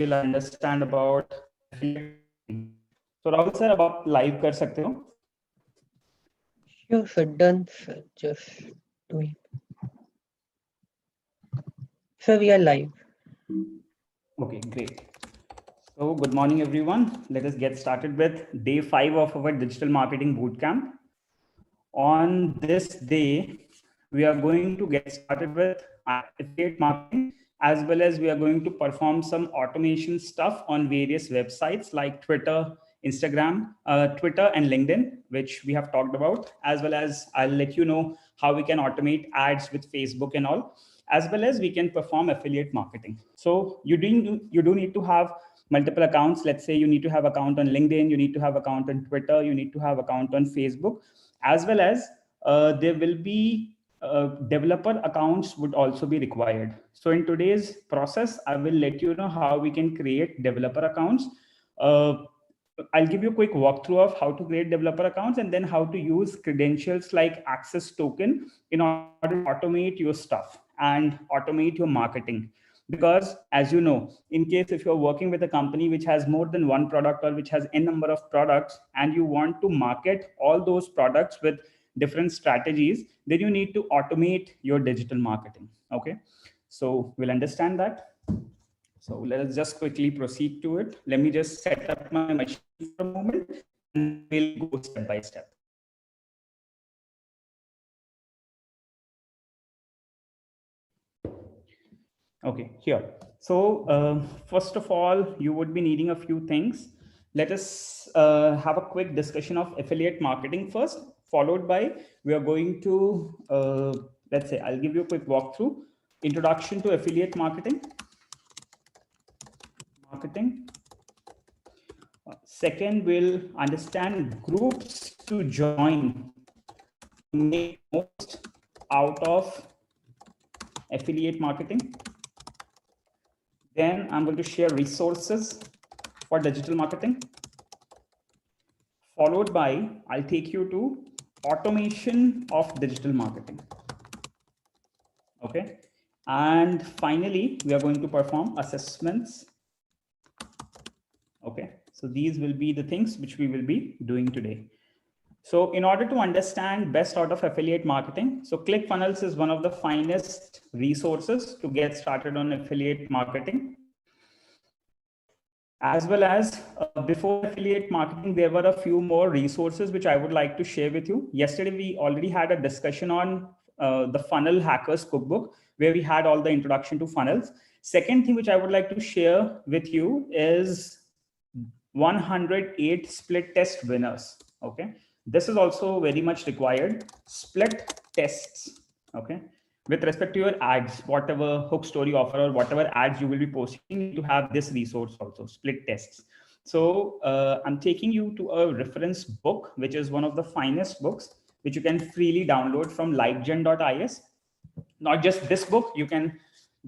will understand about affiliate marketing. So Rahul sir, अब आप live कर सकते हो? Sure, sir. Done, sir. Just doing. Sir, we are live. Okay, great. So good morning, everyone. Let us get started with day 5 of our digital marketing bootcamp. On this day, we are going to get started with affiliate marketing, as well as we are going to perform some automation stuff on various websites like Twitter, Instagram, Twitter and LinkedIn, which we have talked about, as well as I'll let you know how we can automate ads with Facebook and all, as well as we can perform affiliate marketing. So you do need to have multiple accounts. Let's say you need to have account on LinkedIn, you need to have account on Twitter, you need to have account on Facebook, as well as there will be developer accounts would also be required. So in today's process, I will let you know how we can create developer accounts. I'll give you a quick walkthrough of how to create developer accounts and then how to use credentials like access token in order to automate your stuff and automate your marketing. Because as you know, in case if you're working with a company which has more than one product or which has n number of products and you want to market all those products with different strategies, then you need to automate your digital marketing. Okay, so we'll understand that. So let us just quickly proceed to it. Let me just set up my machine for a moment and we'll go step by step. Okay, here. So first of all, you would be needing a few things. Let us have a quick discussion of affiliate marketing first, followed by we are going to, let's say, I'll give you a quick walkthrough. Introduction to affiliate marketing. Second, we'll understand groups to join to make most out of affiliate marketing. Then I'm going to share resources for digital marketing. Followed by, I'll take you to automation of digital marketing. Okay. And finally, we are going to perform assessments. Okay. So these will be the things which we will be doing today. So in order to understand best out of affiliate marketing, so ClickFunnels is one of the finest resources to get started on affiliate marketing. As well as before affiliate marketing, there were a few more resources which I would like to share with you. Yesterday, we already had a discussion on the Funnel Hackers Cookbook, where we had all the introduction to funnels. Second thing which I would like to share with you is 108 split test winners. Okay. This is also very much required. Split tests. Okay. With respect to your ads, whatever hook story offer or whatever ads you will be posting, to have this resource also, split tests. So I'm taking you to a reference book, which is one of the finest books, which you can freely download from livegen.is. Not just this book, you can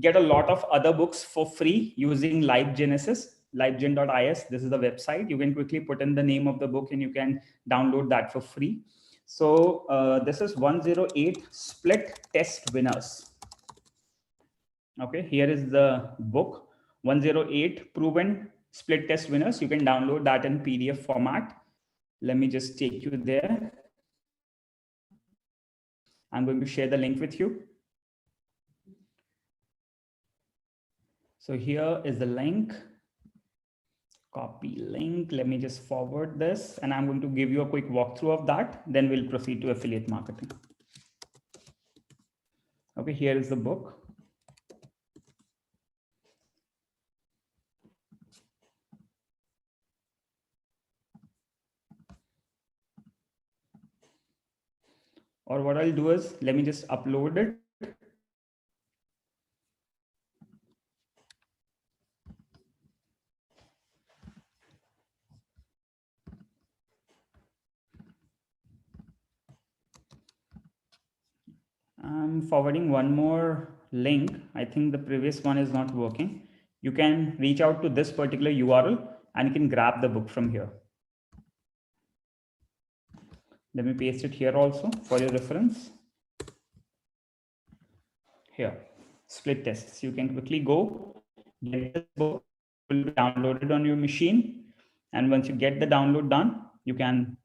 get a lot of other books for free using LiveGenesis, livegen.is. This is the website. You can quickly put in the name of the book and you can download that for free. So this is 108 split test winners. Okay, here is the book, 108 proven split test winners. You can download that in PDF format. Let me just take you there. I'm going to share the link with you. So here is the link. Copy link. Let me just forward this and I'm going to give you a quick walkthrough of that. Then we'll proceed to affiliate marketing. Okay, here is the book. Or what I'll do is, let me just upload it. I'm forwarding one more link. I think the previous one is not working. You can reach out to this particular URL and you can grab the book from here. Let me paste it here also for your reference. Here, split tests. You can quickly go get this book will be downloaded on your machine. And once you get the download done, you can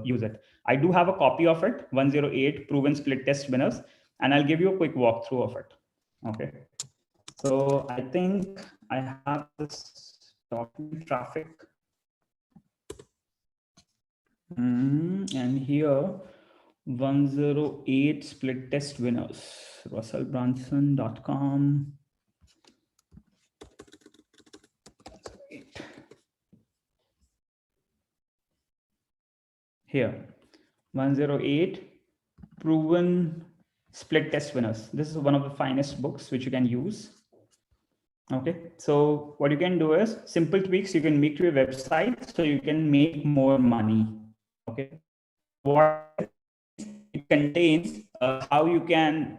use it. I do have a copy of it, 108 proven split test winners, and I'll give you a quick walkthrough of it. Okay. So I think I have this document traffic. And here 108 split test winners, russellbrunson.com. Here 108 proven split test winners. This is one of the finest books which you can use. Okay, so what you can do is simple tweaks you can make to your website so you can make more money. Okay, what it contains how you can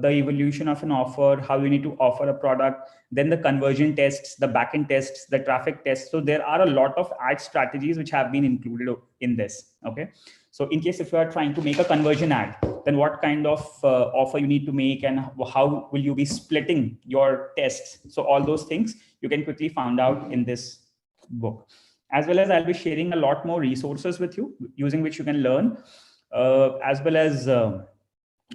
the evolution of an offer, how you need to offer a product, then the conversion tests, the backend tests, the traffic tests. So there are a lot of ad strategies which have been included in this. Okay, so in case if you are trying to make a conversion ad, then what kind of offer you need to make and how will you be splitting your tests. So all those things you can quickly find out in this book. As well as I'll be sharing a lot more resources with you using which you can learn, as well as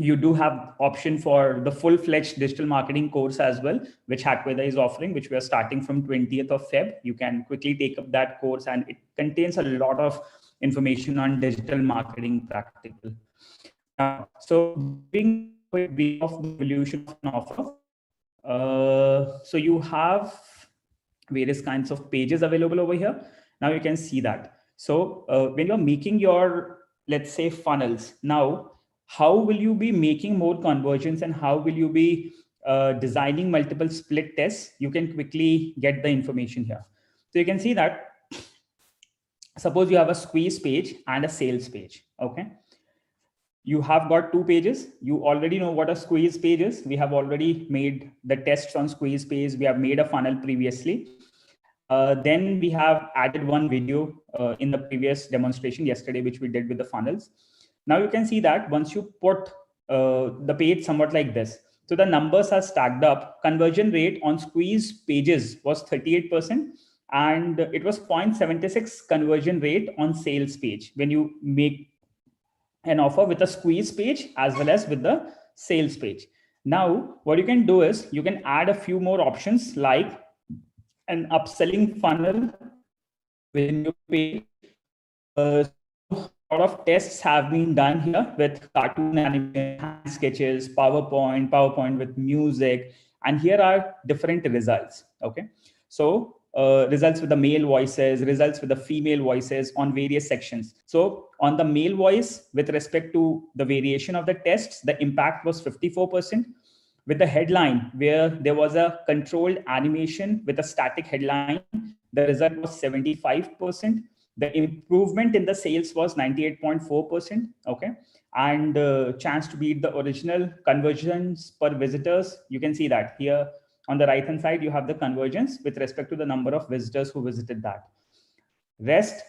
you do have option for the full-fledged digital marketing course as well, which Hackweather is offering, which we are starting from 20th of Feb. You can quickly take up that course, and it contains a lot of information on digital marketing practical. So being a quick brief of the evolution of an offer. So you have various kinds of pages available over here. Now you can see that. So when you're making your, let's say, funnels, now how will you be making more conversions and how will you be designing multiple split tests? You can quickly get the information here. So you can see that suppose you have a squeeze page and a sales page. Okay, you have got two pages. You already know what a squeeze page is. We have already made the tests on squeeze page. We have made a funnel previously. Then we have added one video in the previous demonstration yesterday, which we did with the funnels. Now you can see that once you put the page somewhat like this, so the numbers are stacked up. Conversion rate on squeeze pages was 38%, and it was 0.76 conversion rate on sales page when you make an offer with a squeeze page as well as with the sales page. Now, what you can do is you can add a few more options like an upselling funnel within your page. A lot of tests have been done here with cartoon animation, hand sketches, PowerPoint with music, and here are different results. Okay, so results with the male voices, results with the female voices on various sections. So on the male voice, with respect to the variation of the tests, the impact was 54%. With the headline, where there was a controlled animation with a static headline, the result was 75%. The improvement in the sales was 98.4%. Okay, and chance to beat the original conversions per visitors. You can see that here on the right hand side, you have the conversions with respect to the number of visitors who visited that. Rest,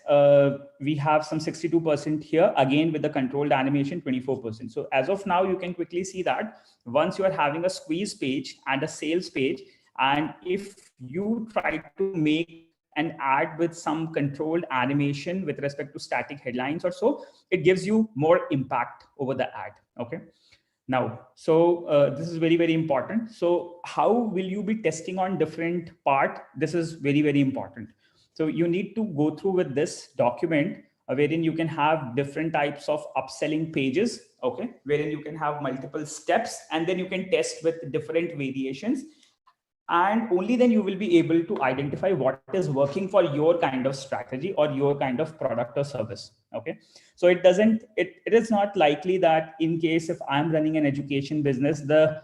we have some 62% here, again with the controlled animation, 24%. So as of now, you can quickly see that once you are having a squeeze page and a sales page, and if you try to make an ad with some controlled animation with respect to static headlines or so, it gives you more impact over the ad. Okay. Now, so this is very, very important. So how will you be testing on different part? This is very, very important. So you need to go through with this document wherein you can have different types of upselling pages, okay, wherein you can have multiple steps and then you can test with different variations. And only then you will be able to identify what is working for your kind of strategy or your kind of product or service. Okay. So it is not likely that in case if I'm running an education business, the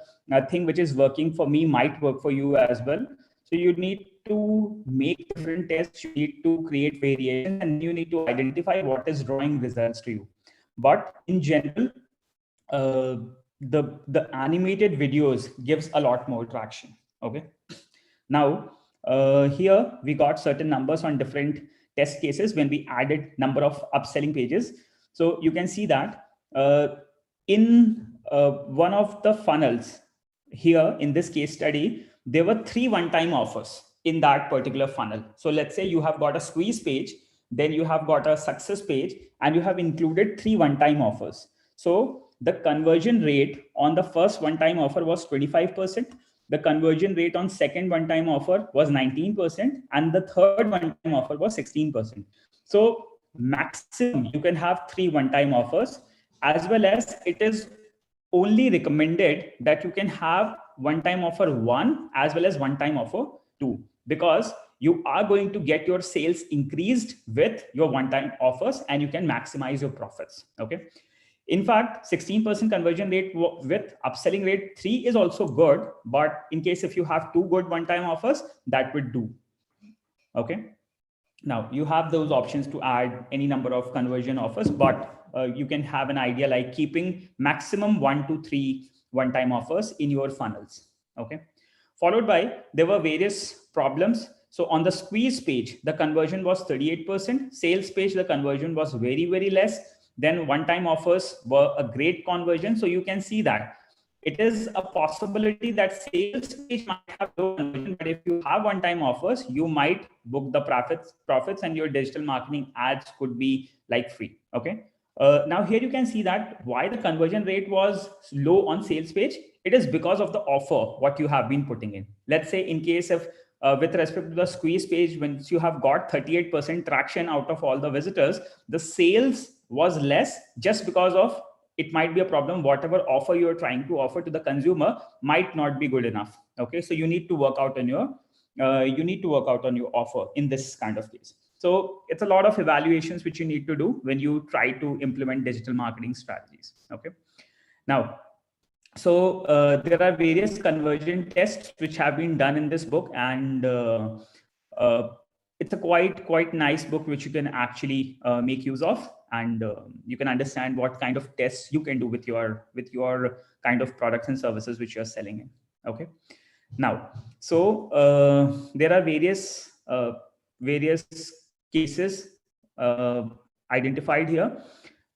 thing which is working for me might work for you as well. So you need to make different tests, you need to create variations, and you need to identify what is drawing results to you. But in general, the animated videos gives a lot more traction. Okay. Now, here we got certain numbers on different test cases when we added number of upselling pages. So you can see that in one of the funnels here in this case study, there were 3 one-time offers. in that particular funnel. So let's say you have got a squeeze page, then you have got a success page, and you have included 3 one-time offers. So the conversion rate on the first one-time offer was 25%. The conversion rate on second one-time offer was 19%, and the third one-time offer was 16%. So maximum you can have 3 one-time offers, as well as it is only recommended that you can have one-time offer 1 as well as one-time offer 2, because you are going to get your sales increased with your one-time offers and you can maximize your profits. Okay. In fact, 16% conversion rate with upselling rate 3 is also good, but in case if you have 2 good one-time offers, that would do. Okay. Now you have those options to add any number of conversion offers, but you can have an idea like keeping maximum 1 to 3 one-time offers in your funnels. Okay. Followed by, there were various problems. So on the squeeze page, the conversion was 38%. Sales page, the conversion was very, very less. Then one-time offers were a great conversion. So you can see that it is a possibility that sales page might have low conversion, but if you have one-time offers, you might book the profits, and your digital marketing ads could be like free. Okay. Now here you can see that why the conversion rate was low on sales page. It is because of the offer what you have been putting in. Let's say in case of with respect to the squeeze page, once you have got 38% traction out of all the visitors, the sales was less just because of it might be a problem. Whatever offer you're trying to offer to the consumer might not be good enough. Okay, so you need to work out on your offer in this kind of case. So it's a lot of evaluations which you need to do when you try to implement digital marketing strategies. Okay. Now, so there are various conversion tests which have been done in this book, and it's a quite nice book which you can actually make use of, and you can understand what kind of tests you can do with your kind of products and services which you're selling in. Okay. Now, so there are various cases identified here,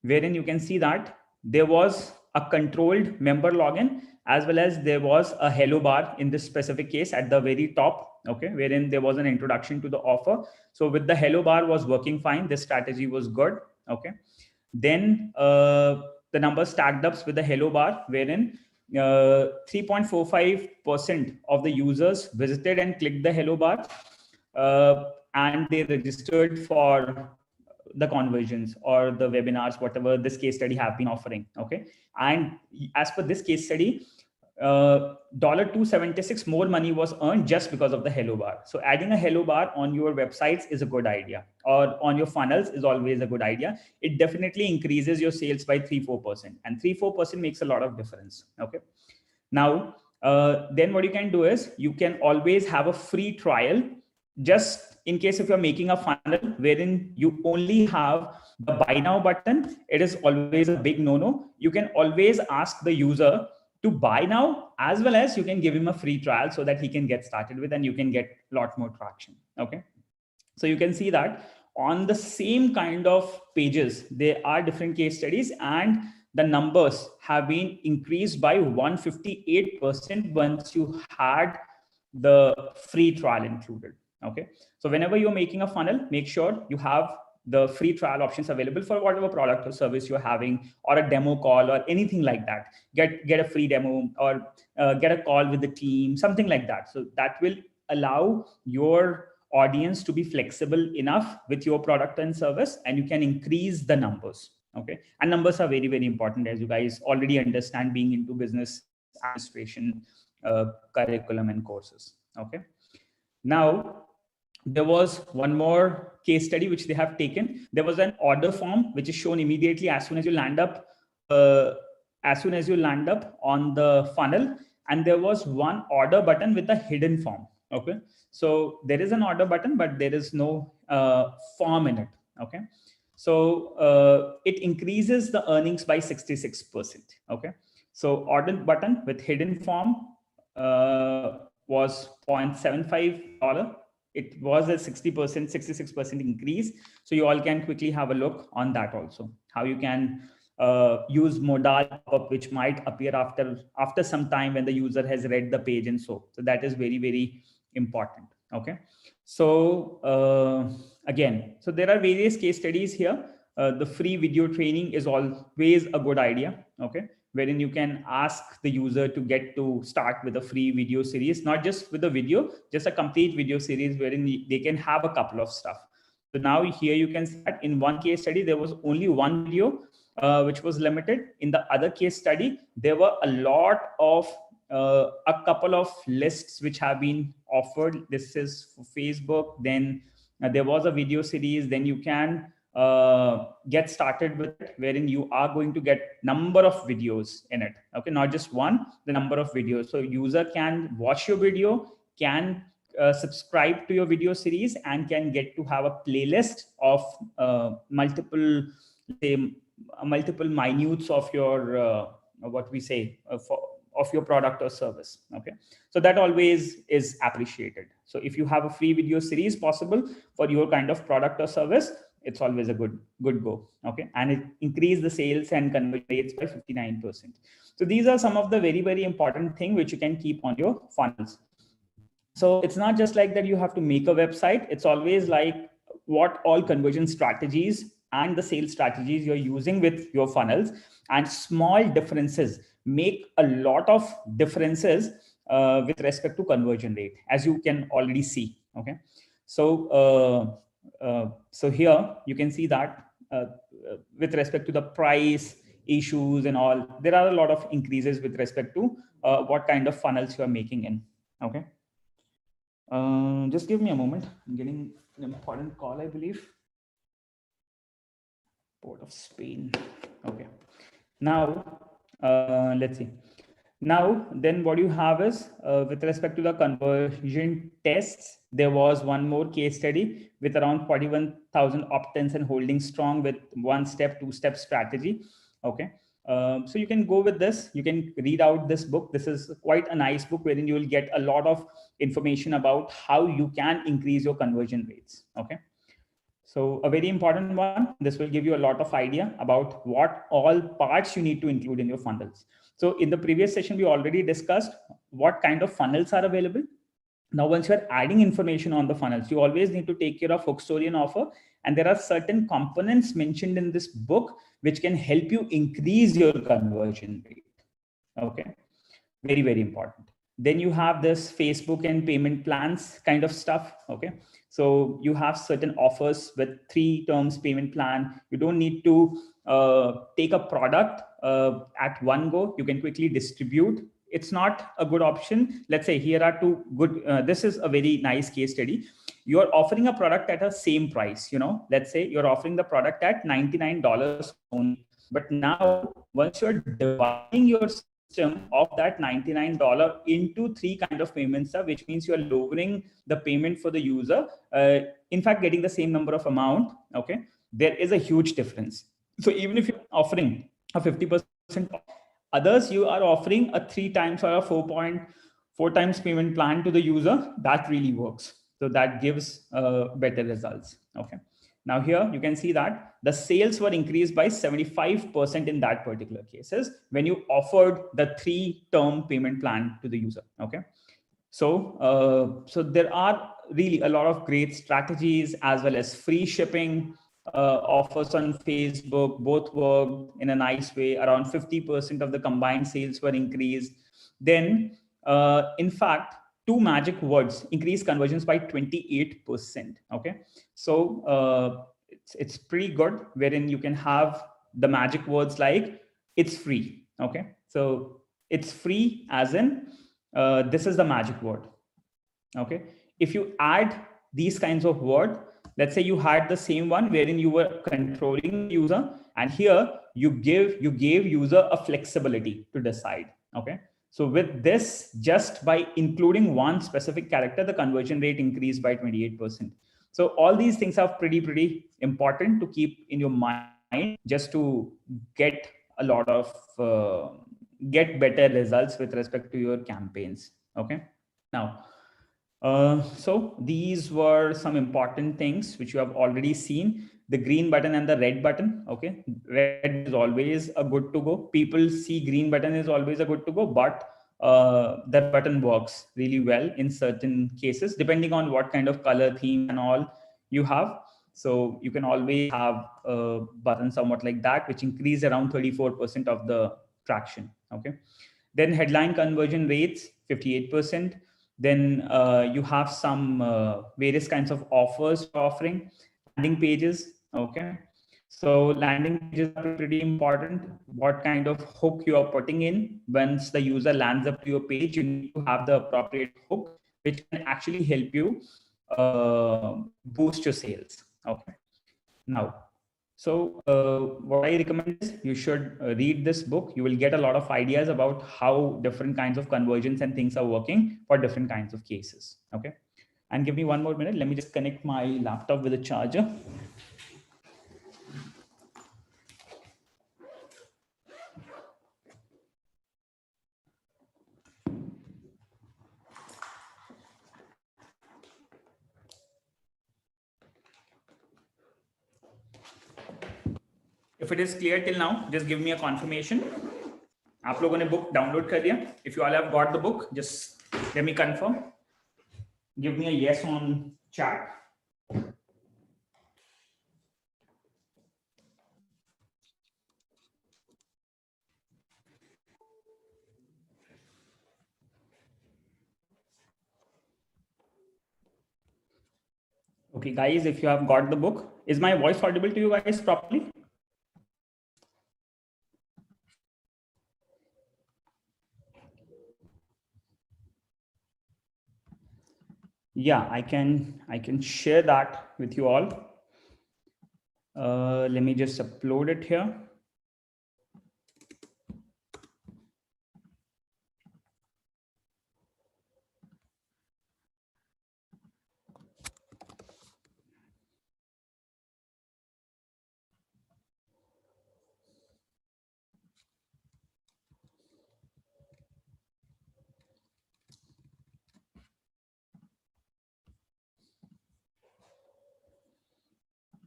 wherein you can see that there was a controlled member login, as well as there was a hello bar in this specific case at the very top. Okay, wherein there was an introduction to the offer. So with the hello bar was working fine, this strategy was good. Okay. Then the numbers stacked up with the hello bar, wherein 3.45% of the users visited and clicked the hello bar, and they registered for the conversions or the webinars, whatever this case study have been offering. Okay. And as per this case study, $276 more money was earned just because of the hello bar. So adding a hello bar on your websites is a good idea, or on your funnels is always a good idea. It definitely increases your sales by 3-4%, and 3-4% makes a lot of difference. Okay. Now, then what you can do is you can always have a free trial, just in case if you're making a funnel wherein you only have the buy now button. It is always a big no-no. You can always ask the user to buy now, as well as you can give him a free trial so that he can get started with, and you can get a lot more traction. Okay. So you can see that on the same kind of pages, there are different case studies, and the numbers have been increased by 158% once you had the free trial included. Okay. So whenever you're making a funnel, make sure you have the free trial options available for whatever product or service you're having, or a demo call or anything like that. Get a free demo, or get a call with the team, something like that. So that will allow your audience to be flexible enough with your product and service, and you can increase the numbers. Okay. And numbers are very, very important, as you guys already understand, being into business administration curriculum and courses. Okay. Now, there was one more case study which they have taken. There was an order form which is shown immediately as soon as you land up on the funnel, and there was one order button with a hidden form. Okay. So there is an order button, but there is no form in it. Okay. So it increases the earnings by 66%. Okay. So order button with hidden form was $0.75. It was a 66% increase. So you all can quickly have a look on that also, how you can use modal pop-up, which might appear after some time when the user has read the page, and so that is very, very important. Okay. So again, so there are various case studies here. The free video training is always a good idea. Okay. Wherein you can ask the user to get to start with a free video series, not just with a video, just a complete video series wherein they can have a couple of stuff. So now here you can see that in one case study, there was only one video, which was limited. In the other case study, there were a lot of a couple of lists which have been offered. This is for Facebook. Then there was a video series. Then you can get started with it, wherein you are going to get number of videos in it. Okay, not just one, the number of videos. So user can watch your video, can subscribe to your video series, and can get to have a playlist of multiple, say, multiple minutes of your what we say of your product or service. Okay, so that always is appreciated. So if you have a free video series possible for your kind of product or service, it's always a good go. Okay, and it increase the sales and conversion rates by 59%. So these are some of the very important thing which you can keep on your funnels. So it's not just like that you have to make a website. It's always like what all conversion strategies and the sales strategies you're using with your funnels, and small differences make a lot of differences with respect to conversion rate, as you can already see. Okay, so here you can see that with respect to the price issues and all, there are a lot of increases with respect to what kind of funnels you are making in. Okay. Just give me a moment. I'm getting an important call, I believe. Port of Spain. Okay. Now, let's see. Now, then what you have is with respect to the conversion tests, there was one more case study with around 41,000 opt-ins and holding strong with one-step, two-step strategy. Okay. So you can go with this. You can read out this book. This is quite a nice book wherein you will get a lot of information about how you can increase your conversion rates. Okay. So a very important one, this will give you a lot of idea about what all parts you need to include in your funnels. So in the previous session, we already discussed what kind of funnels are available. Now, once you're adding information on the funnels, you always need to take care of hook, story, and offer. And there are certain components mentioned in this book which can help you increase your conversion rate. Okay, very important. Then you have this Facebook and payment plans kind of stuff. Okay, so you have certain offers with 3 terms payment plan. You don't need to take a product at one go. You can quickly distribute. It's not a good option. Let's say here are 2 good, this is a very nice case study. You're offering a product at a same price, let's say you're offering the product at $99 only. But now once you're dividing your system of that $99 into 3 kind of payments, which means you're lowering the payment for the user, in fact getting the same number of amount. Okay, there is a huge difference. So even if you're offering a 50% off, others you are offering a 3 times or a 4.4 times payment plan to the user, that really works. So that gives better results. Okay, now here you can see that the sales were increased by 75% in that particular cases when you offered the 3 term payment plan to the user. Okay, so so there are really a lot of great strategies, as well as free shipping offers on Facebook. Both worked in a nice way. Around 50% of the combined sales were increased. Then in fact, 2 magic words increase conversions by 28%. Okay, so it's pretty good, wherein you can have the magic words like it's free. Okay, so it's free as in this is the magic word. Okay, if you add these kinds of word, let's say you had the same one wherein you were controlling the user, and here you gave user a flexibility to decide. Okay, so with this, just by including one specific character, the conversion rate increased by 28%. So all these things are pretty important to keep in your mind, just to get a lot of get better results with respect to your campaigns. Okay, now so these were some important things which you have already seen: the green button and the red button. Okay, red is always a good to go. People see green button is always a good to go, but that button works really well in certain cases, depending on what kind of color theme and all you have. So you can always have a button somewhat like that, which increase around 34% of the traction. Okay. Then headline conversion rates, 58%. Then you have some various kinds of offers offering, landing pages. Okay. So landing pages are pretty important. What kind of hook you are putting in once the user lands up to your page, you need to have the appropriate hook, which can actually help you boost your sales. Okay. Now, so what I recommend is you should read this book. You will get a lot of ideas about how different kinds of conversions and things are working for different kinds of cases. Okay. And give me one more minute. Let me just connect my laptop with a charger. If it is clear till now, just give me a confirmation. आप लोगों ने book download कर दिया? If you all have got the book, just let me confirm. Give me a yes on chat. Okay, guys, if you have got the book, is my voice audible to you guys properly? Yeah, I can share that with you all. Let me just upload it here.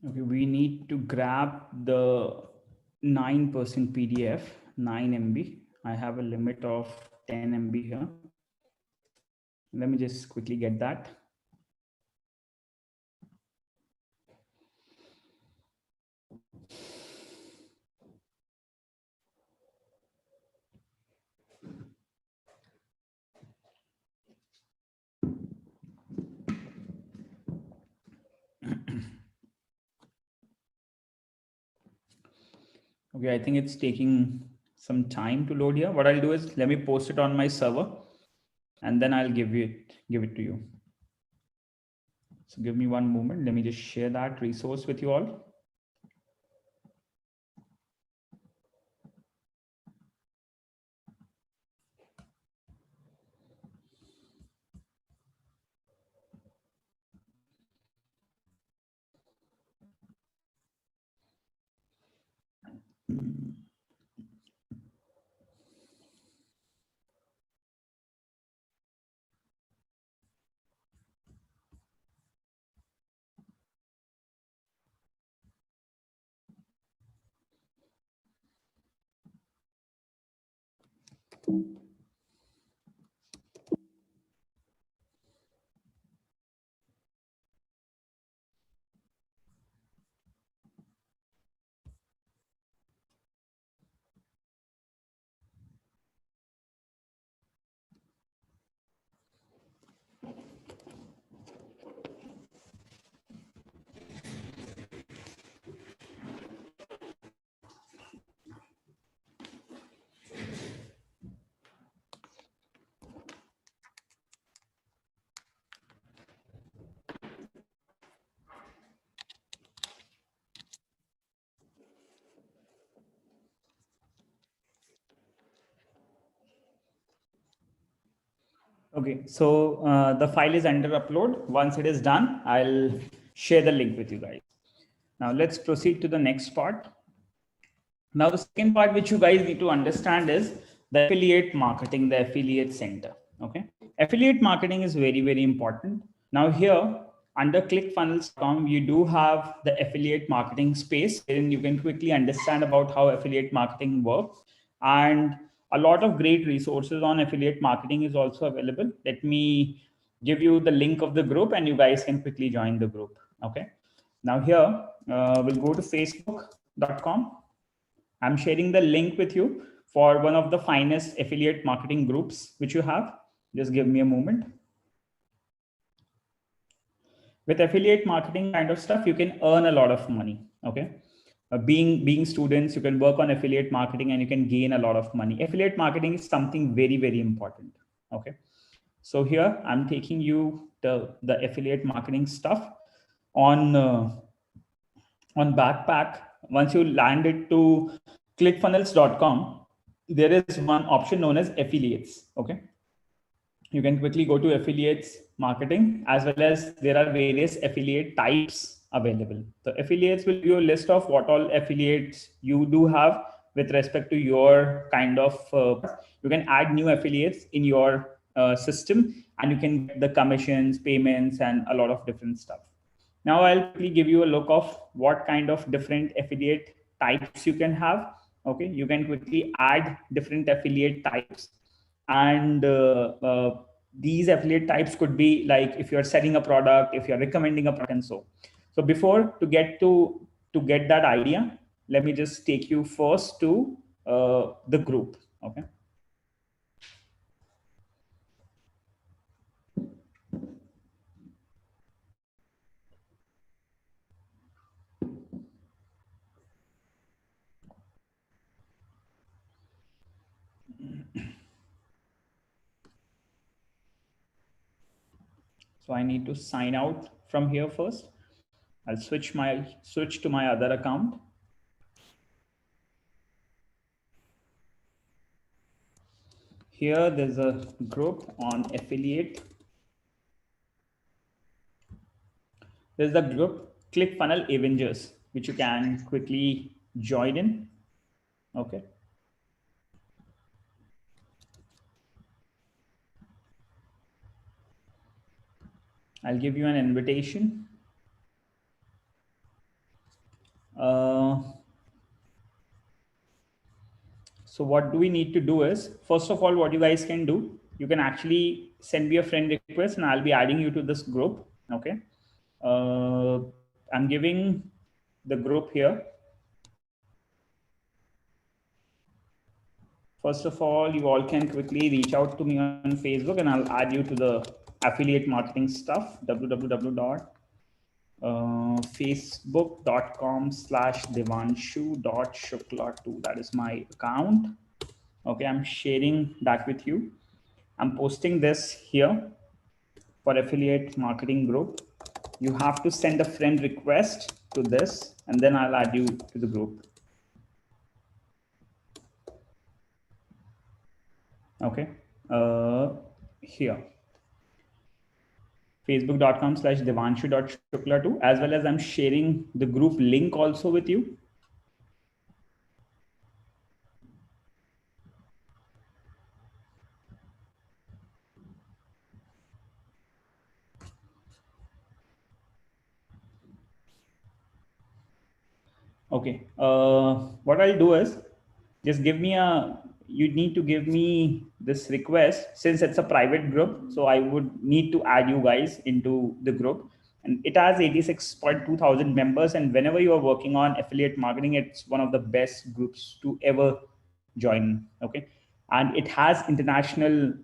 Okay, we need to grab the 9% PDF, 9 MB. I have a limit of 10 MB here. Let me just quickly get that. Okay, I think it's taking some time to load here. What I'll do is let me post it on my server and then I'll give it to you. So give me one moment. Let me just share that resource with you all. Okay, so the file is under upload. Once it is done, I'll share the link with you guys. Now let's proceed to the next part. Now the second part which you guys need to understand is the affiliate marketing, the affiliate center. Okay, affiliate marketing is very, very important. Now here under clickfunnels.com, you do have the affiliate marketing space wherein you can quickly understand about how affiliate marketing works. And A lot of great resources on affiliate marketing is also available. Let me give you the link of the group and you guys can quickly join the group. Okay. Now here, we'll go to facebook.com. I'm sharing the link with you for one of the finest affiliate marketing groups which you have. Just give me a moment. With affiliate marketing kind of stuff, you can earn a lot of money. Okay. Being students, you can work on affiliate marketing and you can gain a lot of money. Affiliate marketing is something very, very important. Okay. So here I'm taking you the affiliate marketing stuff on Backpack. Once you land it to clickfunnels.com, there is one option known as affiliates. Okay. You can quickly go to affiliates marketing, as well as there are various affiliate types available. The affiliates will give you a list of what all affiliates you do have with respect to your kind of, you can add new affiliates in your system and you can get the commissions, payments, and a lot of different stuff. Now I'll quickly give you a look of what kind of different affiliate types you can have. Okay, you can quickly add different affiliate types, and these affiliate types could be like if you're selling a product, if you're recommending a product, and so before to get that idea, let me just take you first to the group. Okay. So I need to sign out from here first. I'll switch to my other account. Here there's a group on affiliate. There's the group ClickFunnels Avengers, which you can quickly join in. Okay. I'll give you an invitation. So what do we need to do is, first of all, what you guys can do, you can actually send me a friend request and I'll be adding you to this group. Okay. I'm giving the group here. First of all, you all can quickly reach out to me on Facebook and I'll add you to the affiliate marketing stuff, facebook.com/devanshu.shukla2. That is my account. Okay, I'm sharing that with you. I'm posting this here for affiliate marketing group. You have to send a friend request to this and then I'll add you to the group. Okay, here. facebook.com/devanshu.shukla2, as well as I'm sharing the group link also with you. Okay, what I'll do is just you need to give me this request since it's a private group. So I would need to add you guys into the group, and it has 86.2 thousand members. And whenever you are working on affiliate marketing, it's one of the best groups to ever join. Okay. And it has international,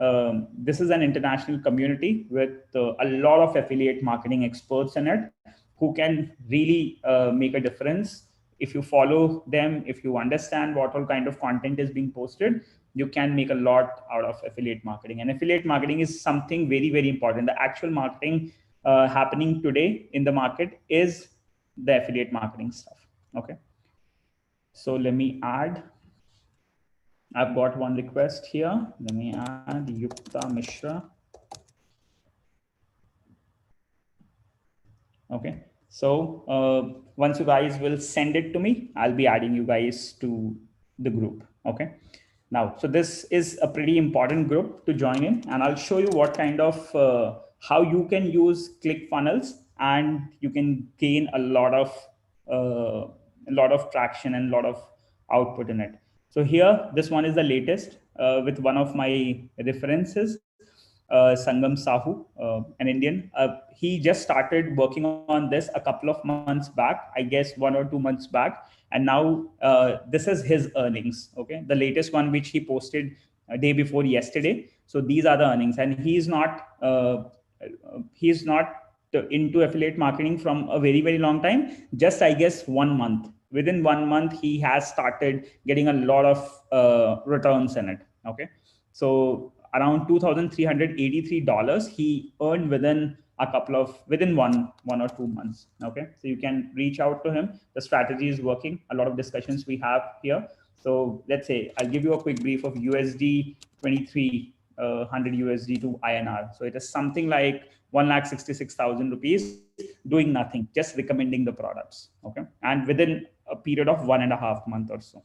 this is an international community with a lot of affiliate marketing experts in it who can really make a difference. If you follow them, if you understand what all kind of content is being posted, you can make a lot out of affiliate marketing. And affiliate marketing is something very, very important. The actual marketing happening today in the market is the affiliate marketing stuff. Okay. So let me add. I've got one request here. Let me add Yukta Mishra. Okay. So once you guys will send it to me, I'll be adding you guys to the group. Okay. Now, so this is a pretty important group to join in, and I'll show you what kind of, how you can use ClickFunnels and you can gain a lot of traction and a lot of output in it. So here, this one is the latest. with one of my references, Sangam Sahu, an Indian. He just started working on this a couple of months back, I guess 1 or 2 months back, and now this is his earnings. Okay, the latest one which he posted a day before yesterday. So these are the earnings, and he's not into affiliate marketing from a very very long time. Just I guess 1 month. Within 1 month, he has started getting a lot of returns in it. Okay, so around $2,383 he earned within one or 2 months. Okay, so you can reach out to him. The strategy is working. A lot of discussions we have here. So let's say I'll give you a quick brief of USD 2300 USD to INR. So it is something like 1,66,000 rupees, doing nothing, just recommending the products. Okay, and within a period of 1.5 months or so.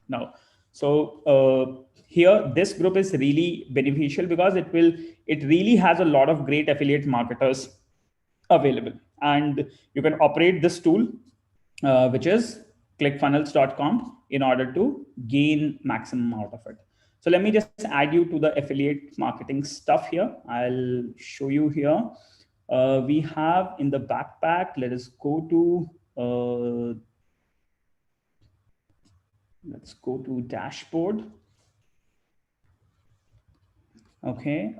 Now, so here this group is really beneficial because it really has a lot of great affiliate marketers available, and you can operate this tool, which is clickfunnels.com, in order to gain maximum out of it. So let me just add you to the affiliate marketing stuff here. I'll show you here. We have in the backpack, let us go to dashboard. Okay,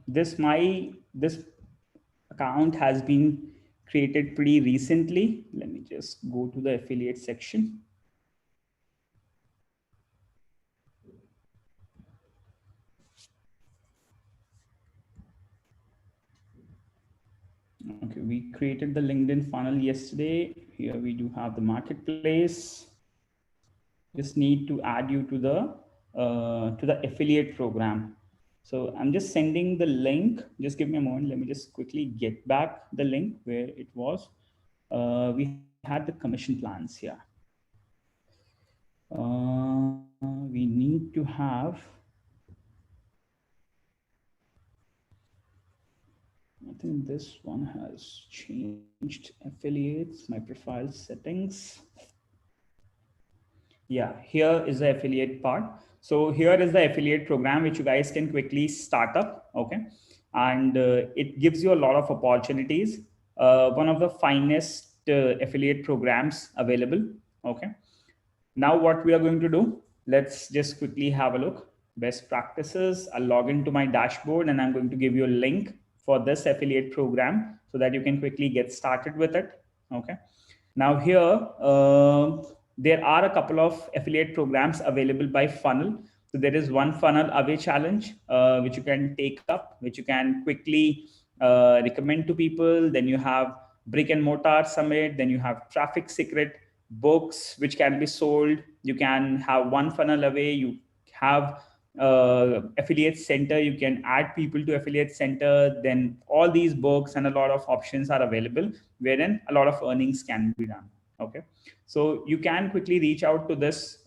this account has been created pretty recently. Let me just go to the affiliate section. Okay, we created the LinkedIn funnel yesterday. Here we do have the marketplace. Just need to add you to the affiliate program. So I'm just sending the link. Just give me a moment. Let me just quickly get back the link where it was. We had the commission plans here. We need to have, I think this one has changed affiliates, my profile settings. Yeah, here is the affiliate part. So here is the affiliate program, which you guys can quickly start up. Okay. And it gives you a lot of opportunities. One of the finest affiliate programs available. Okay. Now what we are going to do, let's just quickly have a look. Best practices. I'll log into my dashboard and I'm going to give you a link for this affiliate program so that you can quickly get started with it. Okay. Now here, there are a couple of affiliate programs available by funnel. So there is one funnel away challenge, which you can take up, which you can quickly recommend to people. Then you have brick and mortar summit. Then you have traffic secret books, which can be sold. You can have one funnel away. You have affiliate center. You can add people to affiliate center. Then all these books and a lot of options are available, wherein a lot of earnings can be done. Okay, so you can quickly reach out to this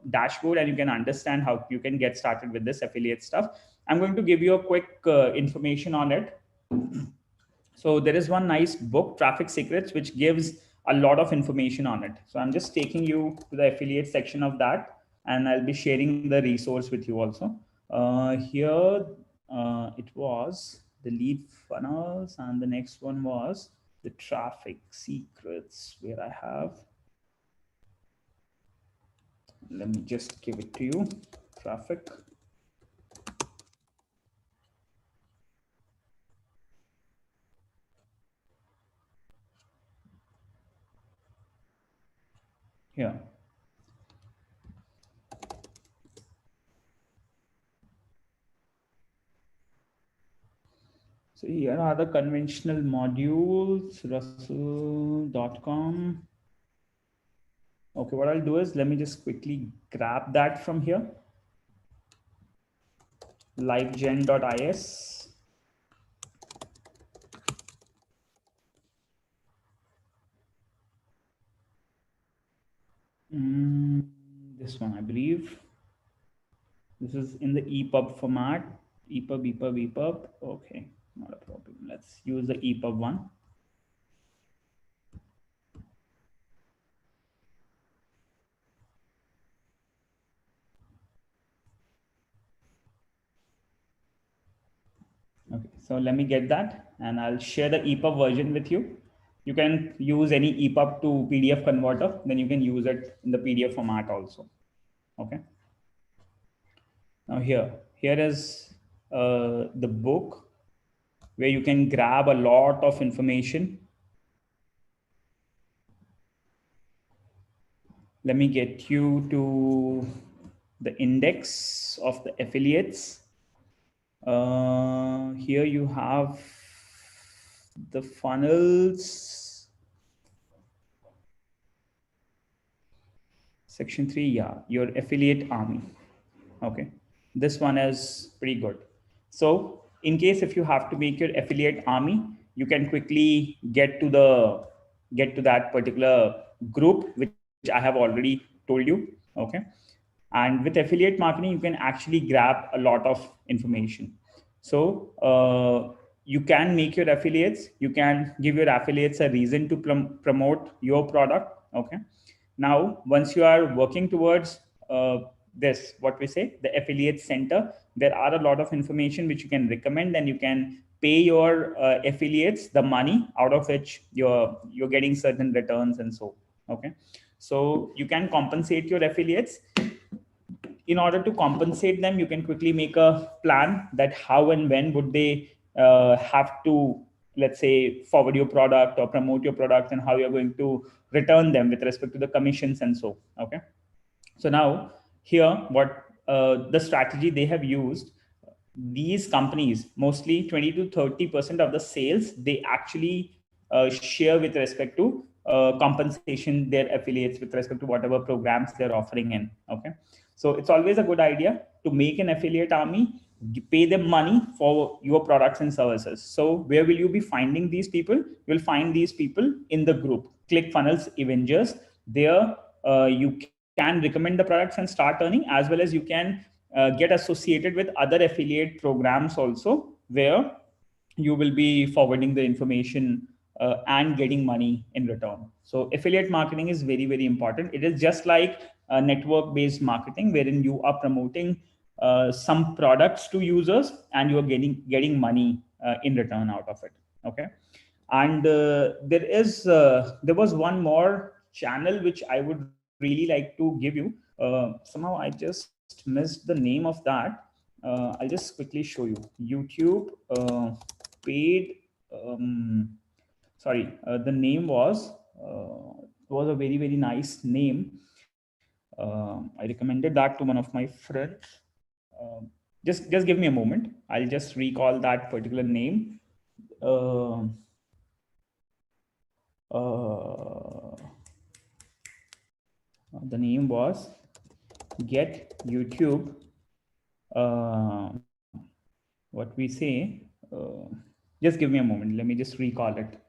dashboard and you can understand how you can get started with this affiliate stuff. I'm going to give you a quick information on it. So there is one nice book, Traffic Secrets, which gives a lot of information on it. So I'm just taking you to the affiliate section of that, and I'll be sharing the resource with you also. Here it was the lead funnels, and the next one was the Traffic Secrets, where I have, let me just give it to you, traffic. Here. So here are the conventional modules, russell.com. Okay, what I'll do is, let me just quickly grab that from here. livegen.is. This one, I believe. This is in the EPUB format. EPUB. Okay, not a problem. Let's use the EPUB one. Okay, so let me get that and I'll share the EPUB version with you. You can use any EPUB to PDF converter, then you can use it in the PDF format also. Okay. Now here is the book where you can grab a lot of information. Let me get you to the index of the affiliates. Here you have the funnels. Section 3, yeah, your affiliate army. Okay, this one is pretty good. So in case if you have to make your affiliate army, you can quickly get to that particular group, which I have already told you. Okay, and with affiliate marketing, you can actually grab a lot of information. So you can make your affiliates, you can give your affiliates a reason to promote your product. Okay, now once you are working towards this, what we say, the affiliate center, there are a lot of information which you can recommend, and you can pay your affiliates the money out of which you're getting certain returns and so. Okay, so you can compensate your affiliates. In order to compensate them, you can quickly make a plan that how and when would they have to, let's say, forward your product or promote your product, and how you're going to return them with respect to the commissions and so. Okay, so now here what the strategy they have used, these companies, mostly 20 to 30% of the sales, they actually share with respect to compensation their affiliates with respect to whatever programs they're offering in. Okay, so it's always a good idea to make an affiliate army, pay them money for your products and services. So where will you be finding these people? You'll find these people in the group ClickFunnels Avengers. There you can recommend the products and start earning, as well as you can get associated with other affiliate programs also, where you will be forwarding the information and getting money in return. So affiliate marketing is very, very important. It is just like network based marketing, wherein you are promoting some products to users and you are getting money in return out of it. Okay, and there was one more channel which I would really like to give you. Somehow I just missed the name of that. I'll just quickly show you. YouTube paid. Sorry, the name was a very, very nice name. I recommended that to one of my friends. Just give me a moment. I'll just recall that particular name. Uh, uh, the name was Get YouTube. What we say? Just give me a moment. Let me just recall it.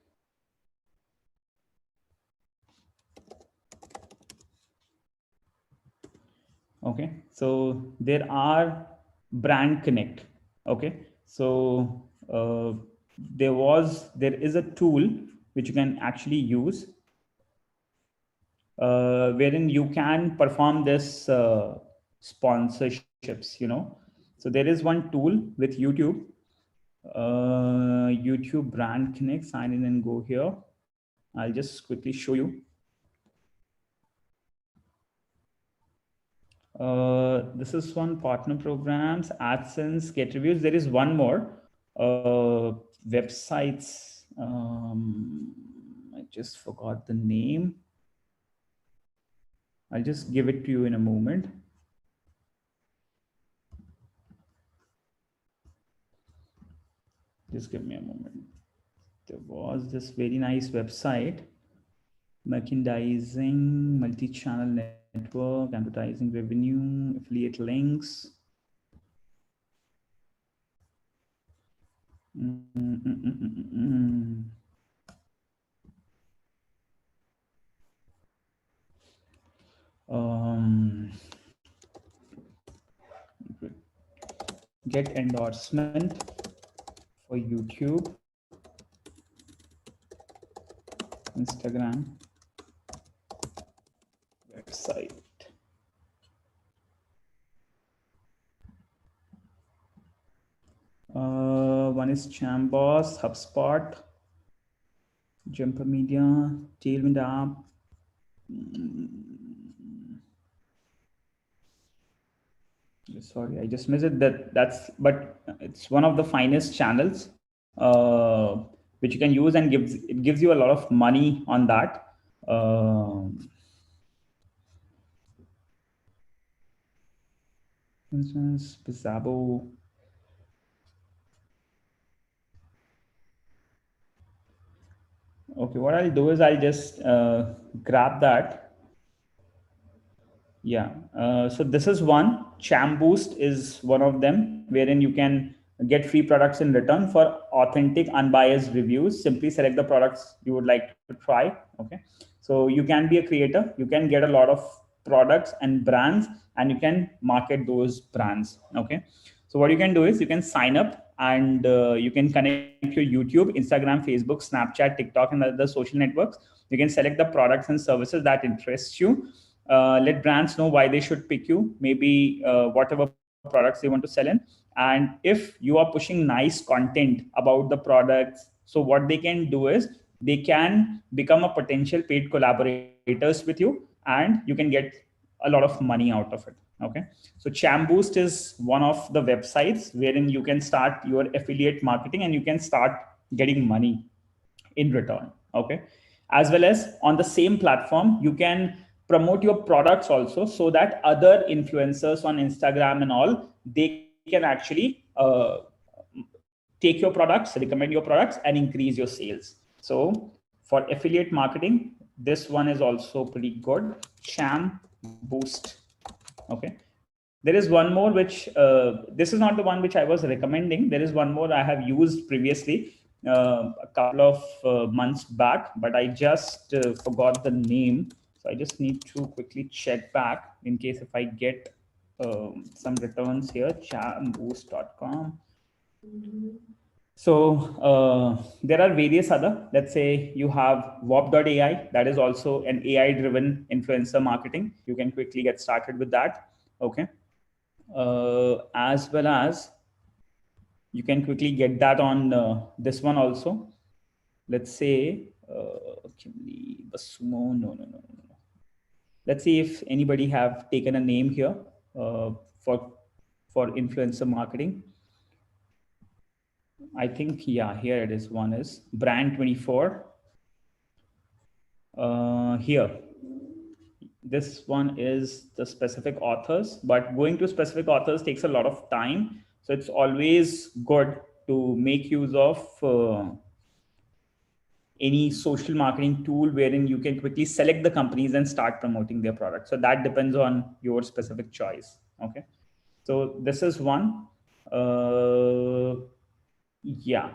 Okay, so there are brand connect. Okay, so there is a tool which you can actually use, wherein you can perform this sponsorships, so there is one tool with YouTube, YouTube brand connect. Sign in and go here. I'll just quickly show you. This is one, partner programs, AdSense, get reviews. There is one more, websites. I just forgot the name. I'll just give it to you in a moment. Just give me a moment. There was this very nice website, merchandising, multi-channel network, advertising revenue, affiliate links. Get endorsement for YouTube, Instagram, website. one is Chamboss, HubSpot, Jumper Media, Tailwind app. Sorry, I just missed it. But it's one of the finest channels which you can use, and it gives you a lot of money on that. For instance, Bizabo. Okay, what I'll do is I'll just grab that. Yeah. So this is one. Cham Boost is one of them, wherein you can get free products in return for authentic, unbiased reviews. Simply select the products you would like to try. Okay. So you can be a creator. You can get a lot of products and brands, and you can market those brands. Okay. So what you can do is you can sign up, and you can connect your YouTube, Instagram, Facebook, Snapchat, TikTok, and other social networks. You can select the products and services that interest you. Let brands know why they should pick you, maybe whatever products they want to sell in. And if you are pushing nice content about the products, so what they can do is they can become a potential paid collaborators with you, and you can get a lot of money out of it. Okay. So Chamboost is one of the websites wherein you can start your affiliate marketing, and you can start getting money in return. Okay. As well as on the same platform, you can promote your products also, so that other influencers on Instagram and all, they can actually take your products, recommend your products, and increase your sales. So for affiliate marketing, this one is also pretty good. Cham Boost. Okay. There is one more which this is not the one which I was recommending. There is one more I have used previously a couple of months back, but I just forgot the name. So I just need to quickly check back in case if I get some returns here. Chamboost.com. So there are various other, let's say you have Wop.ai, that is also an AI driven influencer marketing. You can quickly get started with that. Okay. As well as you can quickly get that on this one also. Let's say, Basumo, no. Let's see if anybody have taken a name here for influencer marketing. I think, yeah, here it is. One is Brand24. Here, this one is the specific authors, but going to specific authors takes a lot of time. So it's always good to make use of any social marketing tool wherein you can quickly select the companies and start promoting their products. So that depends on your specific choice. Okay. So this is one. Yeah.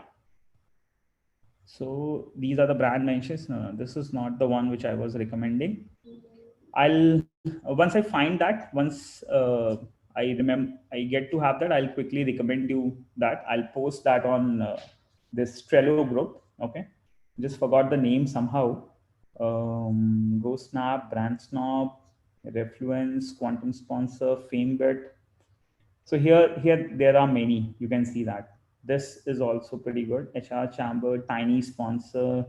So these are the brand mentions. No, this is not the one which I was recommending. I'll once I find that, once I get to have that, I'll quickly recommend you that. I'll post that on this Trello group. Okay. Just forgot the name somehow. Go Snap, Brand Snob, Refluence, Quantum Sponsor, FameBit. So here there are many. You can see that. This is also pretty good. HR Chamber, Tiny Sponsor,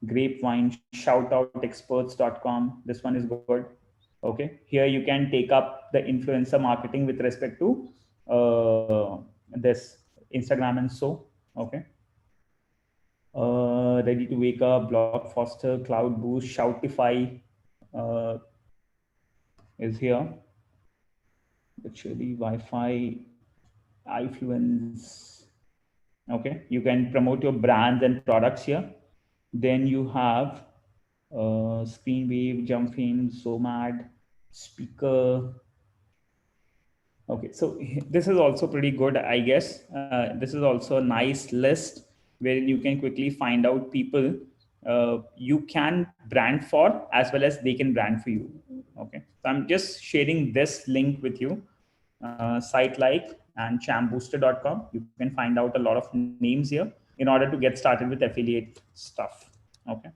Grapevine, shoutoutexperts.com. This one is good. Okay. Here you can take up the influencer marketing with respect to this Instagram and so. Okay. Ready to Wake Up, Blockfoster, Cloud Boost, Shoutify is here. Actually, Wi-Fi, iFluence. Okay, you can promote your brands and products here. Then you have Screenwave, Jumpfame, Zomad, Speaker. Okay, so this is also pretty good, I guess. This is also a nice list where you can quickly find out people you can brand for, as well as they can brand for you. Okay, so I'm just sharing this link with you. Site like and chambooster.com. You can find out a lot of names here in order to get started with affiliate stuff. Okay.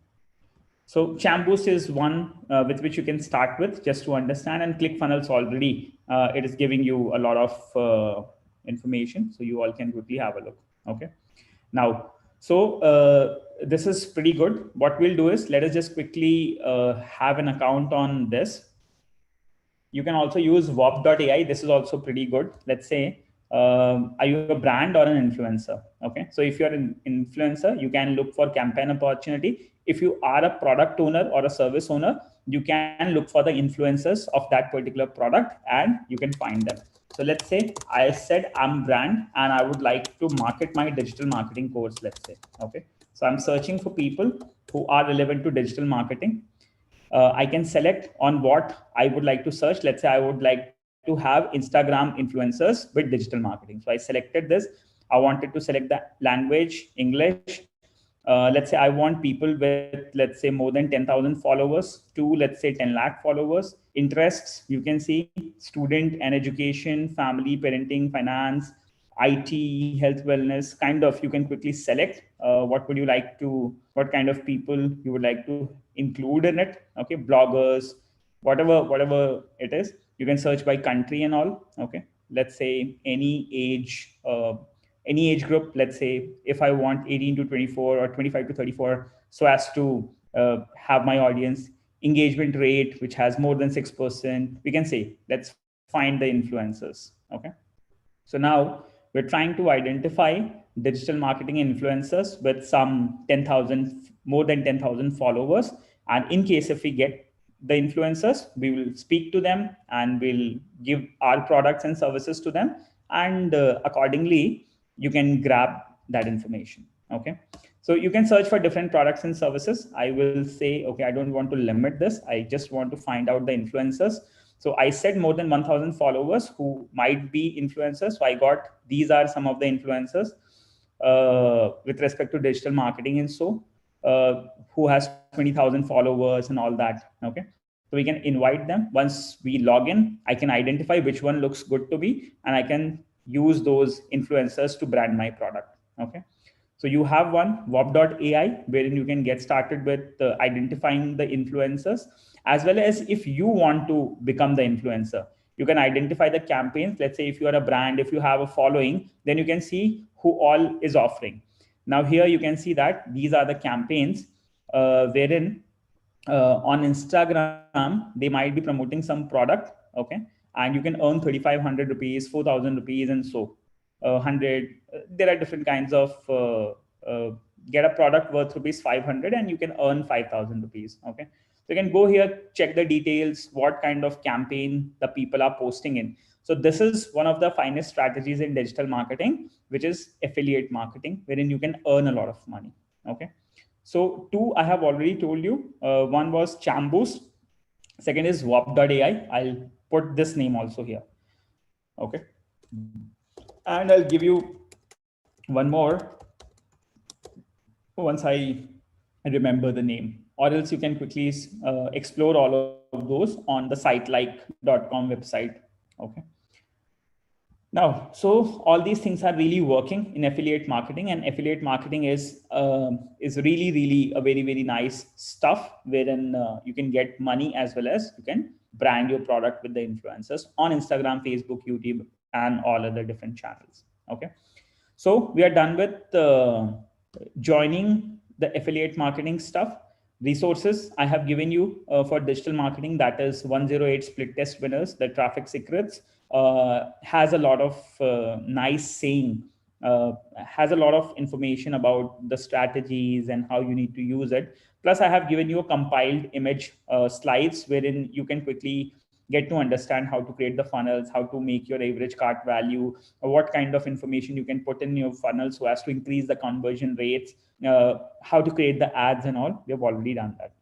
So Chamboost is one with which you can start with just to understand, and ClickFunnels already it is giving you a lot of information, so you all can quickly have a look. Okay. Now, so this is pretty good. What we'll do is let us just quickly have an account on this. You can also use wop.ai. This is also pretty good. Let's say, are you a brand or an influencer? Okay. So if you're an influencer, you can look for campaign opportunity. If you are a product owner or a service owner, you can look for the influencers of that particular product and you can find them. So let's say I said I'm brand and I would like to market my digital marketing course, let's say. Okay. So I'm searching for people who are relevant to digital marketing. I can select on what I would like to search. Let's say I would like to have Instagram influencers with digital marketing. So I selected this. I wanted to select the language, English. Let's say I want people with, let's say, more than 10,000 followers to, let's say, 10 lakh followers. Interests, you can see student and education, family, parenting, finance, IT, health, wellness, kind of, you can quickly select what would you like to, what kind of people you would like to include in it. Okay, bloggers, whatever it is. You can search by country and all. Okay, let's say any age group. Let's say if I want 18 to 24 or 25 to 34, so as to have my audience engagement rate which has more than 6%, we can say let's find the influencers. Okay, so now we're trying to identify digital marketing influencers with some 10,000, more than 10,000 followers. And in case if we get the influencers, we will speak to them and we'll give our products and services to them. And accordingly, you can grab that information. Okay. So you can search for different products and services. I will say, okay, I don't want to limit this. I just want to find out the influencers. So I said more than 1,000 followers who might be influencers. So I got, these are some of the influencers with respect to digital marketing and so who has 20,000 followers and all that. Okay. So we can invite them. Once we log in, I can identify which one looks good to me and I can use those influencers to brand my product. Okay. So you have one wop.ai wherein you can get started with identifying the influencers, as well as if you want to become the influencer, you can identify the campaigns. Let's say if you are a brand, if you have a following, then you can see who all is offering. Now here you can see that these are the campaigns wherein on Instagram, they might be promoting some product. Okay. And you can earn 3,500 rupees, 4,000 rupees, and so 100. There are different kinds of get a product worth rupees 500 and you can earn 5,000 rupees. Okay. So you can go here, check the details, what kind of campaign the people are posting in. So this is one of the finest strategies in digital marketing, which is affiliate marketing, wherein you can earn a lot of money. Okay. So two, I have already told you. One was Chamboost. Second is wop.ai. I'll put this name also here. Okay. And I'll give you one more once I remember the name, or else you can quickly explore all of those on the sitelike.com website. Okay. Now, so all these things are really working in affiliate marketing, and affiliate marketing is really a very nice stuff wherein you can get money as well as you can brand your product with the influencers on Instagram, Facebook, YouTube, and all other different channels. Okay, so we are done with joining the affiliate marketing stuff. Resources I have given you for digital marketing, that is 108 split test winners, the traffic secrets, has a lot of nice saying, has a lot of information about the strategies and how you need to use it. Plus, I have given you a compiled image slides wherein you can quickly get to understand how to create the funnels, how to make your average cart value, or what kind of information you can put in your funnel so as to increase the conversion rates, how to create the ads and all. We have already done that.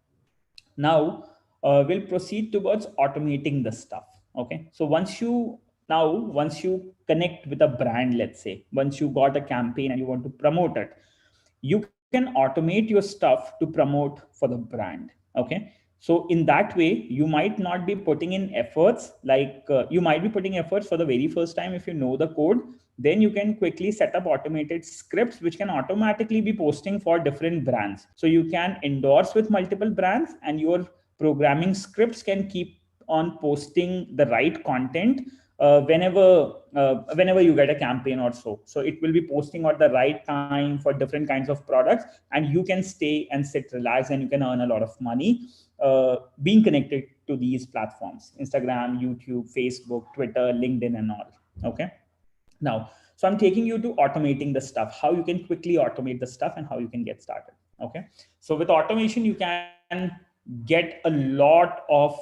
Now we'll proceed towards automating the stuff. Okay, so once you connect with a brand, let's say once you got a campaign and you want to promote it, you can automate your stuff to promote for the brand. Okay, so in that way you might not be putting in efforts, like you might be putting efforts for the very first time. If you know the code, then you can quickly set up automated scripts which can automatically be posting for different brands. So you can endorse with multiple brands and your programming scripts can keep on posting the right content whenever you get a campaign or so it will be posting at the right time for different kinds of products, and you can stay and sit relaxed and you can earn a lot of money being connected to these platforms: Instagram, YouTube, Facebook, Twitter, LinkedIn, and all. Okay. Now, so I'm taking you to automating the stuff, how you can quickly automate the stuff and how you can get started. Okay. So with automation, you can get a lot of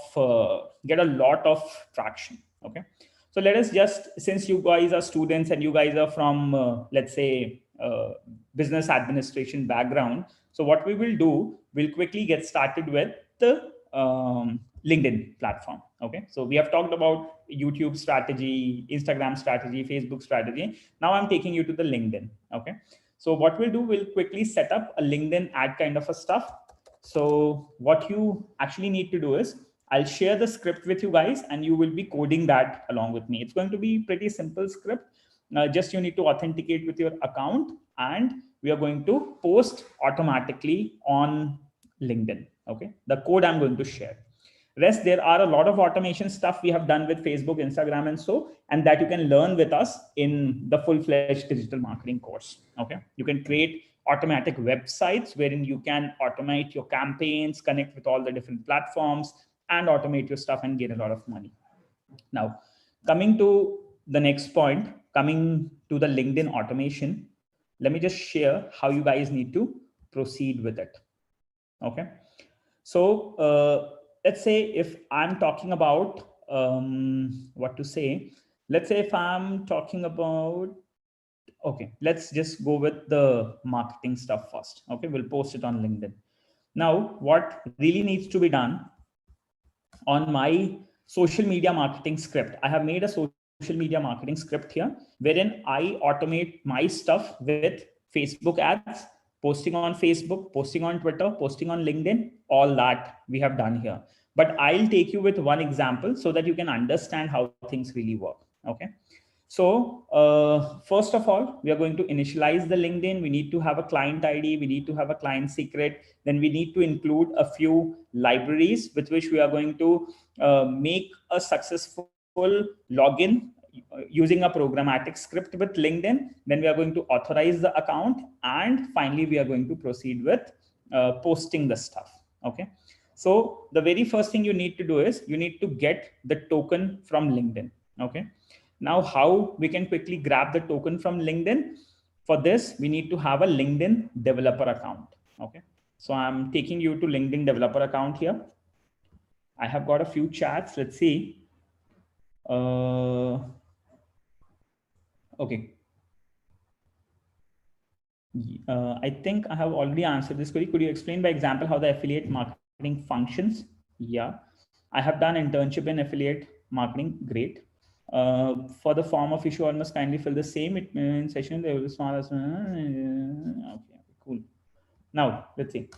traction. Okay. So let us just, since you guys are students and you guys are from, let's say, business administration background. So what we will do, we'll quickly get started with the LinkedIn platform. Okay. So we have talked about YouTube strategy, Instagram strategy, Facebook strategy. Now I'm taking you to the LinkedIn. Okay. So what we'll do, we'll quickly set up a LinkedIn ad kind of a stuff. So what you actually need to do is, I'll share the script with you guys and you will be coding that along with me. It's going to be pretty simple script. Just you need to authenticate with your account and we are going to post automatically on LinkedIn. Okay. The code I'm going to share. Rest, there are a lot of automation stuff we have done with Facebook, Instagram, and that you can learn with us in the full-fledged digital marketing course. Okay. You can create automatic websites wherein you can automate your campaigns, connect with all the different platforms, and automate your stuff and gain a lot of money. Now, coming to the next point, coming to the LinkedIn automation, let me just share how you guys need to proceed with it. Okay. So let's say if I'm talking about what to say, let's say if I'm talking about, okay, let's just go with the marketing stuff first. Okay, we'll post it on LinkedIn. Now, what really needs to be done on my social media marketing script, I have made a social media marketing script here wherein I automate my stuff with Facebook ads, posting on Facebook, posting on Twitter, posting on LinkedIn, all that we have done here. But I'll take you with one example so that you can understand how things really work. Okay. So first of all, we are going to initialize the LinkedIn. We need to have a client ID. We need to have a client secret. Then we need to include a few libraries with which we are going to make a successful login using a programmatic script with LinkedIn. Then we are going to authorize the account. And finally, we are going to proceed with posting the stuff. Okay. So the very first thing you need to do is you need to get the token from LinkedIn. Okay. Now, how we can quickly grab the token from LinkedIn? For this, we need to have a LinkedIn developer account. Okay. So I'm taking you to LinkedIn developer account here. I have got a few chats. Let's see. Okay. I think I have already answered this query. Could you explain by example how the affiliate marketing functions? Yeah, I have done internship in affiliate marketing. Great. For the form of issue, almost kindly fill the same in session. They will small as okay, cool. Now let's see.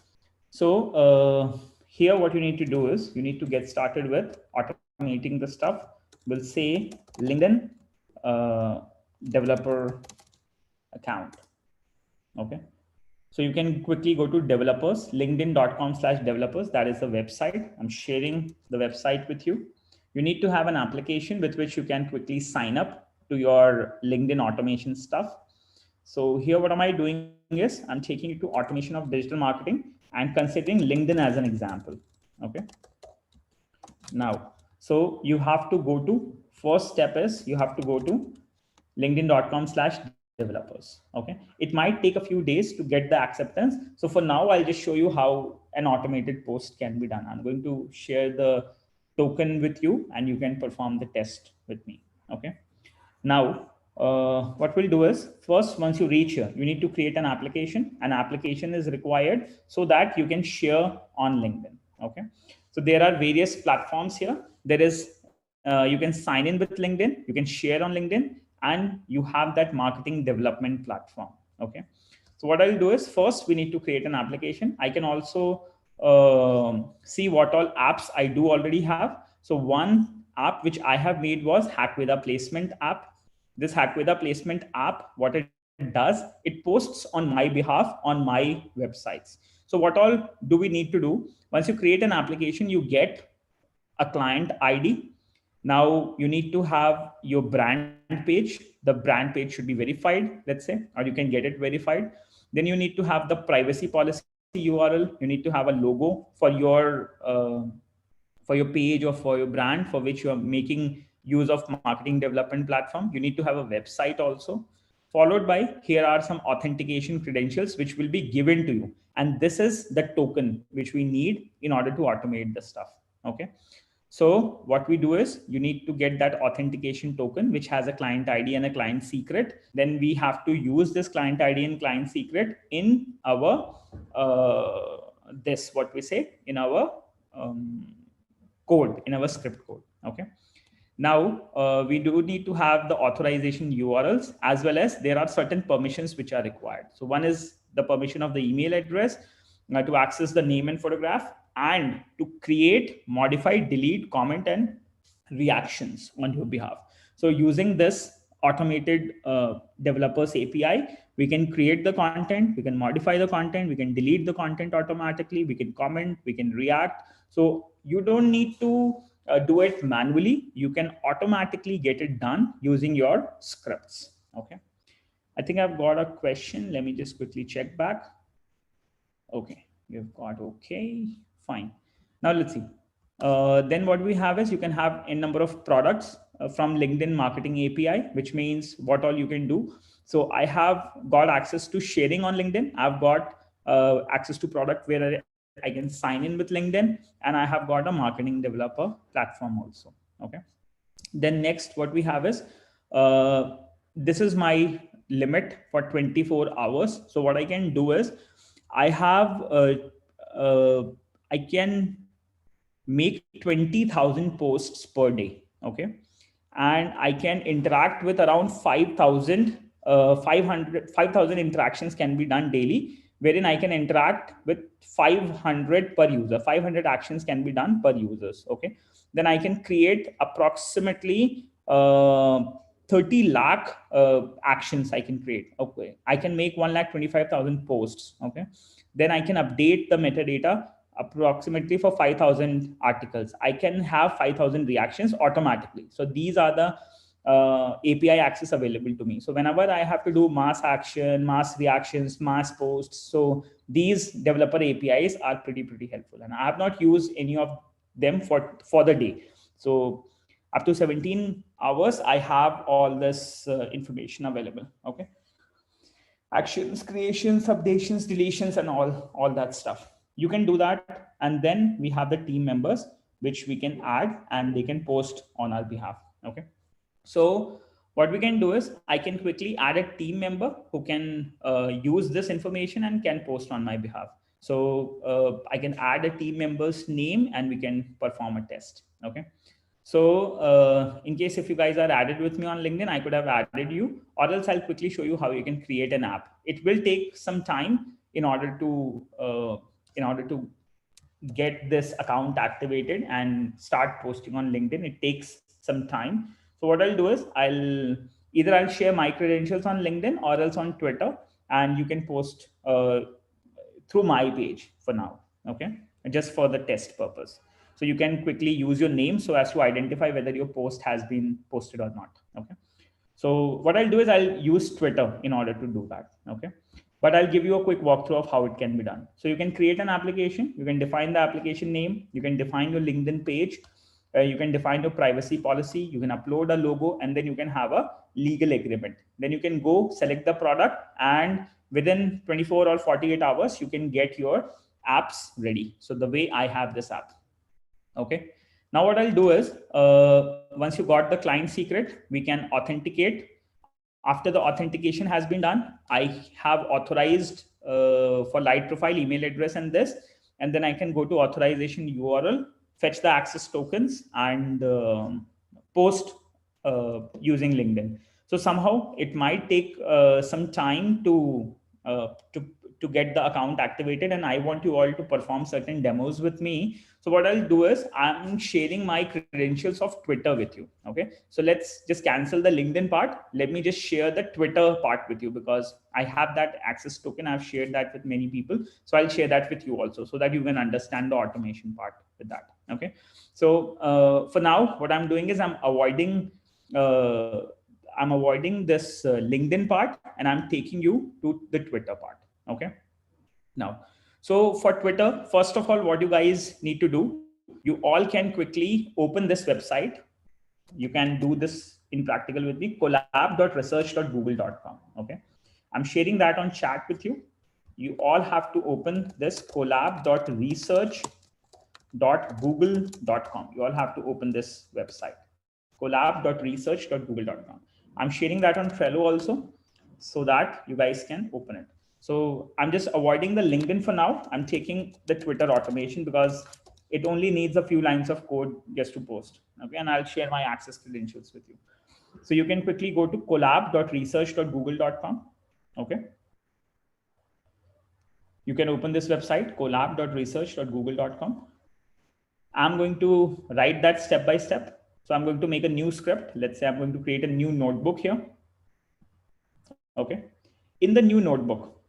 So here, what you need to do is you need to get started with automating the stuff. We'll say LinkedIn developer account. Okay. So you can quickly go to developers, linkedin.com/developers. That is the website. I'm sharing the website with you. You need to have an application with which you can quickly sign up to your LinkedIn automation stuff. So here, what am I doing is I'm taking you to automation of digital marketing and considering LinkedIn as an example. Okay. Now, so you have to go to, first step is you have to go to linkedin.com/developers. Okay. It might take a few days to get the acceptance. So for now, I'll just show you how an automated post can be done. I'm going to share the token with you and you can perform the test with me. Okay. Now, what we'll do is first, once you reach here, you need to create an application. An application is required so that you can share on LinkedIn. Okay. So there are various platforms here. There is, you can sign in with LinkedIn, you can share on LinkedIn, and you have that marketing development platform. Okay. So what I'll do is first we need to create an application. I can also see what all apps I do already have. So one app which I have made was Hack with a Placement app. This Hack with a Placement app, what it does, it posts on my behalf on my websites. So what all do we need to do? Once you create an application, you get a client ID. Now you need to have your brand page. The brand page should be verified, let's say, or you can get it verified. Then you need to have the privacy policy URL. You need to have a logo for your page or for your brand for which you are making use of marketing development platform. You need to have a website also, followed by here are some authentication credentials which will be given to you, and this is the token which we need in order to automate the stuff. Okay, so what we do is you need to get that authentication token, which has a client ID and a client secret. Then we have to use this client ID and client secret in our this what we say in our code, in our script code. Okay. Now we do need to have the authorization URLs, as well as there are certain permissions which are required. So one is the permission of the email address to access the name and photograph, and to create, modify, delete, comment, and reactions on your behalf. So using this automated developers API, we can create the content, we can modify the content, we can delete the content automatically, we can comment, we can react. So you don't need to do it manually. You can automatically get it done using your scripts. Okay. I think I've got a question. Let me just quickly check back. Okay, you've got okay, fine. Now let's see. Then what we have is you can have a number of products from LinkedIn Marketing API, which means what all you can do. So I have got access to sharing on LinkedIn. I've got access to product where I can sign in with LinkedIn, and I have got a marketing developer platform also. Okay. Then next, what we have is this is my limit for 24 hours. So what I can do is I have I can make 20,000 posts per day. Okay. And I can interact with around 5,000, 5,000 interactions can be done daily, wherein I can interact with 500 per user. 500 actions can be done per users. Okay. Then I can create approximately 30 lakh actions I can create. Okay. I can make 1,25,000 posts. Okay. Then I can update the metadata approximately for 5,000 articles. I can have 5,000 reactions automatically. So these are the API access available to me. So whenever I have to do mass action, mass reactions, mass posts, so these developer APIs are pretty helpful. And I have not used any of them for the day. So up to 17 hours, I have all this information available. Okay. Actions, creations, updations, deletions, and all that stuff. You can do that. And then we have the team members, which we can add and they can post on our behalf. Okay. So what we can do is I can quickly add a team member who can use this information and can post on my behalf. So I can add a team member's name and we can perform a test. Okay. So in case if you guys are added with me on LinkedIn, I could have added you, or else I'll quickly show you how you can create an app. It will take some time in order to get this account activated and start posting on LinkedIn. It takes some time. So what I'll do is I'll share my credentials on LinkedIn or else on Twitter, and you can post through my page for now. Okay, just for the test purpose. So you can quickly use your name so as to identify whether your post has been posted or not. Okay. So what I'll do is I'll use Twitter in order to do that. Okay. But I'll give you a quick walkthrough of how it can be done. So you can create an application. You can define the application name. You can define your LinkedIn page. You can define your privacy policy. You can upload a logo, and then you can have a legal agreement. Then you can go select the product, and within 24 or 48 hours, you can get your apps ready. So the way I have this app. Okay. Now what I'll do is once you got the client secret, we can authenticate. After the authentication has been done, I have authorized for light profile email address and this, and then I can go to authorization URL, fetch the access tokens, and post using LinkedIn. So somehow it might take some time to to get the account activated, and I want you all to perform certain demos with me. So what I'll do is I'm sharing my credentials of Twitter with you. Okay, so let's just cancel the LinkedIn part. Let me just share the Twitter part with you, because I have that access token. I've shared that with many people. So I'll share that with you also, so that you can understand the automation part with that. Okay, so for now, what I'm doing is uh, I'm avoiding this LinkedIn part, and I'm taking you to the Twitter part. Okay. Now, so for Twitter, first of all, what you guys need to do, you all can quickly open this website. You can do this in practical with me, collab.research.google.com. Okay. I'm sharing that on chat with you. You all have to open this collab.research.google.com. You all have to open this website, collab.research.google.com. I'm sharing that on Trello also, so that you guys can open it. So I'm just avoiding the LinkedIn for now. I'm taking the Twitter automation because it only needs a few lines of code just to post. Okay, and I'll share my access credentials with you. So you can quickly go to collab.research.google.com. Okay. You can open this website, collab.research.google.com. I'm going to write that step by step. So I'm going to make a new script. Let's say I'm going to create a new notebook here. Okay. In the new notebook,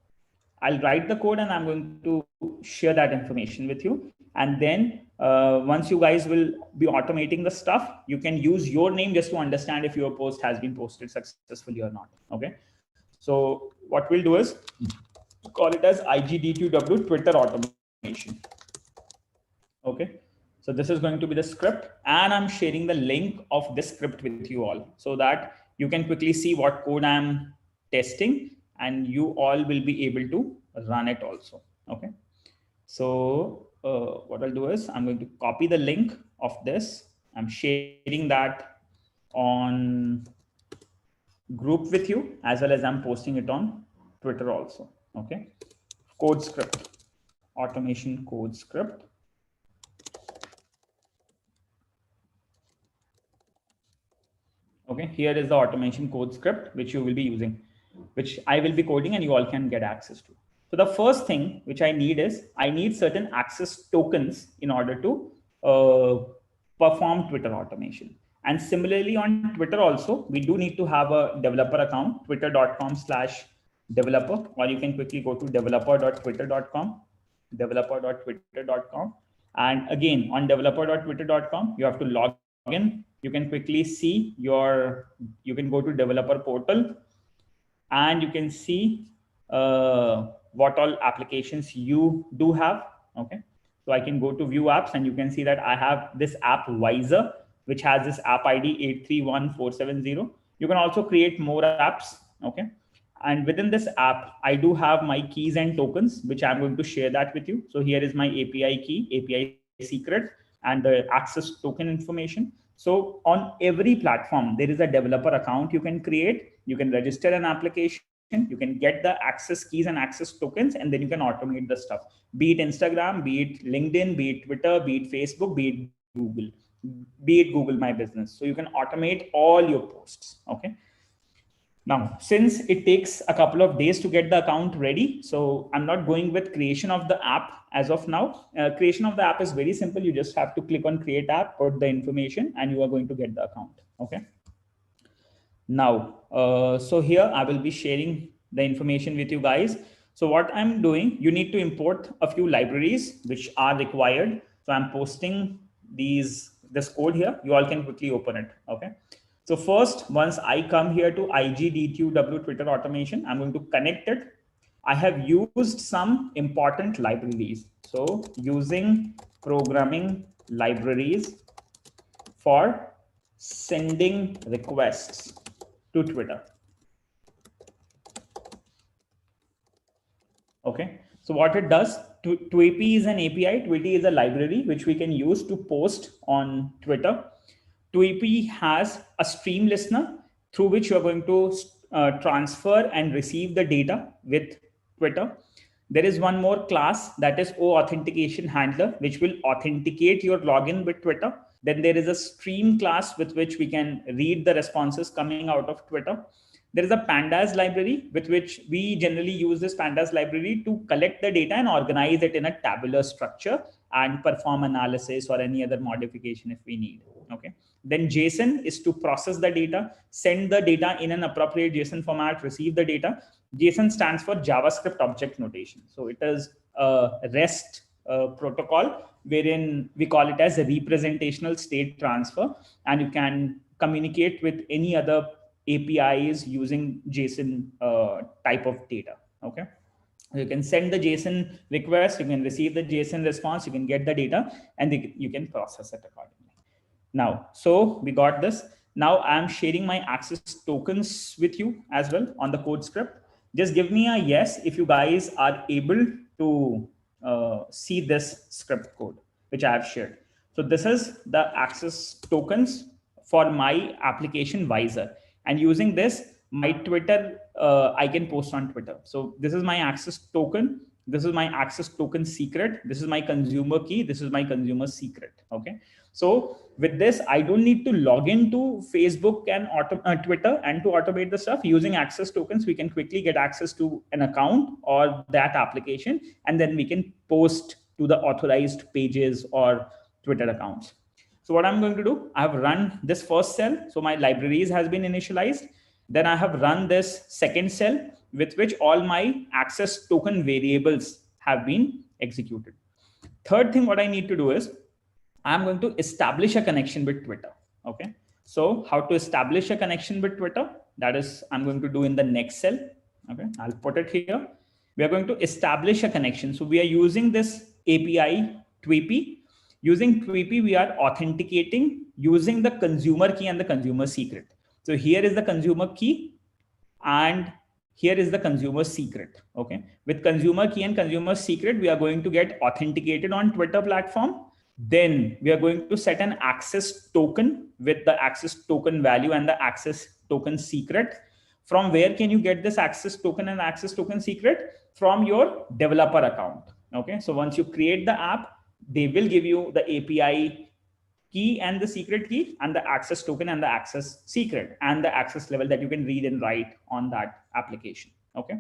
I'll write the code and I'm going to share that information with you. And then once you guys will be automating the stuff, you can use your name just to understand if your post has been posted successfully or not. Okay. So what we'll do is call it as IGDTUW Twitter automation. Okay. So this is going to be the script, and I'm sharing the link of this script with you all, so that you can quickly see what code I'm testing, and you all will be able to run it also. Okay. So what I'll do is I'm going to copy the link of this. I'm sharing that on group with you, as well as I'm posting it on Twitter also. Okay. Code script, automation code script. Okay, here is the automation code script which you will be using, which I will be coding and you all can get access to. So the first thing which I need is I need certain access tokens in order to perform Twitter automation. And similarly on Twitter also, we do need to have a developer account, twitter.com/developer, or you can quickly go to developer.twitter.com, developer.twitter.com. And again, on developer.twitter.com, you have to log in. You can quickly see you can go to developer portal, and you can see what all applications you do have. Okay. So I can go to view apps, and you can see that I have this app Wiser, which has this app ID 831470. You can also create more apps. Okay. And within this app, I do have my keys and tokens, which I'm going to share that with you. So here is my API key, API secret, and the access token information. So on every platform, there is a developer account you can create. You can register an application. You can get the access keys and access tokens, and then you can automate the stuff. Be it Instagram, be it LinkedIn, be it Twitter, be it Facebook, be it Google, be it Google My Business. So you can automate all your posts. Okay. Now, since it takes a couple of days to get the account ready, so I'm not going with creation of the app as of now. Creation of the app is very simple. You just have to click on create app, put the information, and you are going to get the account. Okay. Now, so here I will be sharing the information with you guys. So what I'm doing, you need to import a few libraries which are required. So I'm posting this code here. You all can quickly open it. Okay. So first, once I come here to IGDTUW Twitter automation, I'm going to connect it. I have used some important libraries. So using programming libraries for sending requests to Twitter. Okay. So what it does, TWP is an API. TWP is a library which we can use to post on Twitter. TWP has a stream listener through which you're going to transfer and receive the data with Twitter. There is one more class, that is authentication handler, which will authenticate your login with Twitter. Then there is a stream class with which we can read the responses coming out of Twitter. There is a pandas library with which we generally use this pandas library to collect the data and organize it in a tabular structure and perform analysis or any other modification if we need. Okay. Then JSON is to process the data, send the data in an appropriate JSON format, receive the data. JSON stands for JavaScript Object Notation. So it is a REST protocol wherein we call it as a representational state transfer, and you can communicate with any other APIs using JSON type of data. Okay. You can send the JSON request, you can receive the JSON response, you can get the data, and you can process it accordingly. Now, so we got this. Now I'm sharing my access tokens with you as well on the code script. Just give me a yes if you guys are able to see this script code, which I have shared. So this is the access tokens for my application Visor. And using this, my Twitter, I can post on Twitter. So this is my access token. This is my access token secret. This is my consumer key. This is my consumer secret. Okay. So with this, I don't need to log into Facebook and Twitter and to automate the stuff. Using access tokens, we can quickly get access to an account or that application, and then we can post to the authorized pages or Twitter accounts. So what I'm going to do, I have run this first cell. So my libraries has been initialized. Then I have run this second cell with which all my access token variables have been executed. Third thing, what I need to do is I'm going to establish a connection with Twitter. Okay. So how to establish a connection with Twitter? That is, I'm going to do in the next cell. Okay. I'll put it here. We are going to establish a connection. So we are using this API TUW. Using TUW, we are authenticating using the consumer key and the consumer secret. So here is the consumer key and here is the consumer secret. Okay. With consumer key and consumer secret, we are going to get authenticated on Twitter platform. Then we are going to set an access token with the access token value and the access token secret. From where can you get this access token and access token secret? From your developer account. Okay. So once you create the app, they will give you the API key and the secret key and the access token and the access secret and the access level that you can read and write on that application. Okay.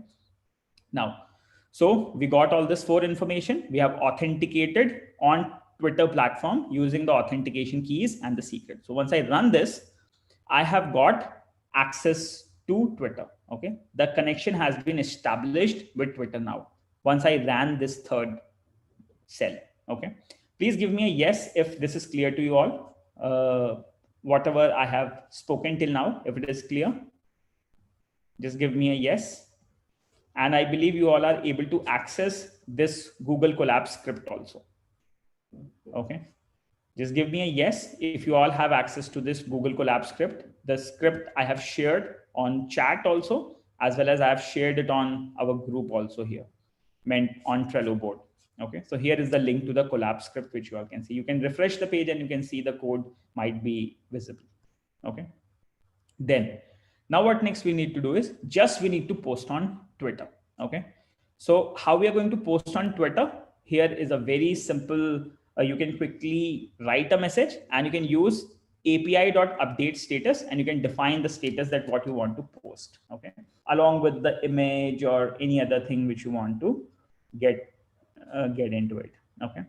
Now, so we got all this 4 information. We have authenticated on Twitter platform using the authentication keys and the secret. So once I run this, I have got access to Twitter. Okay. The connection has been established with Twitter now. Once I ran this third cell. Okay. Please give me a yes if this is clear to you all. Whatever I have spoken till now, if it is clear, just give me a yes. And I believe you all are able to access this Google Colab script also. Okay. Just give me a yes if you all have access to this Google Colab script. The script I have shared on chat also, as well as I have shared it on our group also here, meant on Trello board. Okay, so here is the link to the Colab script, which you all can see. You can refresh the page and you can see the code might be visible. Okay. Then now what next we need to do is just we need to post on Twitter. Okay. So how we are going to post on Twitter? Here is a very simple, you can quickly write a message and you can use API.update status and you can define the status that what you want to post. Okay. Along with the image or any other thing which you want to get into it. Okay.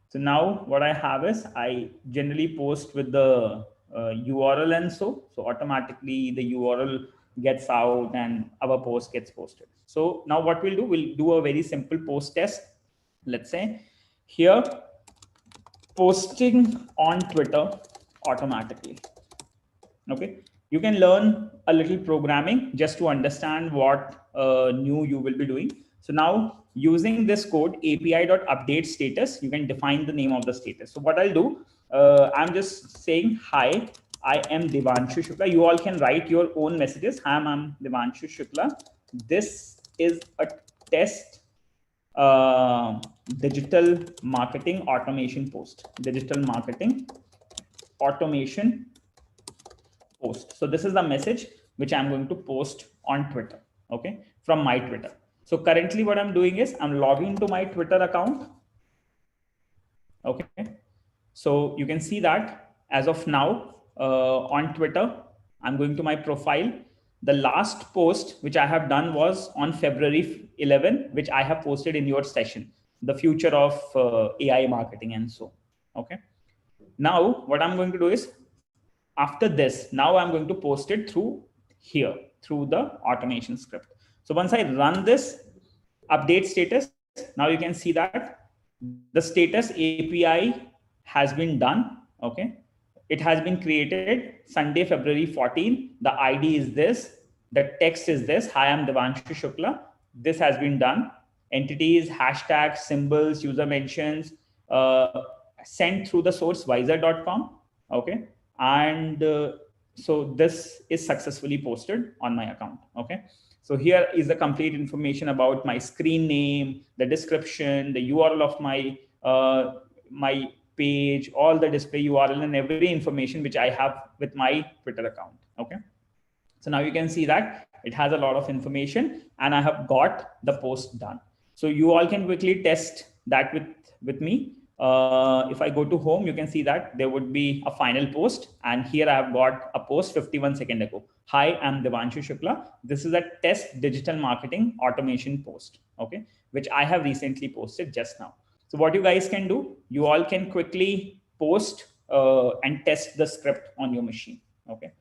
So now what I have is I generally post with the URL and so automatically the URL gets out and our post gets posted. So now what we'll do a very simple post test. Let's say here posting on Twitter automatically. Okay. You can learn a little programming just to understand what new you will be doing. So now using this code API.update status, you can define the name of the status. So what I'll do, I'm just saying, hi, I am Devanshu Shukla. You all can write your own messages. Hi, I'm Devanshu Shukla. This is a test digital marketing automation post. Digital marketing automation post. So this is the message which I'm going to post on Twitter. Okay, from my Twitter. So currently what I'm doing is I'm logging to my Twitter account. Okay. So you can see that as of now on Twitter, I'm going to my profile. The last post which I have done was on February 11, which I have posted in your session, the future of AI marketing and so. Okay. Now what I'm going to do is, after this, now I'm going to post it through here, through the automation script. So once I run this update status, now you can see that the status API has been done. Okay. It has been created Sunday, February 14. The ID is this. The text is this. Hi, I'm Devanshu Shukla. This has been done. Entities, hashtags, symbols, user mentions, sent through the source visor.com. Okay. And so this is successfully posted on my account. Okay. So here is the complete information about my screen name, the description, the URL of my page, all the display URL and every information which I have with my Twitter account. Okay. So now you can see that it has a lot of information and I have got the post done. So you all can quickly test that with me. If I go to home, you can see that there would be a final post. And here I have got a post 51 seconds ago. Hi, I'm Devanshu Shukla. This is a test digital marketing automation post, okay, which I have recently posted just now. So what you guys can do, you all can quickly post and test the script on your machine. Okay.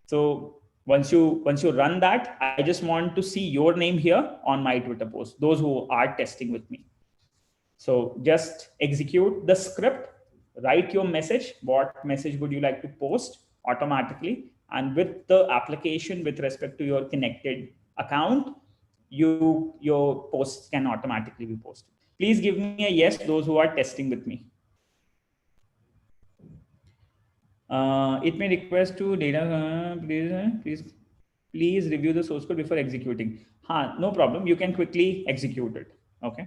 So once you run that, I just want to see your name here on my Twitter post, those who are testing with me. So just execute the script, write your message. What message would you like to post automatically? And with the application with respect to your connected account, your posts can automatically be posted. Please give me a yes, those who are testing with me. It may request to data, please review the source code before executing. No problem. You can quickly execute it. Okay.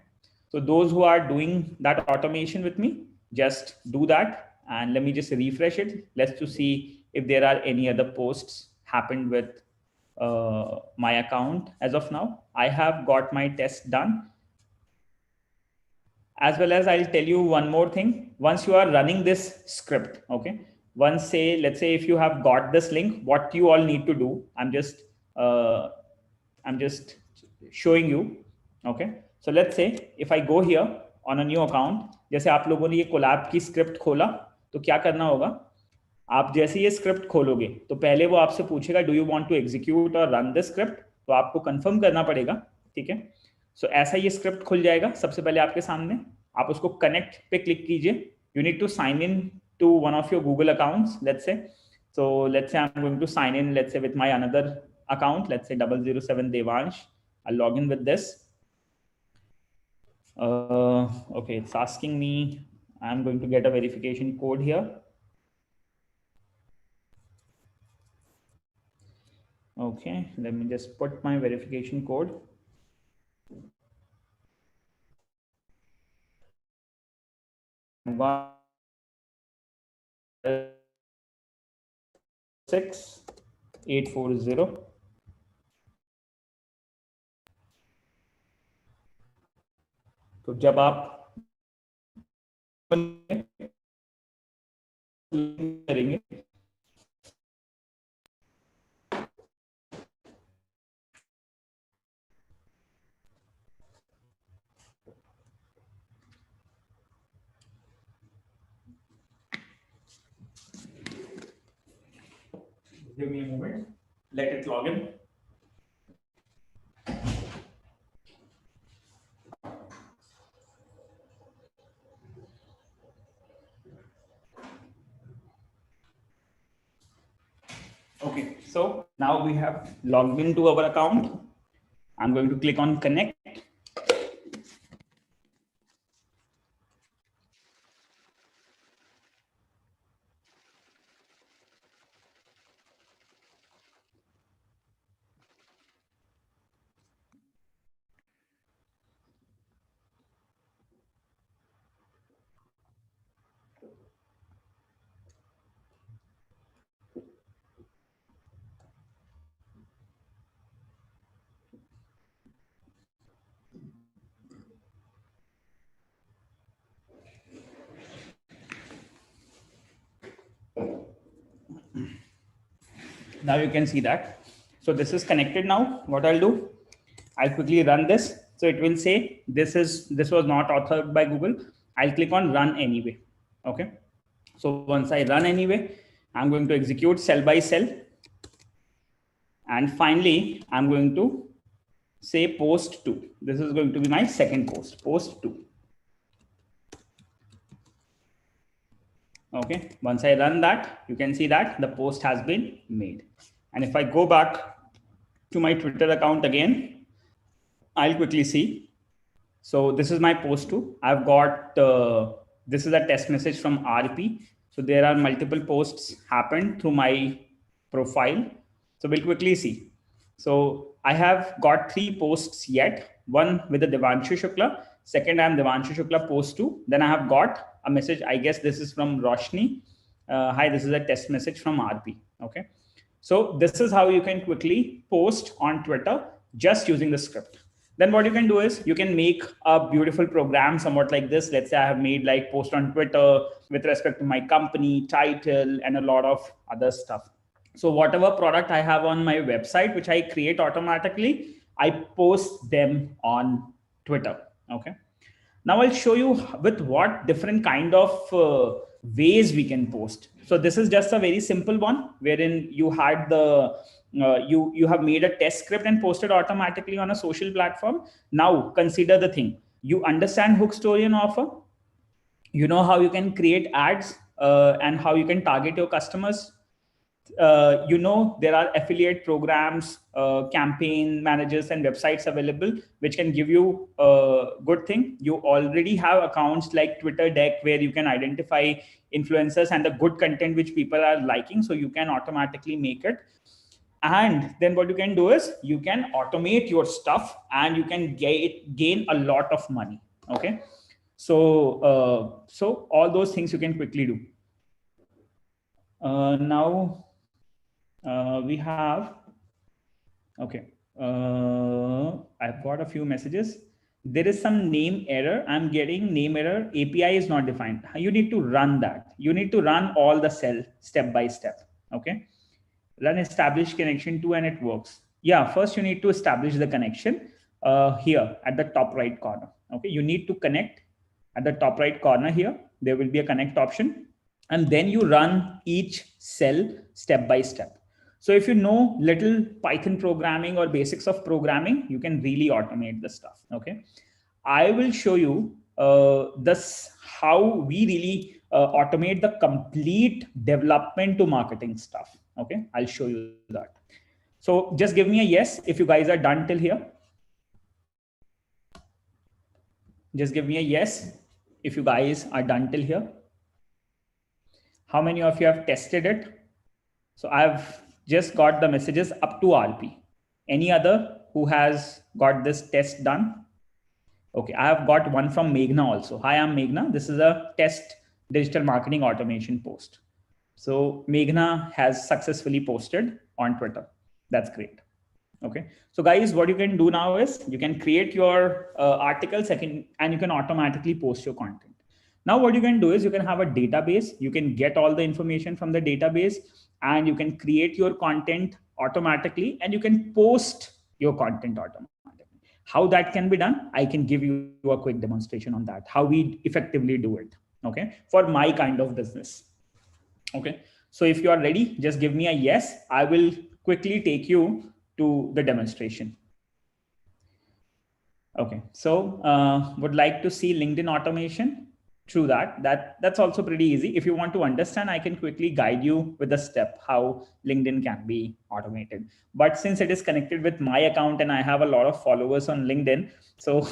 So those who are doing that automation with me, just do that. And let me just refresh it. Let's to see if there are any other posts happened with my account as of now. I have got my test done. As well as I'll tell you one more thing. Once you are running this script, okay, let's say if you have got this link, what you all need to do, I'm just showing you. Okay. So let's say if I go here on a new account, जैसे आप लोगों ने ये collab की script खोला, तो क्या करना होगा, आप जैसे ये स्क्रिप्ट खोलोगे तो पहले वो आपसे पूछेगा do you want to execute और रन द स्क्रिप्ट, तो आपको कंफर्म करना पड़ेगा. ठीक है. सो ऐसा ये स्क्रिप्ट खुल जाएगा सबसे पहले आपके सामने. आप उसको कनेक्ट पे क्लिक कीजिए. You need to sign in to one of your Google accounts. Let's say I am going to sign in, let's say with my another account, let's say 007 Devansh. I'll log in with this. Okay, it's asking me, I'm going to get a verification code here. Okay, let me just put my verification code. One 6840. तो जब आप करेंगे give me a moment, let it log in. Okay, so now we have logged into our account. I'm going to click on connect. Now you can see that So this is connected now. What I'll do, I'll quickly run this. So it will say this was not authored by Google. I'll click on run anyway. Okay. So once I run anyway, I'm going to execute cell by cell. And finally, I'm going to say post 2. This is going to be my second post 2. Okay, once I run that, you can see that the post has been made. And if I go back to my Twitter account again, I'll quickly see. So this is my post 2. I've got, this is a test message from RP. So there are multiple posts happened through my profile. So we'll quickly see. So I have got 3 posts yet. One with the Devanshu Shukla. Second, I'm Devanshu Shukla post 2. Then I have got a message. I guess this is from Roshni. Hi, this is a test message from RP. Okay. So this is how you can quickly post on Twitter just using the script. Then what you can do is you can make a beautiful program somewhat like this. Let's say I have made like post on Twitter with respect to my company, title, and a lot of other stuff. So whatever product I have on my website, which I create automatically, I post them on Twitter. Okay. Now I'll show you with what different kind of ways we can post. So this is just a very simple one wherein you had the you have made a test script and posted automatically on a social platform. Now consider the thing. You understand hook, story, and offer. You know how you can create ads and how you can target your customers. You know there are affiliate programs, campaign managers, and websites available which can give you a good thing. You already have accounts like Twitter Deck where you can identify influencers and the good content which people are liking, so you can automatically make it. And then what you can do is you can automate your stuff and you can gain a lot of money. Okay. So all those things you can quickly do. Now we have, okay, I've got a few messages. There is some name error. I'm getting name error. API is not defined. You need to run that. You need to run all the cell step by step. Okay. Run establish connection to and it works. Yeah, first you need to establish the connection here at the top right corner. Okay. You need to connect at the top right corner here. There will be a connect option. And then you run each cell step by step. So if you know little Python programming or basics of programming, you can really automate the stuff. Okay. I will show you this how we really automate the complete development to marketing stuff. Okay. I'll show you that. So just give me a yes if you guys are done till here. Just give me a yes if you guys are done till here. How many of you have tested it? So I've just got the messages up to RP. Any other who has got this test done? Okay, I have got one from Meghna also. Hi, I'm Meghna. This is a test digital marketing automation post. So Meghna has successfully posted on Twitter. That's great. Okay. So guys, what you can do now is you can create your articles and you can automatically post your content. Now what you can do is you can have a database. You can get all the information from the database and you can create your content automatically and you can post your content automatically. How that can be done, I can give you a quick demonstration on that, how we effectively do it. Okay. For my kind of business. Okay. So if you are ready, just give me a yes. I will quickly take you to the demonstration. Okay. So would like to see LinkedIn automation. True that's also pretty easy. If you want to understand, I can quickly guide you with the step how LinkedIn can be automated. But since it is connected with my account and I have a lot of followers on LinkedIn, so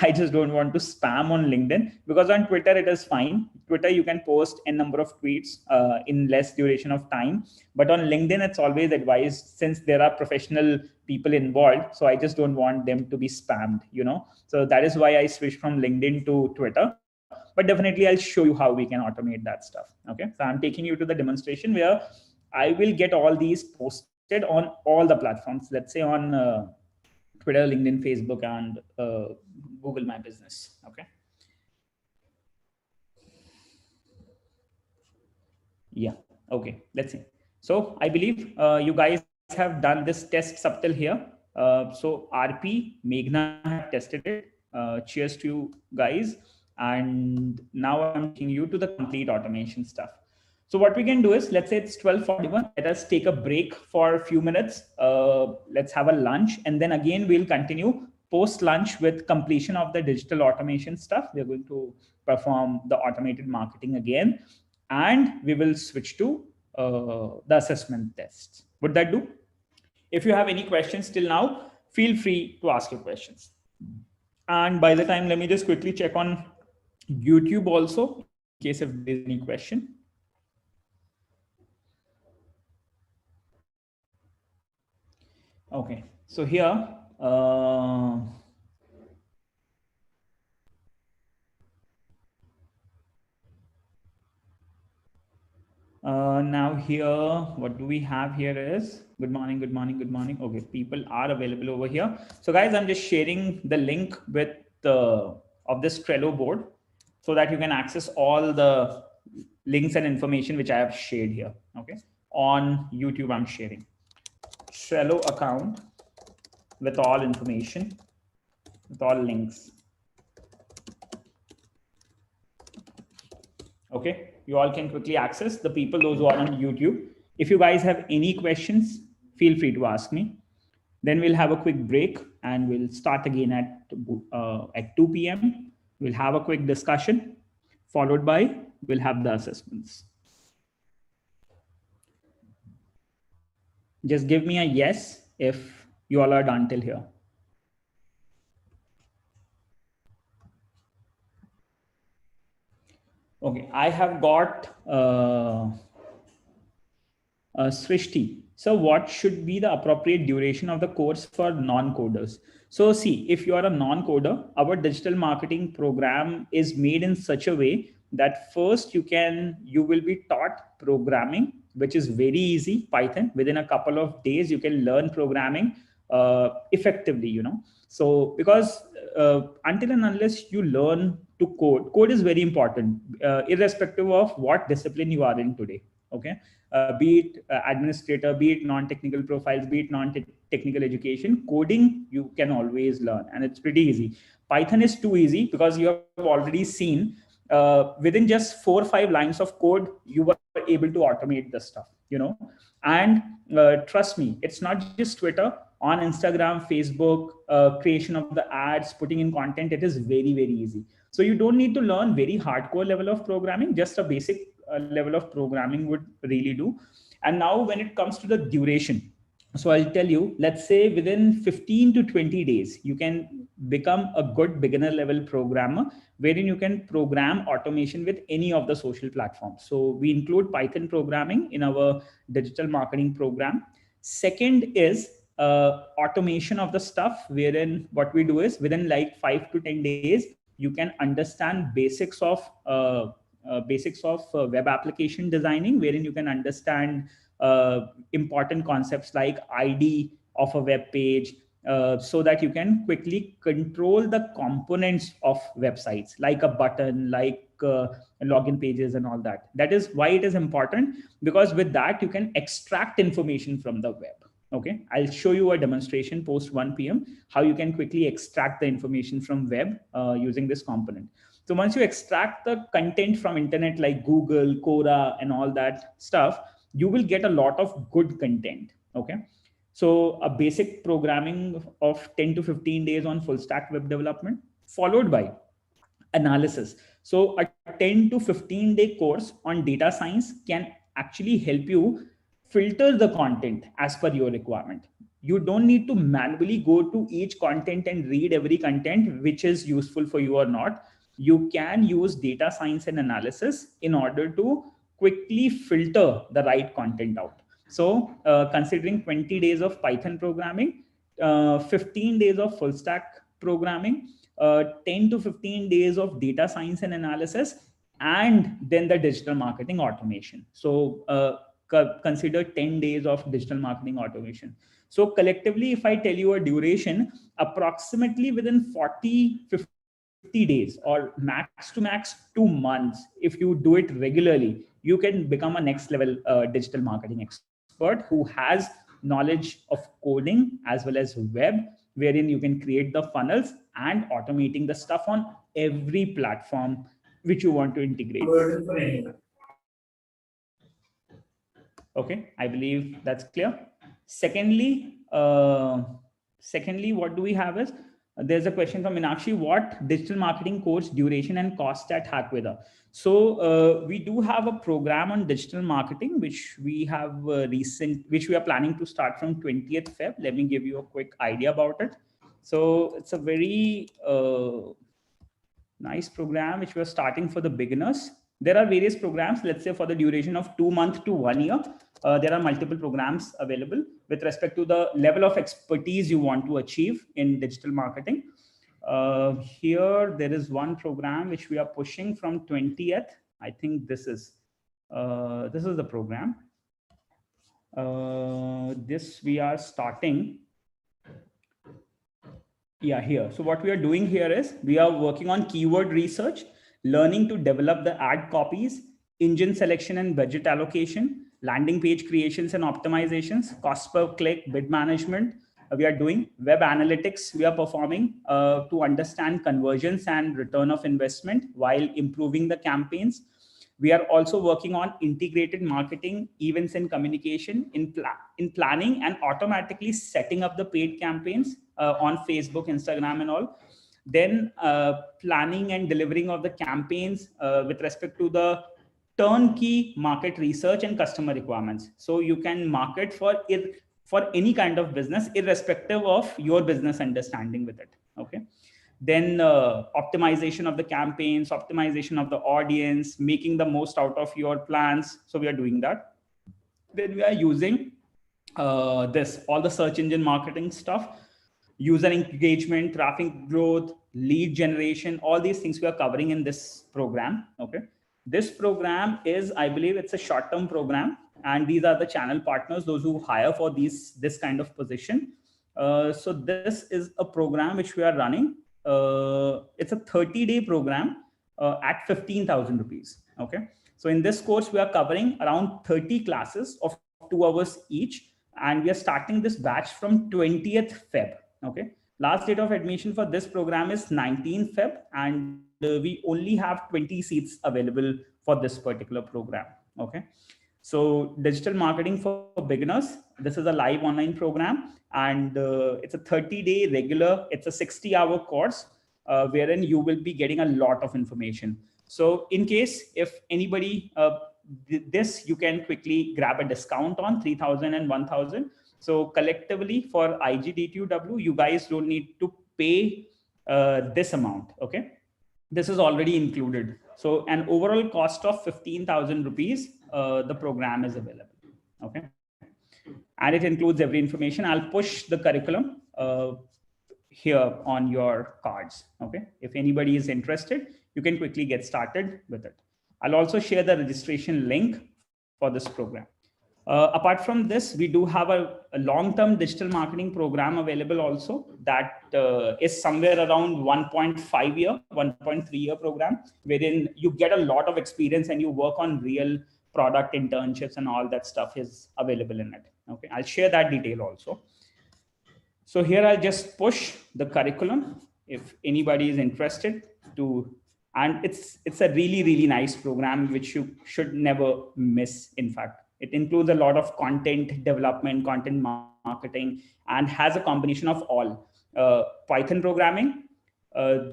I just don't want to spam on LinkedIn, because on Twitter it is fine. Twitter you can post a number of tweets in less duration of time, but on LinkedIn it's always advised, since there are professional people involved, so I just don't want them to be spammed, so that is why I switched from LinkedIn to Twitter. But definitely I'll show you how we can automate that stuff. Okay. So I'm taking you to the demonstration where I will get all these posted on all the platforms. Let's say on Twitter, LinkedIn, Facebook, and Google My Business. Okay. Yeah. Okay. Let's see. So I believe you guys have done this test subtle here. So RP, Meghna have tested it. Cheers to you guys. And now I'm taking you to the complete automation stuff. So what we can do is, let's say it's 12:41. Let us take a break for a few minutes. Let's have a lunch, and then again we'll continue post lunch with completion of the digital automation stuff. We're going to perform the automated marketing again, and we will switch to the assessment tests. Would that do? If you have any questions till now, feel free to ask your questions. And by the time, let me just quickly check on YouTube also, in case if there is any question. Okay, so here, now here, what do we have here is, good morning, good morning, good morning. Okay, people are available over here. So guys, I'm just sharing the link with of this Trello board so that you can access all the links and information which I have shared here. Okay, on YouTube, I'm sharing Trello account with all information, with all links. Okay, you all can quickly access. The people, those who are on YouTube, if you guys have any questions, feel free to ask me. Then we'll have a quick break and we'll start again at 2 p.m. We'll have a quick discussion, followed by we'll have the assessments. Just give me a yes if you all are done till here. Okay, I have got Srishti. So what should be the appropriate duration of the course for non-coders? So see, if you are a non-coder, our digital marketing program is made in such a way that first you will be taught programming, which is very easy, Python. Within a couple of days, you can learn programming effectively, you know. So because until and unless you learn to code is very important, irrespective of what discipline you are in today. Okay, be it administrator, be it non-technical profiles, be it non-technical education, coding you can always learn, and it's pretty easy. Python is too easy because you have already seen within just 4 or 5 lines of code, you were able to automate the stuff, you know. And trust me, it's not just Twitter. On Instagram, Facebook, creation of the ads, putting in content, it is very, very easy. So you don't need to learn very hardcore level of programming, just a basic level of programming would really do. And now when it comes to the duration, so I'll tell you, let's say within 15 to 20 days, you can become a good beginner level programmer, wherein you can program automation with any of the social platforms. So we include Python programming in our digital marketing program. Second is automation of the stuff, wherein what we do is within like 5 to 10 days, you can understand basics of web application designing, wherein you can understand important concepts like ID of a web page, so that you can quickly control the components of websites, like a button, like login pages and all that. That is why it is important, because with that you can extract information from the web. Okay, I'll show you a demonstration post 1 p.m. how you can quickly extract the information from web using this component. So once you extract the content from internet like Google, Quora, and all that stuff, you will get a lot of good content. Okay, so a basic programming of 10 to 15 days on full stack web development, followed by analysis. So a 10 to 15 day course on data science can actually help you filter the content as per your requirement. You don't need to manually go to each content and read every content which is useful for you or not. You can use data science and analysis in order to quickly filter the right content out. So considering 20 days of Python programming, 15 days of full stack programming, 10 to 15 days of data science and analysis, and then the digital marketing automation. So consider 10 days of digital marketing automation. So collectively, if I tell you a duration, approximately within 40, 50 days, or max to max 2 months, if you do it regularly, you can become a next level digital marketing expert who has knowledge of coding as well as web, wherein you can create the funnels and automating the stuff on every platform which you want to integrate. Okay, I believe that's clear. Secondly, what do we have is there's a question from Minakshi: what digital marketing course duration and cost at Hackweather? So we do have a program on digital marketing which we have which we are planning to start from 20th Feb. Let me give you a quick idea about it. So it's a very nice program which we are starting for the beginners. There are various programs, let's say for the duration of 2 months to 1 year. There are multiple programs available with respect to the level of expertise you want to achieve in digital marketing. Here, there is one program which we are pushing from 20th. I think this is the program. This we are starting. Yeah, here. So what we are doing here is we are working on keyword research, learning to develop the ad copies, engine selection and budget allocation, landing page creations and optimizations, cost per click, bid management. We are doing web analytics. We are performing to understand conversions and return of investment while improving the campaigns. We are also working on integrated marketing, events and communication in planning and automatically setting up the paid campaigns on Facebook, Instagram and all. Then planning and delivering of the campaigns with respect to the turnkey market research and customer requirements. So you can market for any kind of business, irrespective of your business understanding with it. Okay. Then optimization of the campaigns, optimization of the audience, making the most out of your plans. So we are doing that. Then we are using all the search engine marketing stuff, user engagement, traffic growth, lead generation, all these things we are covering in this program. Okay. This program is, I believe it's a short-term program, and these are the channel partners, those who hire for this kind of position. So this is a program which we are running. It's a 30-day program at 15,000 rupees. Okay. So in this course, we are covering around 30 classes of 2 hours each. And we are starting this batch from 20th Feb. Okay. Last date of admission for this program is 19th Feb. And we only have 20 seats available for this particular program. Okay. So digital marketing for beginners, this is a live online program, and it's a 30-day regular, it's a 60-hour course wherein you will be getting a lot of information. So in case if anybody, you can quickly grab a discount on 3,000 and 1,000. So collectively for IGDTUW, you guys don't need to pay this amount. Okay. This is already included. So an overall cost of 15,000 rupees, the program is available. Okay. And it includes every information. I'll push the curriculum here on your cards. Okay. If anybody is interested, you can quickly get started with it. I'll also share the registration link for this program. Apart from this, we do have a long-term digital marketing program available also that is somewhere around 1.5 year, 1.3 year program, wherein you get a lot of experience and you work on real product internships and all that stuff is available in it. Okay, I'll share that detail also. So here I'll just push the curriculum if anybody is interested to, and it's a really nice program which you should never miss. In fact, it includes a lot of content development, content marketing, and has a combination of all Python programming,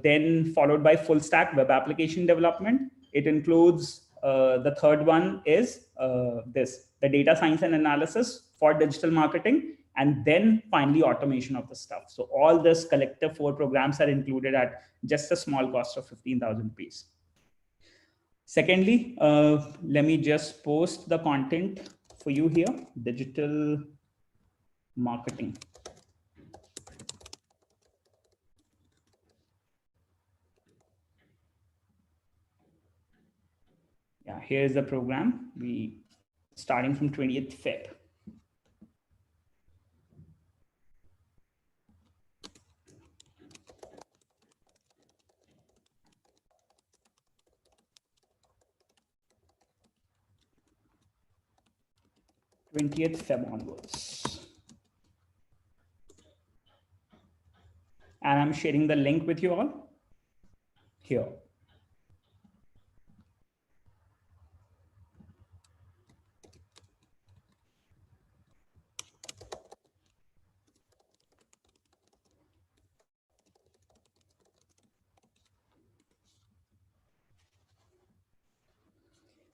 then followed by full stack web application development. It includes the third one is the data science and analysis for digital marketing, and then finally automation of the stuff. So all this collective 4 programs are included at just a small cost of 15,000 rupees. Secondly, let me just post the content for you here, digital marketing. Yeah, here's the program. We starting from 20th Feb. Feb onwards. and I'm sharing the link with you all here.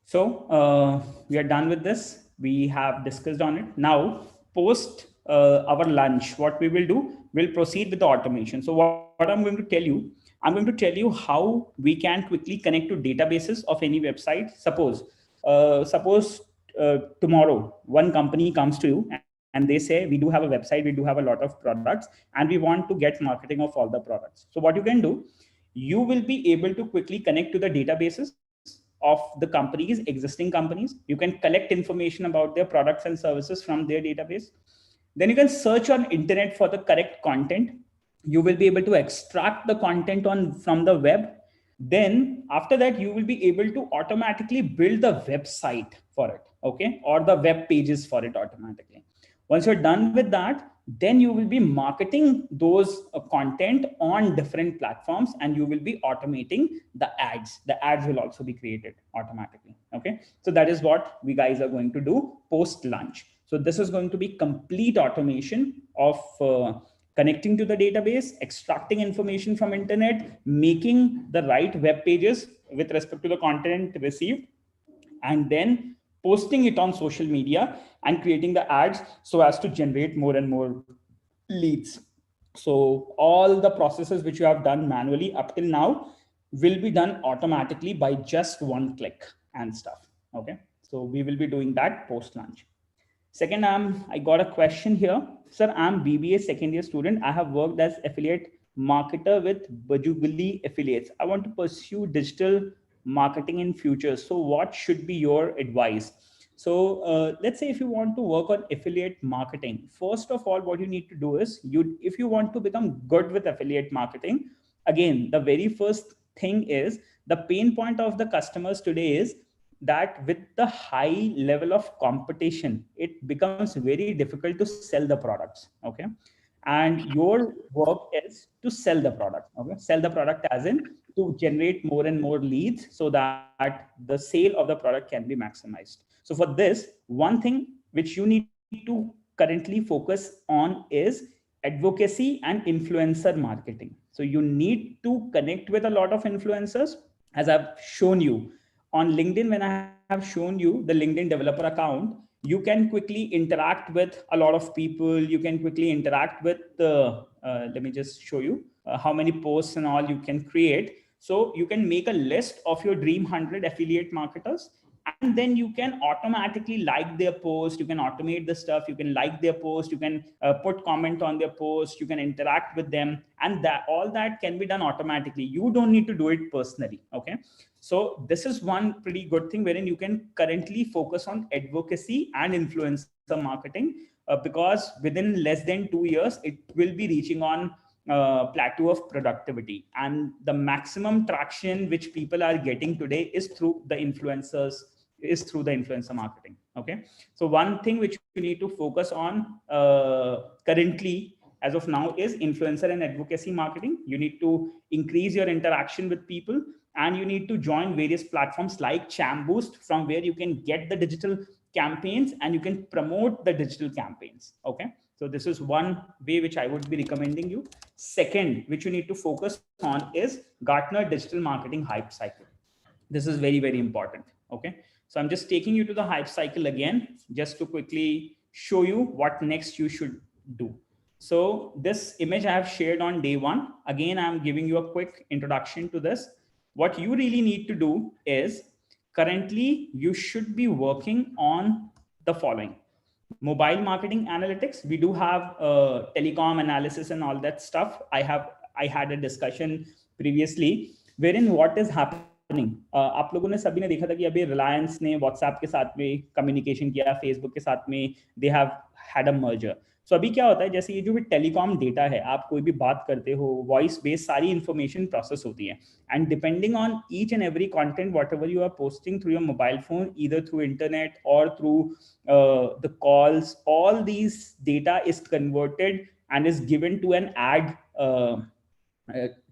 So we are done with this. We have discussed on it. Now, post our lunch, what we will do, we'll proceed with the automation. So what I'm going to tell you, I'm going to tell you how we can quickly connect to databases of any website. Suppose tomorrow one company comes to you and they say, we do have a website, we do have a lot of products, and we want to get marketing of all the products. So what you can do, you will be able to quickly connect to the databases of the companies, existing companies. You can collect information about their products and services from their database. Then you can search on internet for the correct content. You will be able to extract the content on from the web. Then after that, you will be able to automatically build the website for it, okay, or the web pages for it automatically. Once you're done with that, then you will be marketing those content on different platforms, and you will be automating the ads. The ads will also be created automatically. Okay. So that is what we guys are going to do post lunch. So this is going to be complete automation of connecting to the database, extracting information from internet, making the right web pages with respect to the content received, and then posting it on social media and creating the ads so as to generate more and more leads. So all the processes which you have done manually up till now will be done automatically by just one click and stuff. Okay. So we will be doing that post lunch. Second, I got a question here. Sir, I'm BBA second year student. I have worked as affiliate marketer with Bajugali affiliates. I want to pursue digital marketing in future. So what should be your advice? So let's say if you want to work on affiliate marketing, first of all, what you need to do is if you want to become good with affiliate marketing, again, the very first thing is the pain point of the customers today is that with the high level of competition, it becomes very difficult to sell the products. Okay. And your work is to sell the product. Okay. Sell the product as in to generate more and more leads so that the sale of the product can be maximized. So for this, one thing which you need to currently focus on is advocacy and influencer marketing. So you need to connect with a lot of influencers, as I've shown you on LinkedIn. When I have shown you the LinkedIn developer account, you can quickly interact with a lot of people. You can quickly interact with let me just show you how many posts and all you can create. So you can make a list of your dream 100 affiliate marketers, and then you can automatically like their post. You can automate the stuff. You can like their post. You can put comment on their post. You can interact with them, and that all that can be done automatically. You don't need to do it personally. Okay. So this is one pretty good thing wherein you can currently focus on advocacy and influencer marketing, because within less than 2 years, it will be reaching on plateau of productivity. And the maximum traction which people are getting today is through the influencer marketing. Okay. So one thing which you need to focus on currently as of now is influencer and advocacy marketing. You need to increase your interaction with people, and you need to join various platforms like Chamboost, from where you can get the digital campaigns and you can promote the digital campaigns. Okay. So this is one way which I would be recommending you. Second, which you need to focus on is Gartner digital marketing hype cycle. This is very, very important. Okay. So I'm just taking you to the hype cycle again, just to quickly show you what next you should do. So this image I have shared on day one. Again, I'm giving you a quick introduction to this. What you really need to do is, currently you should be working on the following: mobile marketing analytics. We do have telecom analysis and all that stuff. I had a discussion previously wherein what is happening. आप लोगों ने सभी ने देखा था कि अभी रिलायंस ने व्हाट्सएप के साथ में कम्युनिकेशन किया, फेसबुक के साथ में they have had a merger. So अभी क्या होता है, जैसे ये जो भी टेलीकॉम डेटा है, आप कोई भी बात करते हो, वॉइस बेस्ड सारी इंफॉर्मेशन प्रोसेस होती है, and depending on each and every content what you are posting through your mobile phone, either through internet और through the calls, all these data is converted and is given to an ad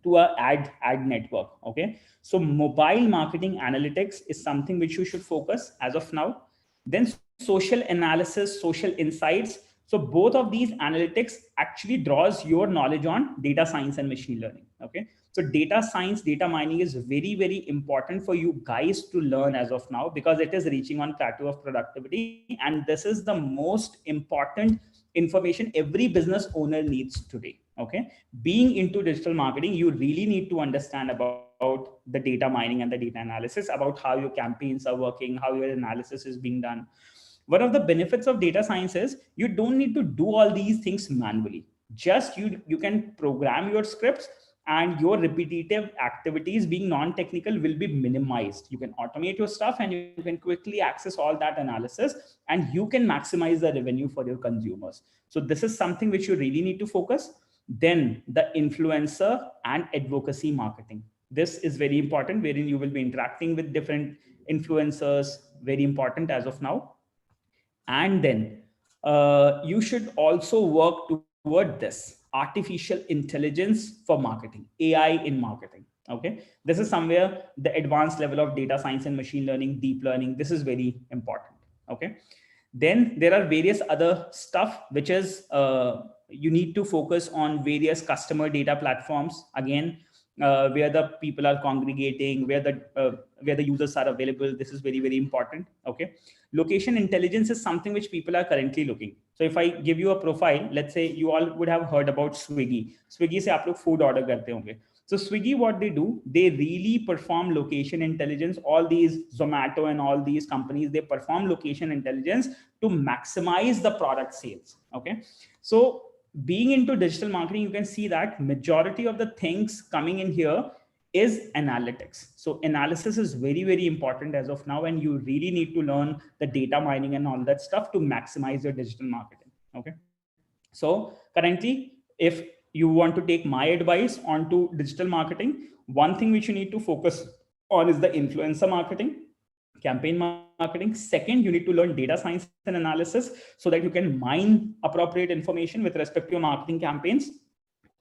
to a ad network. Okay, so mobile marketing analytics is something which you should focus as of now. Then social analysis, social insights. So both of these analytics actually draws your knowledge on data science and machine learning. Okay, so data science, data mining is very, very important for you guys to learn as of now, because it is reaching on plateau of productivity, and this is the most important information every business owner needs today. Okay, being into digital marketing, you really need to understand about the data mining and the data analysis, about how your campaigns are working, how your analysis is being done. One of the benefits of data science is you don't need to do all these things manually. Just you can program your scripts, and your repetitive activities being non-technical will be minimized. You can automate your stuff, and you can quickly access all that analysis, and you can maximize the revenue for your consumers. So this is something which you really need to focus. Then the influencer and advocacy marketing. This is very important, wherein you will be interacting with different influencers, very important as of now. And then you should also work toward this artificial intelligence for marketing, AI in marketing. Okay, this is somewhere the advanced level of data science and machine learning, deep learning, this is very important. Okay, then there are various other stuff which is you need to focus on various customer data platforms again, where the people are congregating, where the users are available. This is very, very important. Okay, location intelligence is something which people are currently looking. So if I give you a profile, let's say you all would have heard about Swiggy से आप लोग food order करते होंगे. So Swiggy, what they do, they really perform location intelligence. All these Zomato and all these companies, they perform location intelligence to maximize the product sales. Okay, so being into digital marketing, you can see that majority of the things coming in here is analytics. So analysis is very, very important as of now, and you really need to learn the data mining and all that stuff to maximize your digital marketing. Okay, so currently, if you want to take my advice onto digital marketing, one thing which you need to focus on is the influencer marketing, campaign marketing. Second, you need to learn data science and analysis so that you can mine appropriate information with respect to your marketing campaigns,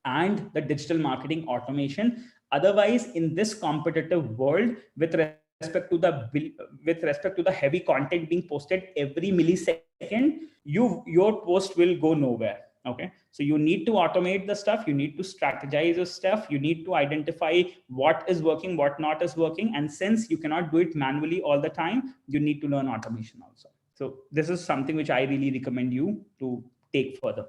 and the digital marketing automation. Otherwise, in this competitive world, with respect to the heavy content being posted every millisecond, your post will go nowhere. Okay, so you need to automate the stuff, you need to strategize your stuff, you need to identify what is working, what not is working, and since you cannot do it manually all the time, you need to learn automation also. So this is something which I really recommend you to take further.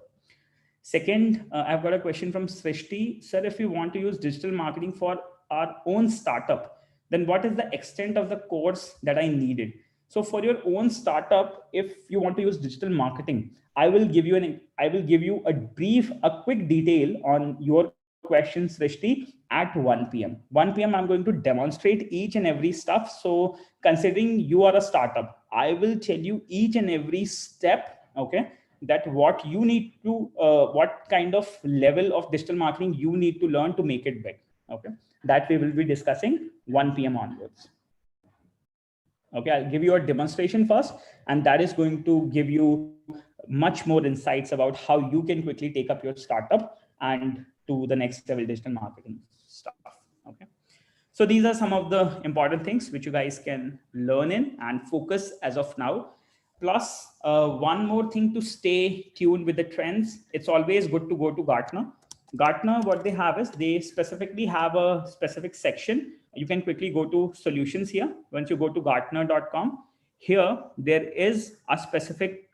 Second, I've got a question from Srishti. Sir, if you want to use digital marketing for our own startup, then what is the extent of the course that I needed? So for your own startup, if you want to use digital marketing, I will give you a quick detail on your question, Srishti, at 1 p.m. 1 p.m. I'm going to demonstrate each and every stuff. So considering you are a startup, I will tell you each and every step. Okay, that what you need to what kind of level of digital marketing you need to learn to make it big. Okay, that we will be discussing 1 p.m. onwards. Okay, I'll give you a demonstration first, and that is going to give you much more insights about how you can quickly take up your startup and to the next level digital marketing stuff. Okay, so these are some of the important things which you guys can learn in and focus as of now. Plus, one more thing to stay tuned with the trends. It's always good to go to Gartner. Gartner, what they have is they specifically have a specific section. You can quickly go to solutions here. Once you go to gartner.com, here there is a specific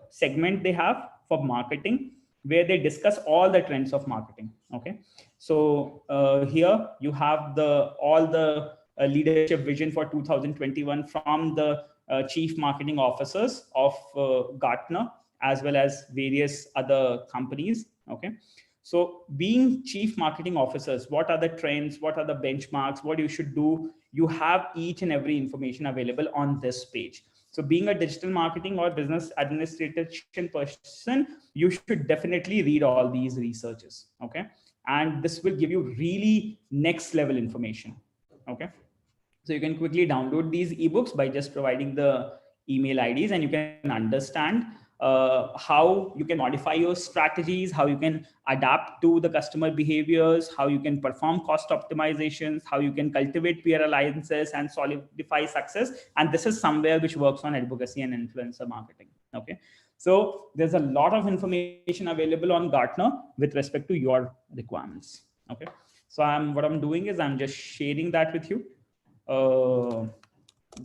segment they have for marketing, where they discuss all the trends of marketing. Okay, so here you have all the leadership vision for 2021 from the chief marketing officers of Gartner, as well as various other companies. Okay, so being chief marketing officers, what are the trends, what are the benchmarks, what you should do, you have each and every information available on this page. So being a digital marketing or business administration person, you should definitely read all these researches. Okay, and this will give you really next level information. Okay, so you can quickly download these ebooks by just providing the email IDs, and you can understand how you can modify your strategies, how you can adapt to the customer behaviors, how you can perform cost optimizations, how you can cultivate peer alliances and solidify success. And this is somewhere which works on advocacy and influencer marketing. Okay. So there's a lot of information available on Gartner with respect to your requirements. Okay. So what I'm doing is I'm just sharing that with you.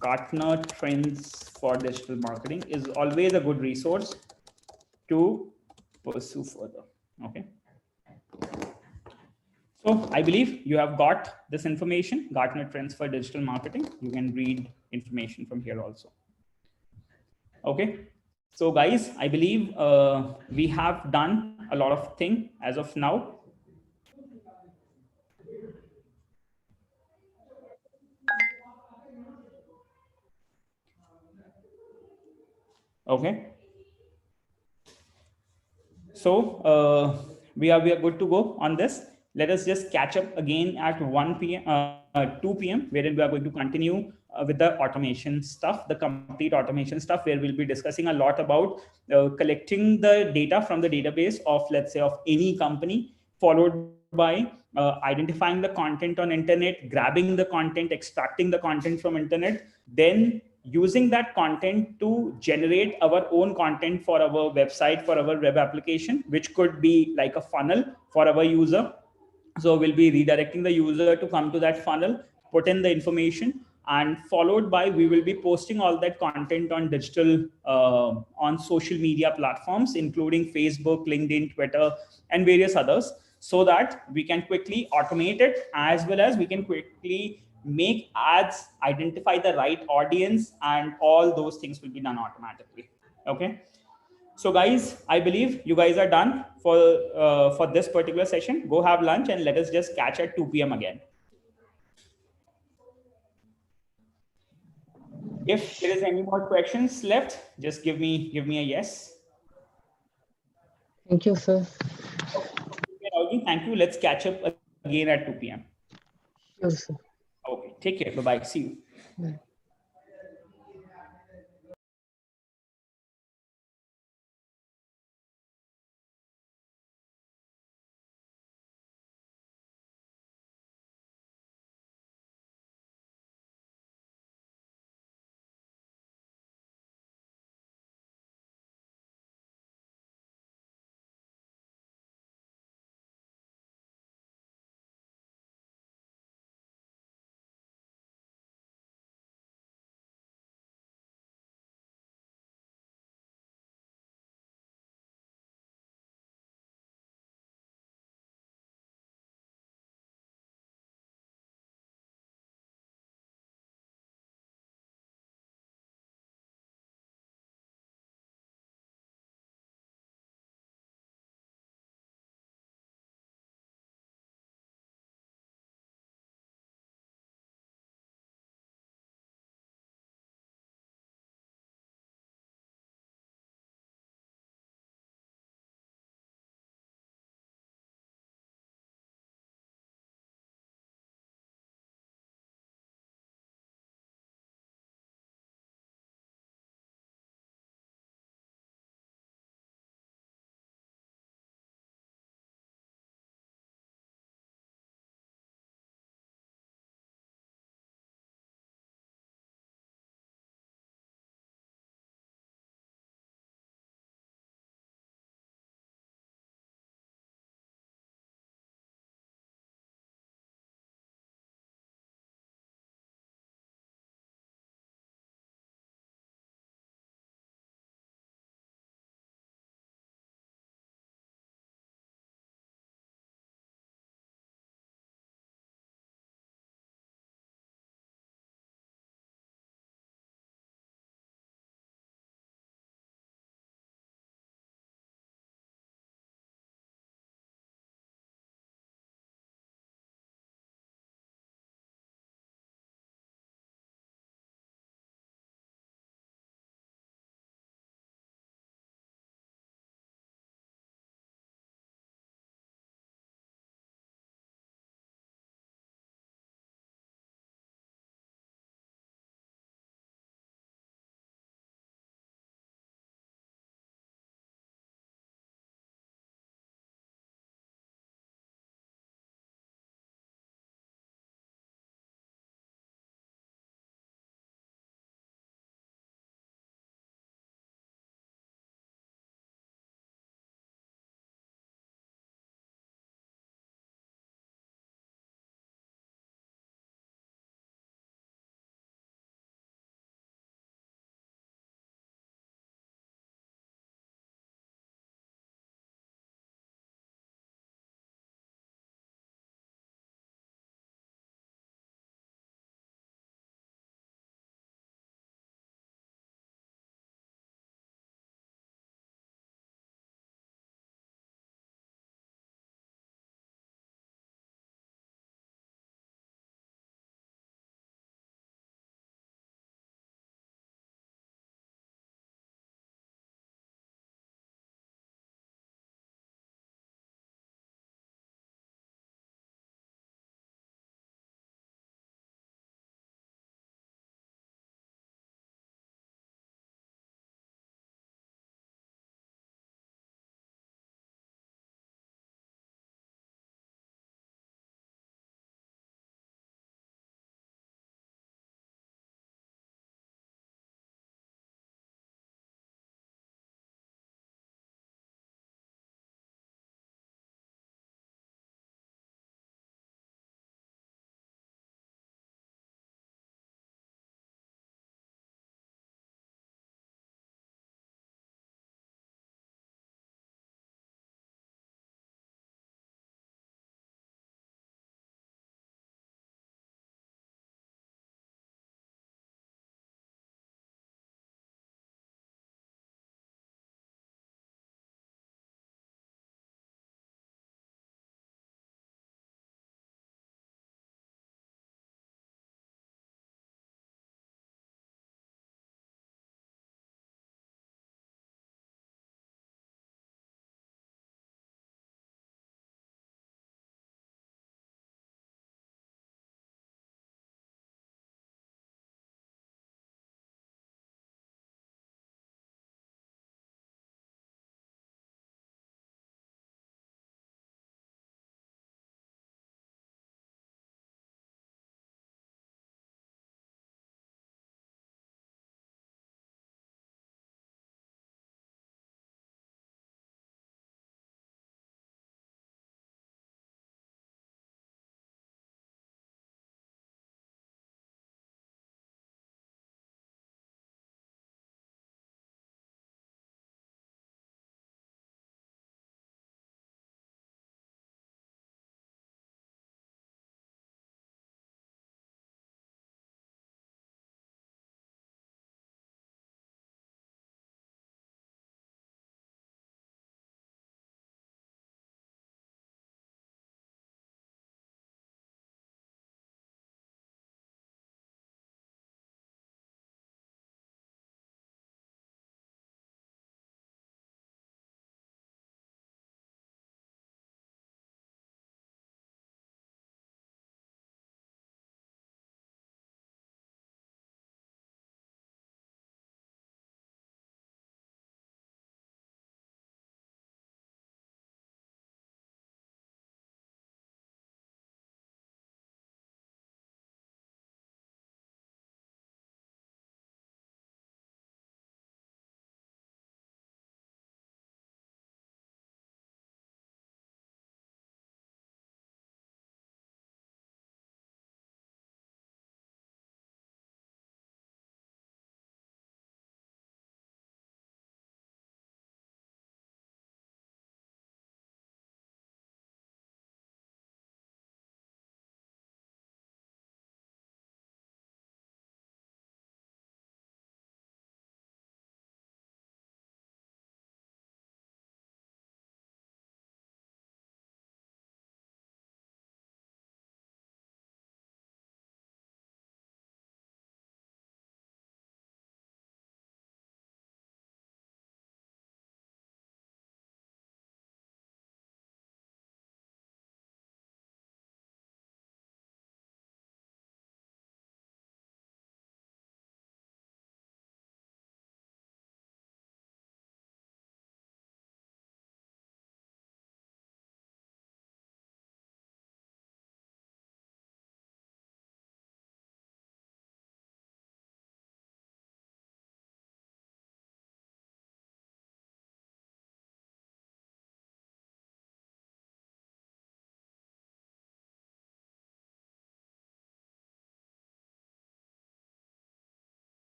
Gartner Trends for Digital Marketing is always a good resource to pursue further. Okay. So I believe you have got this information, Gartner Trends for Digital Marketing. You can read information from here also. Okay. So guys, I believe we have done a lot of thing as of now. Okay. So we are good to go on this. Let us just catch up again at 1 p.m. 2 p.m. wherein we are going to continue with the automation stuff, the complete automation stuff, where we'll be discussing a lot about collecting the data from the database of, let's say, of any company, followed by identifying the content on internet, grabbing the content, extracting the content from internet, then using that content to generate our own content for our website, for our web application, which could be like a funnel for our user. So we'll be redirecting the user to come to that funnel, put in the information, and followed by we will be posting all that content on digital, on social media platforms, including Facebook, LinkedIn, Twitter, and various others, so that we can quickly automate it, as well as we can quickly make ads, identify the right audience, and all those things will be done automatically. Okay. So guys, I believe you guys are done for this particular session. Go have lunch and let us just catch at 2 p.m. again. If there is any more questions left, just give me a yes. Thank you, sir. Thank you. Let's catch up again at 2 p.m. Sure, sir. Okay. Take care. Bye-bye. See you. Bye.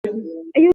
You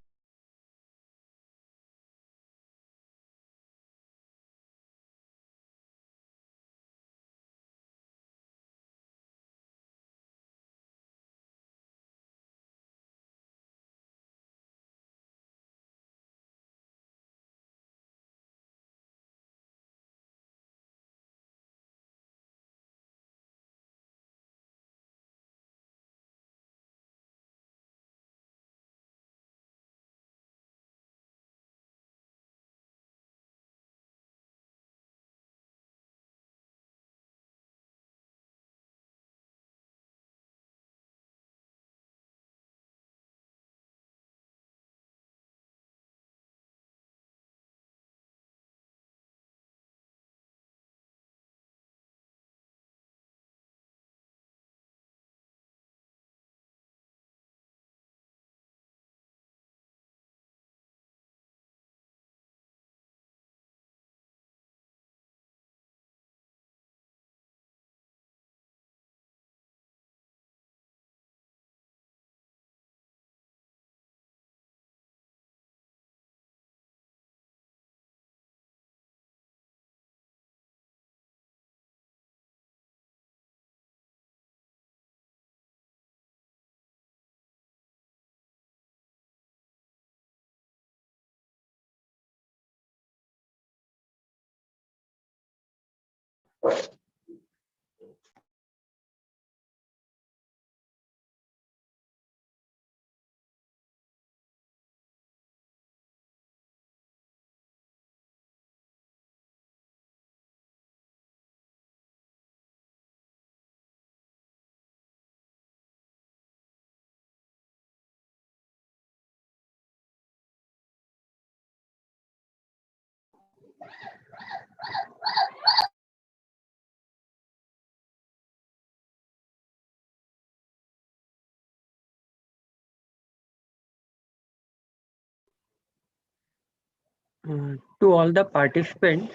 To all the participants,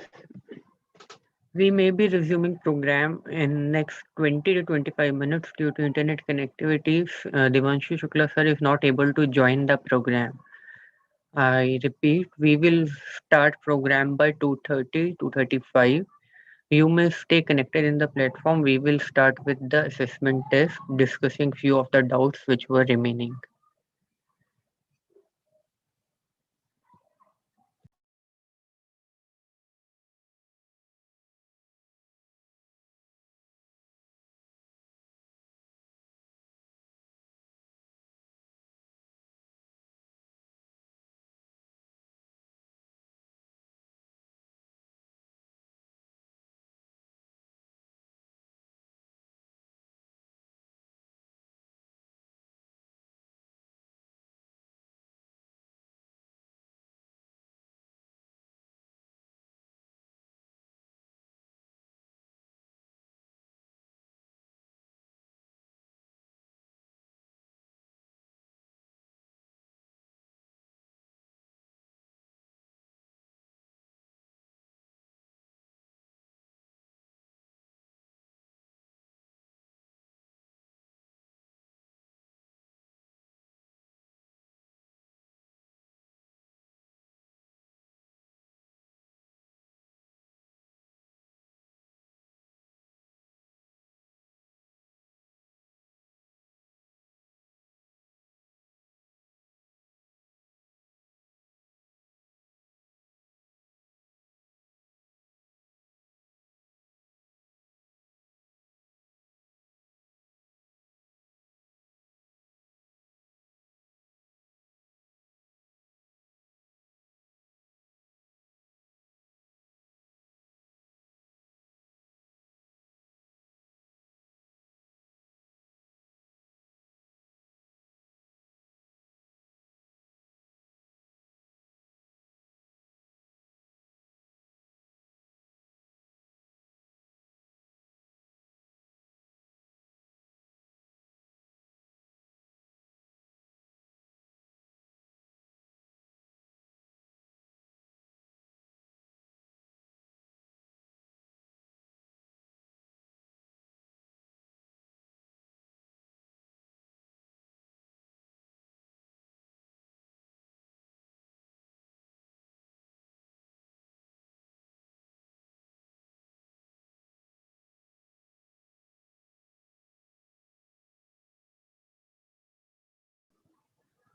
we may be resuming program in next 20 to 25 minutes due to internet connectivities. Devanshu Shukla sir is not able to join the program. I repeat, we will start program by 2:30, 2:35. You may stay connected in the platform. We will start with the assessment test, discussing few of the doubts which were remaining.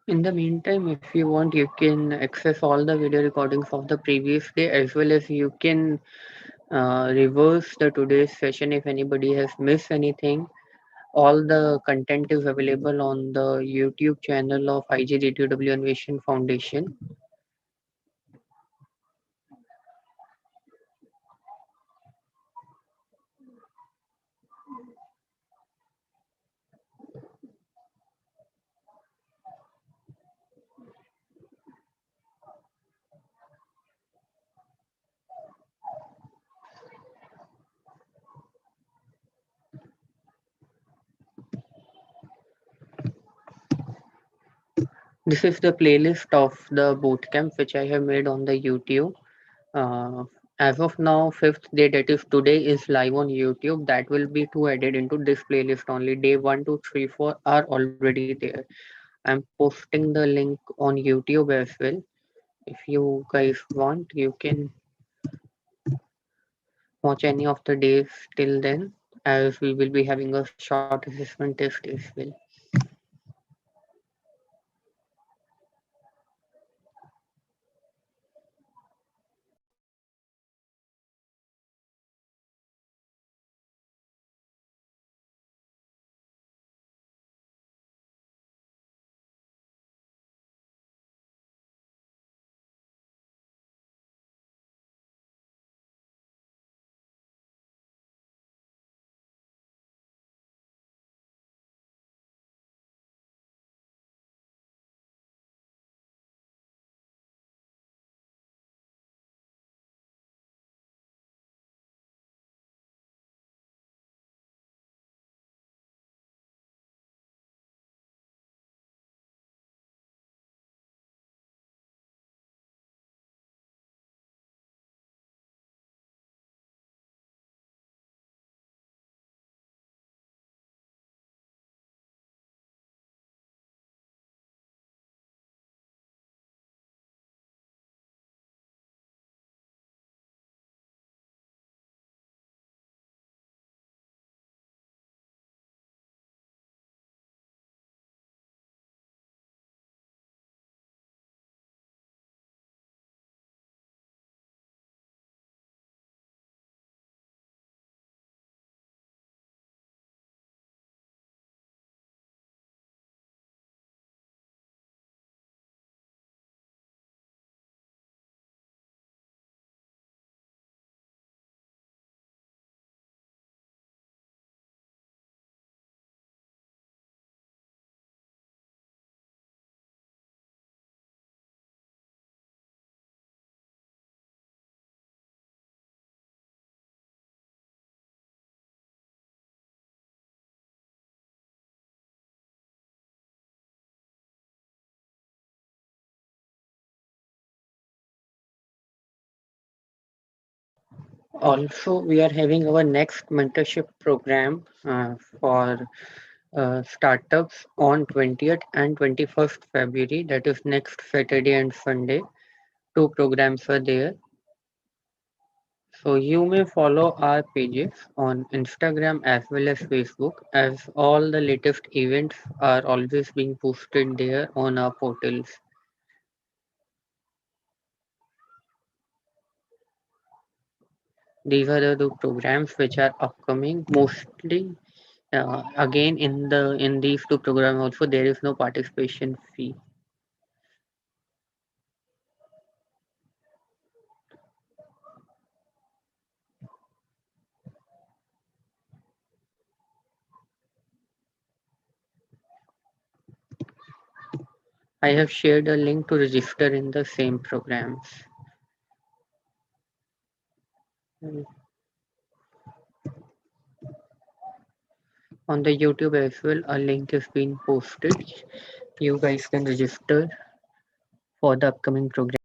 In the meantime, if you want, you can access all the video recordings of the previous day, as well as you can reverse the today's session if anybody has missed anything. All the content is available on the YouTube channel of IGDTUW Anveshan Foundation. This is the playlist of the bootcamp which I have made on the YouTube. Uh, as of now, fifth day, that is today, is live on YouTube. That will be to added into this playlist only. Day 1, 2, 3, 4 are already there. I'm posting the link on YouTube as well. If you guys want, you can watch any of the days till then, as we will be having a short assessment test as well. Also, we are having our next mentorship program for startups on 20th and 21st February. That is next Saturday and Sunday. Two programs are there. So you may follow our pages on Instagram as well as Facebook, as all the latest events are always being posted there on our portals. These are the two programs which are upcoming. Mostly, again in these two programs also there is no participation fee. I have shared a link to register in the same programs. Mm. On the YouTube as well, a link is being posted. You guys can register for the upcoming program.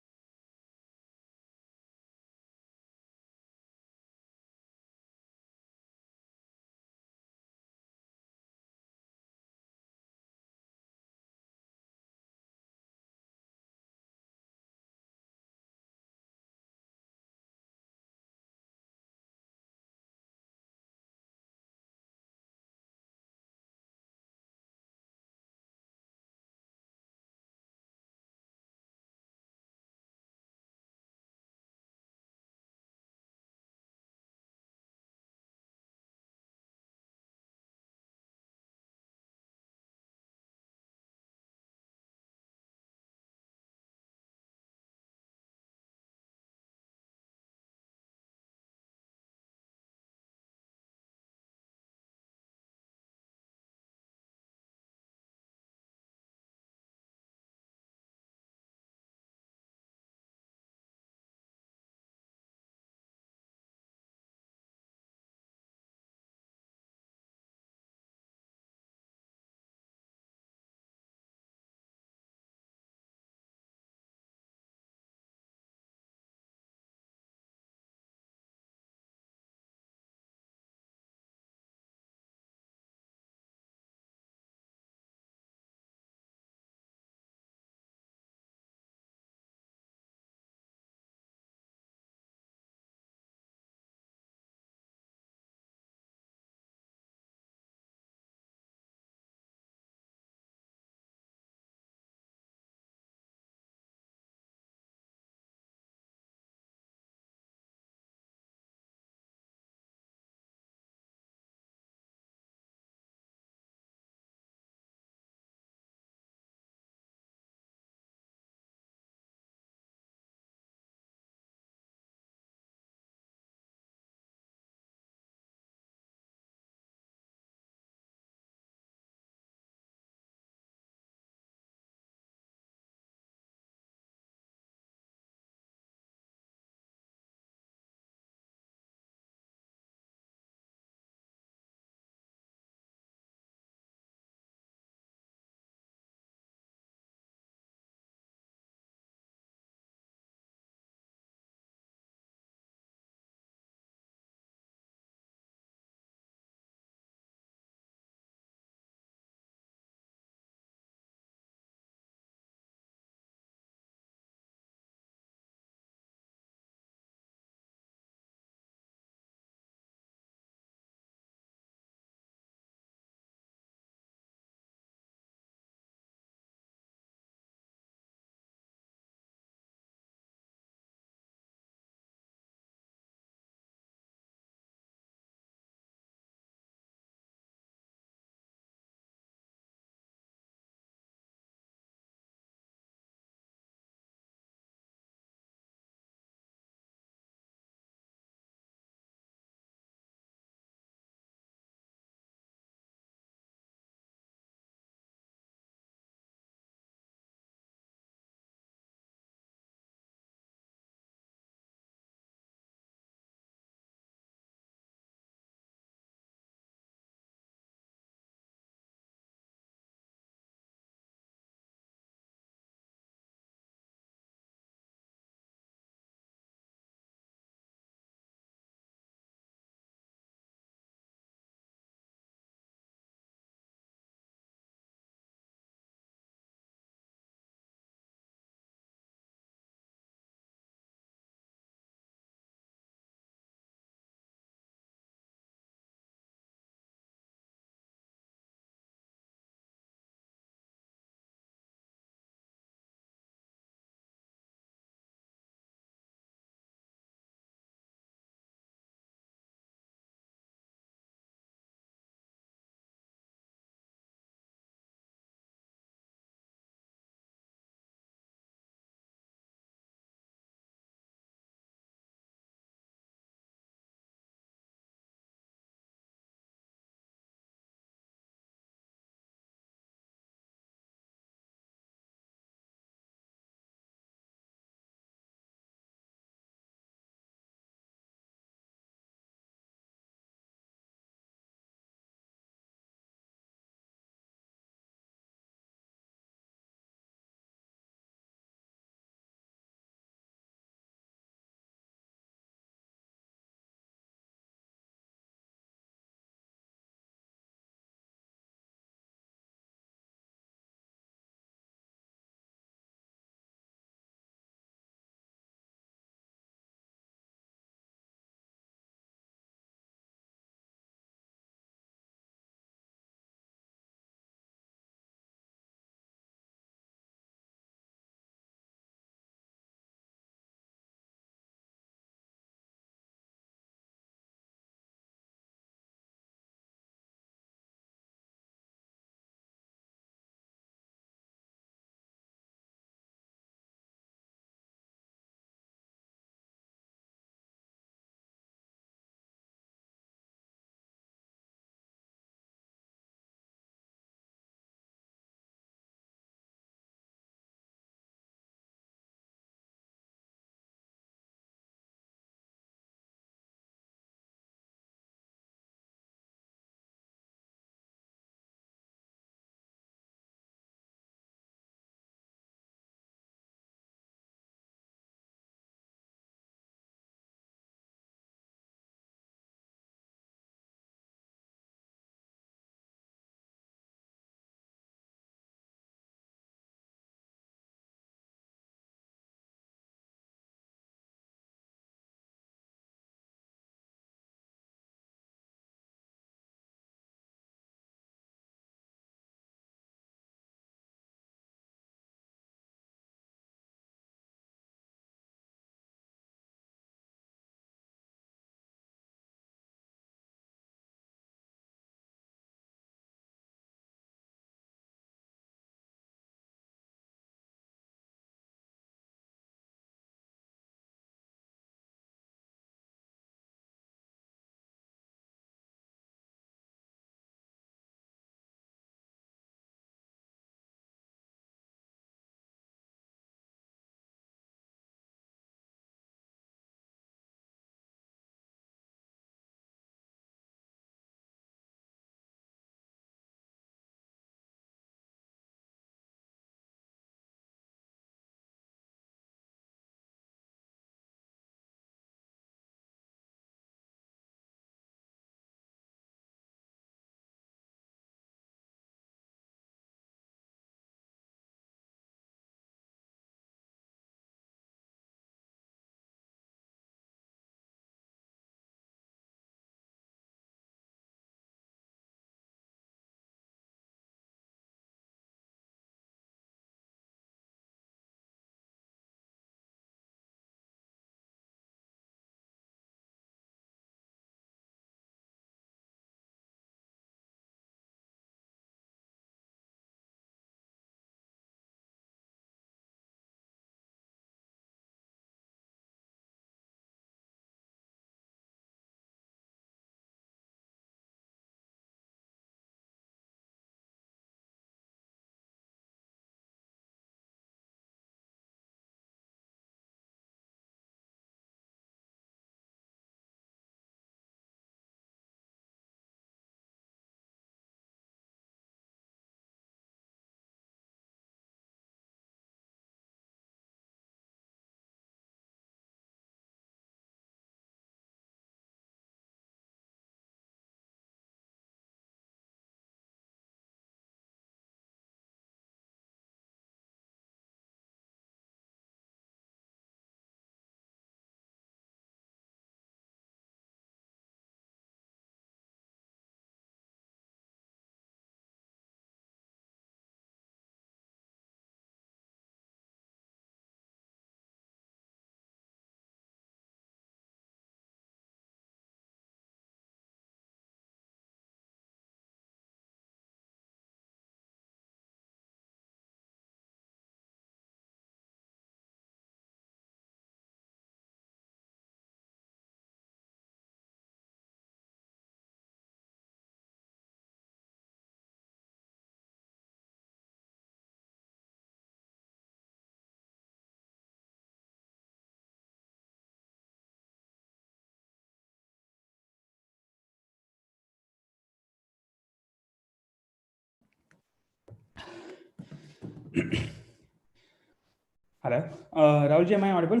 Hello, Rahulji, am I audible?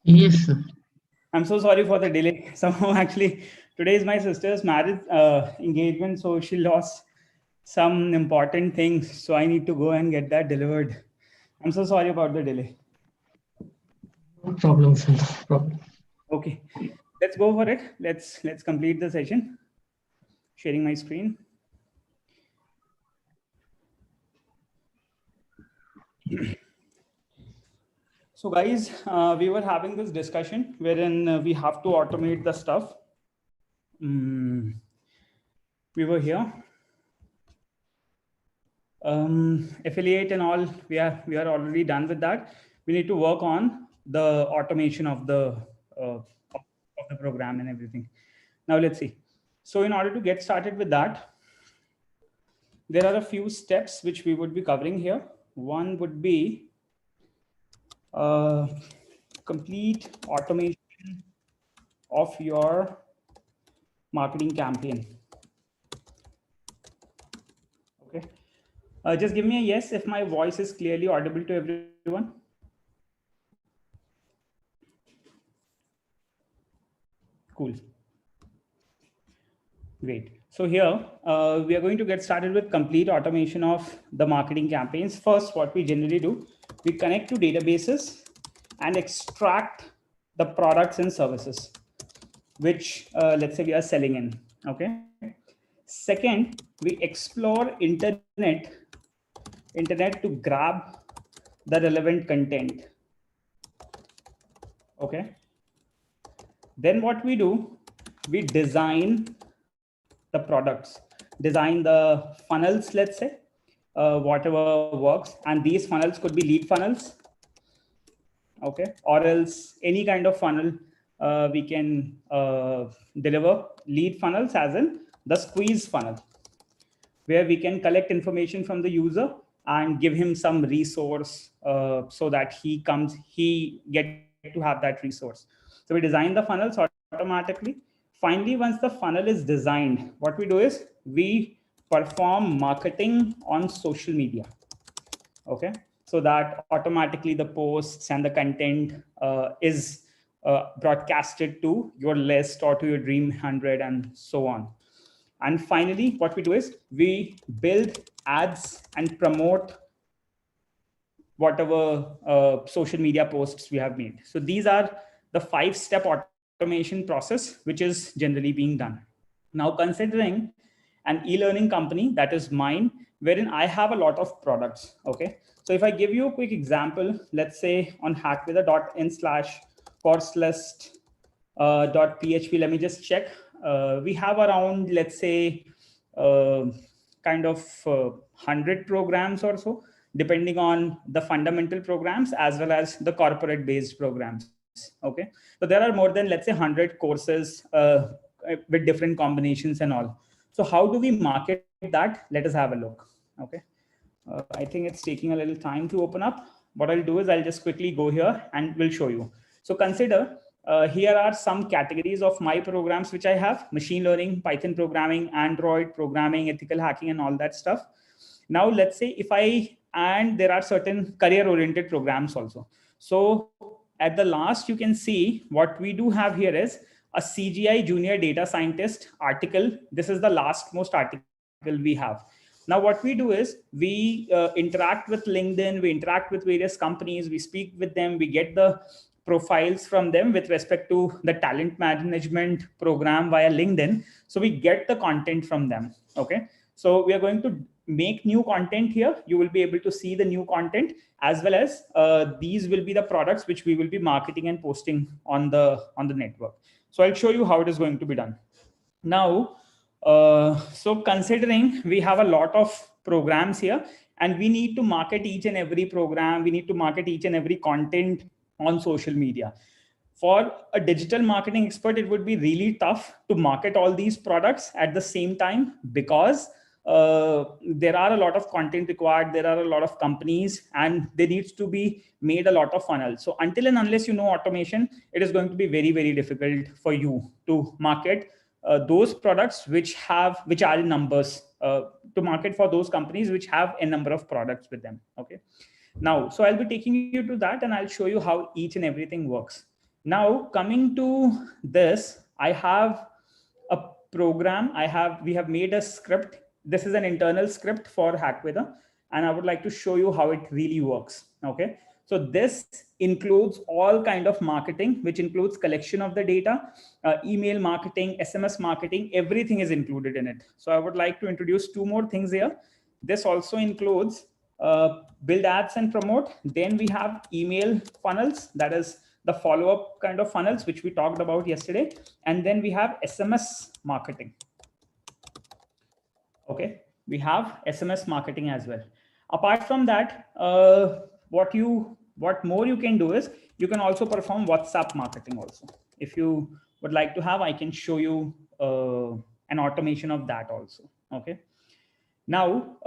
Yes, sir. I'm so sorry for the delay. Somehow, actually, today is my sister's marriage engagement, so she lost some important things. So I need to go and get that delivered. I'm so sorry about the delay. No problem, sir. No problem. Okay, let's go for it. Let's complete the session. Sharing my screen. So guys, we were having this discussion wherein we have to automate the stuff. We were here. Affiliate and all, we are already done with that. We need to work on the automation of the program and everything. Now let's see. So in order to get started with that, there are a few steps which we would be covering here. One would be complete automation of your marketing campaign. Okay. Just give me a yes if my voice is clearly audible to everyone. Cool. Great. So here we are going to get started with complete automation of the marketing campaigns. First, what we generally do, we connect to databases and extract the products and services, which let's say we are selling in. Okay. Second, we explore internet to grab the relevant content. Okay. Then what we do, we design the products, design the funnels, let's say, whatever works. And these funnels could be lead funnels, okay, or else any kind of funnel we can deliver. Lead funnels as in the squeeze funnel, where we can collect information from the user and give him some resource so that he get to have that resource. So we design the funnels automatically. Finally, once the funnel is designed, what we do is we perform marketing on social media. Okay, so that automatically the posts and the content is broadcasted to your list or to your Dream 100 and so on. And finally, what we do is we build ads and promote whatever social media posts we have made. So these are the 5-step automation process, which is generally being done. Now, considering an e-learning company that is mine, wherein I have a lot of products. Okay. So if I give you a quick example, let's say on hackweather.in/course list .php, let me just check. We have around, let's say, kind of 100 programs or so, depending on the fundamental programs as well as the corporate based programs. Okay. So there are more than, let's say, 100 courses with different combinations and all. So how do we market that? Let us have a look. Okay. I think it's taking a little time to open up. What I'll do is I'll just quickly go here and we'll show you. So consider here are some categories of my programs which I have: machine learning, Python programming, Android programming, ethical hacking, and all that stuff. Now, let's say and there are certain career oriented programs also. So at the last, you can see what we do have here is a CGI junior data scientist article. This is the last most article we have. Now, what we do is we interact with LinkedIn, we interact with various companies, we speak with them, we get the profiles from them with respect to the talent management program via LinkedIn. So we get the content from them. Okay. So we are going to make new content here. You will be able to see the new content, as well as these will be the products which we will be marketing and posting on the network. So I'll show you how it is going to be done. Now, so considering we have a lot of programs here and we need to market each and every program, we need to market each and every content on social media. For a digital marketing expert, it would be really tough to market all these products at the same time, because there are a lot of content required, there are a lot of companies, and there needs to be made a lot of funnels. So until and unless you know automation, it is going to be very, very difficult for you to market those products which are in numbers, to market for those companies which have a number of products with them. Okay. Now, so I'll be taking you to that and I'll show you how each and everything works. Now, coming to this, I have a program. We have made a script. This is an internal script for Hackweather, and I would like to show you how it really works. Okay. So this includes all kind of marketing, which includes collection of the data, email marketing, SMS marketing, everything is included in it. So I would like to introduce two more things here. This also includes build ads and promote. Then we have email funnels, that is the follow-up kind of funnels, which we talked about yesterday. And then we have SMS marketing. Okay, we have SMS marketing as well. Apart from that, what more you can do is you can also perform WhatsApp marketing also. If you would like to have, I can show you an automation of that also. Okay. Now,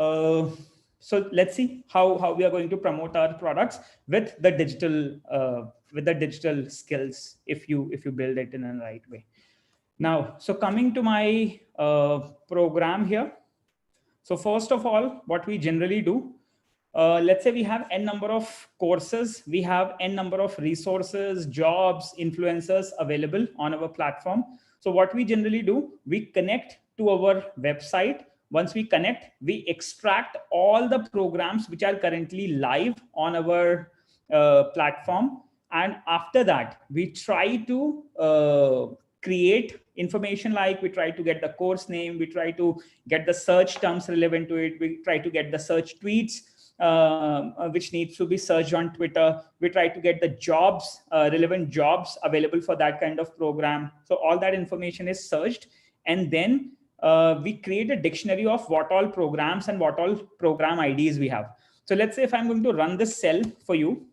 so let's see how we are going to promote our products with the digital skills if you build it in a right way. Now, so coming to my program here. So first of all, what we generally do, let's say we have n number of courses, we have n number of resources, jobs, influencers available on our platform. So what we generally do, we connect to our website. Once we connect, we extract all the programs which are currently live on our platform. And after that, we try to create information, like we try to get the course name, we try to get the search terms relevant to it, we try to get the search tweets which needs to be searched on Twitter, we try to get the jobs, relevant jobs available for that kind of program. So all that information is searched, and then we create a dictionary of what all programs and what all program IDs we have. So let's say if I'm going to run this cell for you,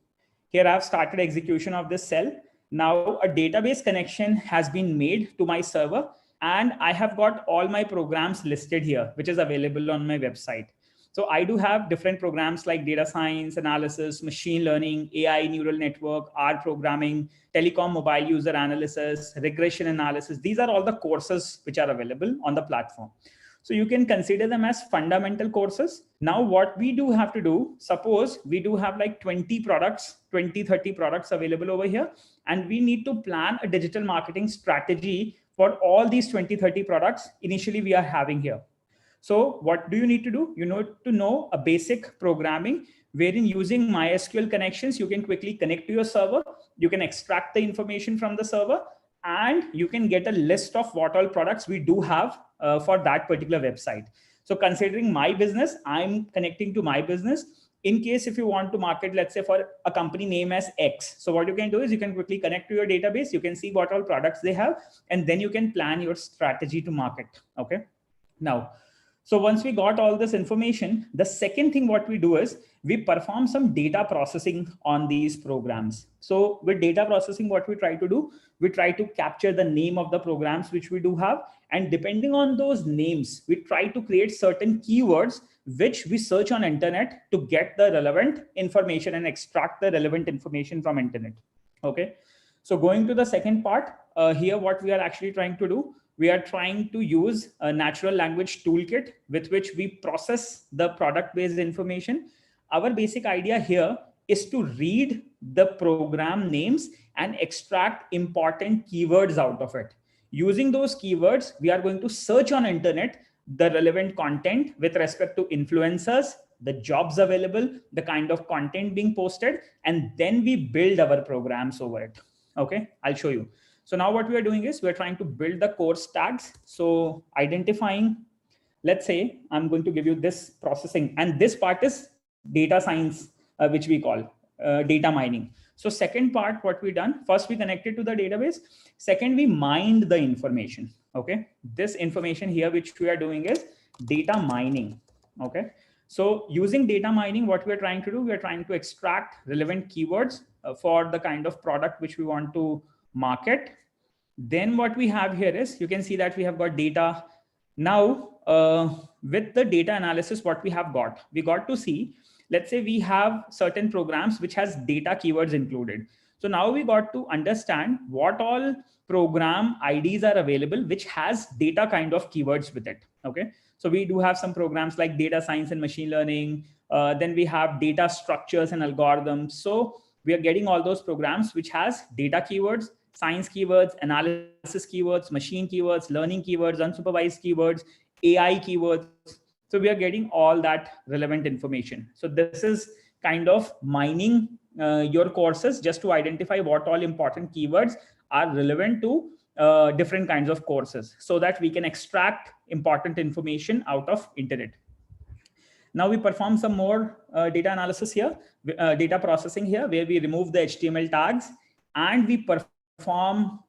here I've started execution of this cell. Now a database connection has been made to my server, and I have got all my programs listed here, which is available on my website. So I do have different programs like data science, analysis, machine learning, AI, neural network, R programming, telecom, mobile user analysis, regression analysis. These are all the courses which are available on the platform. So you can consider them as fundamental courses. Now what we do have to do, suppose we do have like 20 products, 20, 30 products available over here, and we need to plan a digital marketing strategy for all these 20, 30 products initially we are having here. So what do you need to do? You need to know a basic programming, wherein using MySQL connections, you can quickly connect to your server, you can extract the information from the server, and you can get a list of what all products we do have for that particular website. So considering my business, I'm connecting to my business. In case if you want to market, let's say for a company name as X. So what you can do is you can quickly connect to your database, you can see what all products they have, and then you can plan your strategy to market. Okay. Now, so once we got all this information, the second thing what we do is we perform some data processing on these programs. So with data processing, what we try to do, we try to capture the name of the programs which we do have. And depending on those names, we try to create certain keywords which we search on internet to get the relevant information and extract the relevant information from internet. Okay. So going to the second part, here what we are actually trying to do, we are trying to use a natural language toolkit with which we process the product-based information. Our basic idea here is to read the program names and extract important keywords out of it. Using those keywords, we are going to search on internet the relevant content with respect to influencers, the jobs available, the kind of content being posted, and then we build our programs over it. Okay, I'll show you. So now what we are doing is we're trying to build the course tags. So identifying, let's say I'm going to give you this processing, and this part is data science, which we call data mining. So second part, what we done, first we connected to the database. Second, we mined the information. Okay. This information here, which we are doing is data mining. Okay. So using data mining, what we're trying to do, we're trying to extract relevant keywords for the kind of product which we want to market. Then what we have here is, you can see that we have got data. Now, with the data analysis, what we have got, we got to see, let's say we have certain programs which has data keywords included. So now we got to understand what all program IDs are available, which has data kind of keywords with it. Okay. So we do have some programs like data science and machine learning. Then we have data structures and algorithms. So we are getting all those programs which has data keywords, science keywords, analysis keywords, machine keywords, learning keywords, unsupervised keywords, AI keywords. So we are getting all that relevant information. So this is kind of mining your courses just to identify what all important keywords are relevant to different kinds of courses, so that we can extract important information out of internet. Now we perform some more data analysis here, data processing here, where we remove the HTML tags and we perform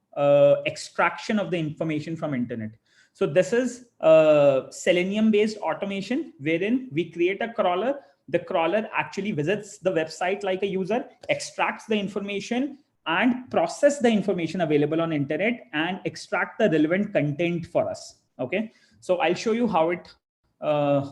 extraction of the information from internet. So this is Selenium based automation, wherein we create a crawler. The crawler actually visits the website like a user, extracts the information and process the information available on internet and extract the relevant content for us. Okay. So I'll show you how it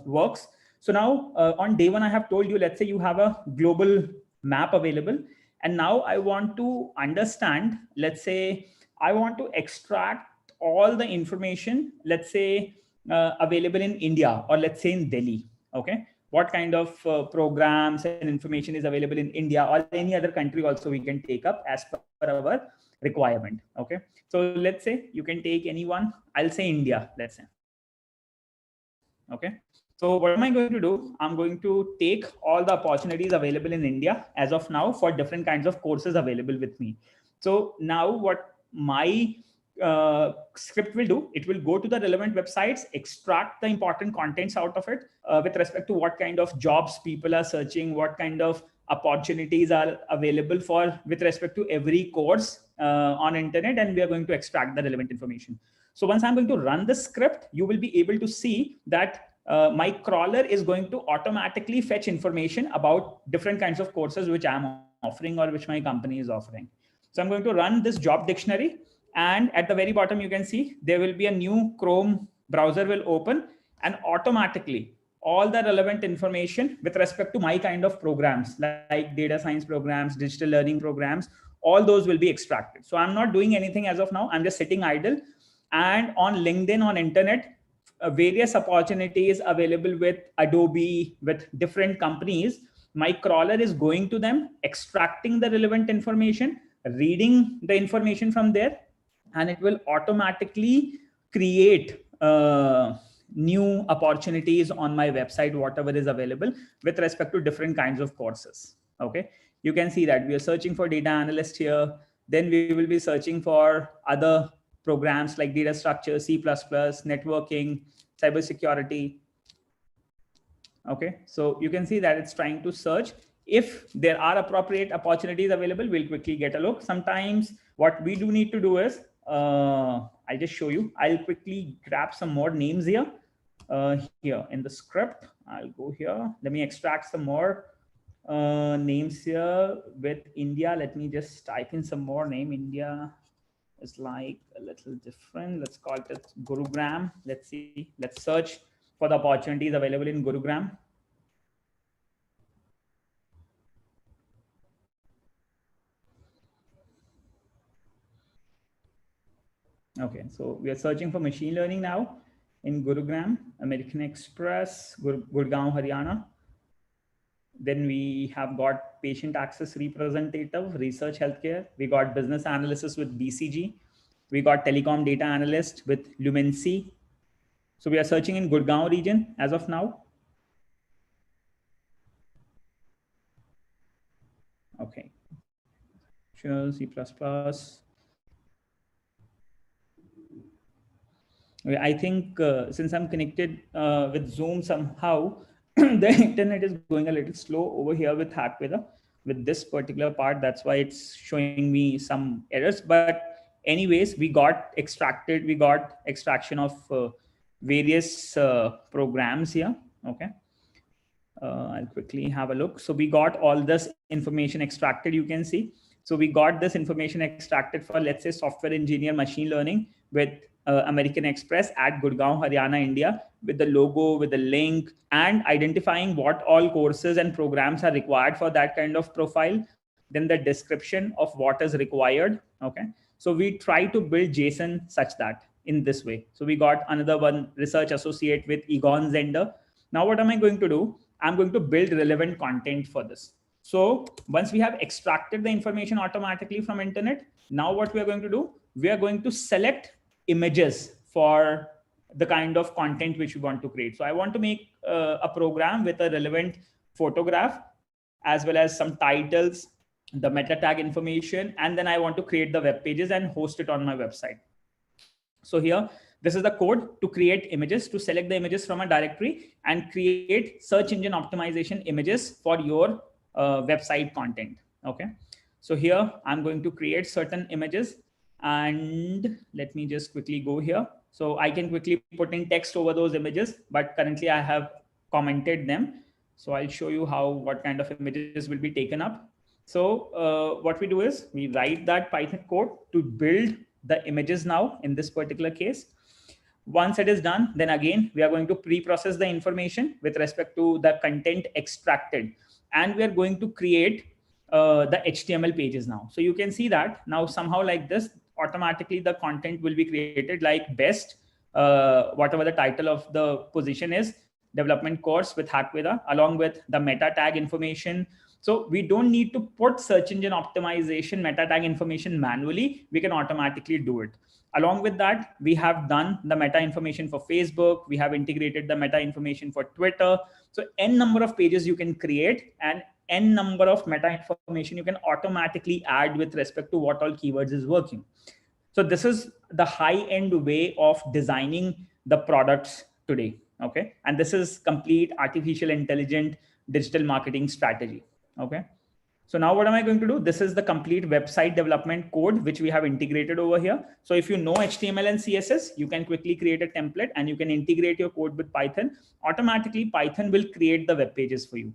works. So now on day one, I have told you, let's say you have a global map available. And now I want to understand, let's say I want to extract all the information, let's say available in India, or let's say in Delhi. Okay. What kind of programs and information is available in India or any other country also we can take up as per our requirement. Okay. So let's say you can take anyone. I'll say India, let's say. Okay. So what am I going to do? I'm going to take all the opportunities available in India as of now for different kinds of courses available with me. So now what my script will do, it will go to the relevant websites, extract the important contents out of it with respect to what kind of jobs people are searching, what kind of opportunities are available for with respect to every course on internet, and we are going to extract the relevant information. So once I'm going to run the script, you will be able to see that my crawler is going to automatically fetch information about different kinds of courses which I'm offering or which my company is offering. So I'm going to run this job dictionary, and at the very bottom you can see there will be a new Chrome browser will open, and automatically all the relevant information with respect to my kind of programs like data science programs, digital learning programs, all those will be extracted. So I'm not doing anything as of now. I'm just sitting idle. And on LinkedIn, on internet, various opportunities available with Adobe, with different companies, my crawler is going to them, extracting the relevant information, reading the information from there, and it will automatically create new opportunities on my website, whatever is available with respect to different kinds of courses. Okay. You can see that we are searching for data analyst here. Then we will be searching for other programs like data structure, C++, networking, cybersecurity. Okay. So you can see that it's trying to search. If there are appropriate opportunities available, we'll quickly get a look. Sometimes what we do need to do is, I'll just show you. I'll quickly grab some more names here. Here in the script, I'll go here. Let me extract some more names here with India. Let me just type in some more name. India is like a little different. Let's call it Gurugram. Let's see. Let's search for the opportunities available in Gurugram. Okay, so we are searching for machine learning now in Gurugram, American Express, Gurgaon, Haryana. Then we have got patient access representative, research healthcare. We got business analysis with BCG. We got telecom data analyst with Lumency. So we are searching in Gurgaon region as of now. Okay. Sure, C++. I think since I'm connected with Zoom somehow, the internet is going a little slow over here with Hackweather with this particular part. That's why it's showing me some errors. But anyways, we got extraction of various programs here. Okay. I'll quickly have a look. So we got all this information extracted, you can see. So we got this information extracted for, let's say, software engineer machine learning with American Express at Gurgaon, Haryana, India, with the logo, with the link, and identifying what all courses and programs are required for that kind of profile. then the description of what is required. Okay. So we try to build JSON such that in this way. So we got another one, research associate with Egon Zender. Now what am I going to do? I'm going to build relevant content for this. So once we have extracted the information automatically from internet, now what we are going to do, we are going to select images for the kind of content which we want to create. So I want to make a program with a relevant photograph, as well as some titles, the meta tag information, and then I want to create the web pages and host it on my website. So here, this is the code to create images, to select the images from a directory and create search engine optimization images for your website content. Okay. So here I'm going to create certain images, and let me just quickly go here. So I can quickly put in text over those images, but currently I have commented them. So I'll show you what kind of images will be taken up. So what we do is we write that Python code to build the images now in this particular case. Once it is done, then again, we are going to pre-process the information with respect to the content extracted. And we are going to create the HTML pages now. So you can see that now somehow like this, automatically the content will be created like best, whatever the title of the position is, development course with Hackweather, along with the meta tag information. So we don't need to put search engine optimization meta tag information manually. We can automatically do it. Along with that, we have done the meta information for Facebook. We have integrated the meta information for Twitter. So n number of pages you can create, and n number of meta information you can automatically add with respect to what all keywords is working. So this is the high-end way of designing the products today. Okay. And this is complete artificial intelligent digital marketing strategy. Okay. So now what am I going to do? This is the complete website development code, which we have integrated over here. So if you know HTML and CSS, you can quickly create a template and you can integrate your code with Python. Automatically, Python will create the web pages for you.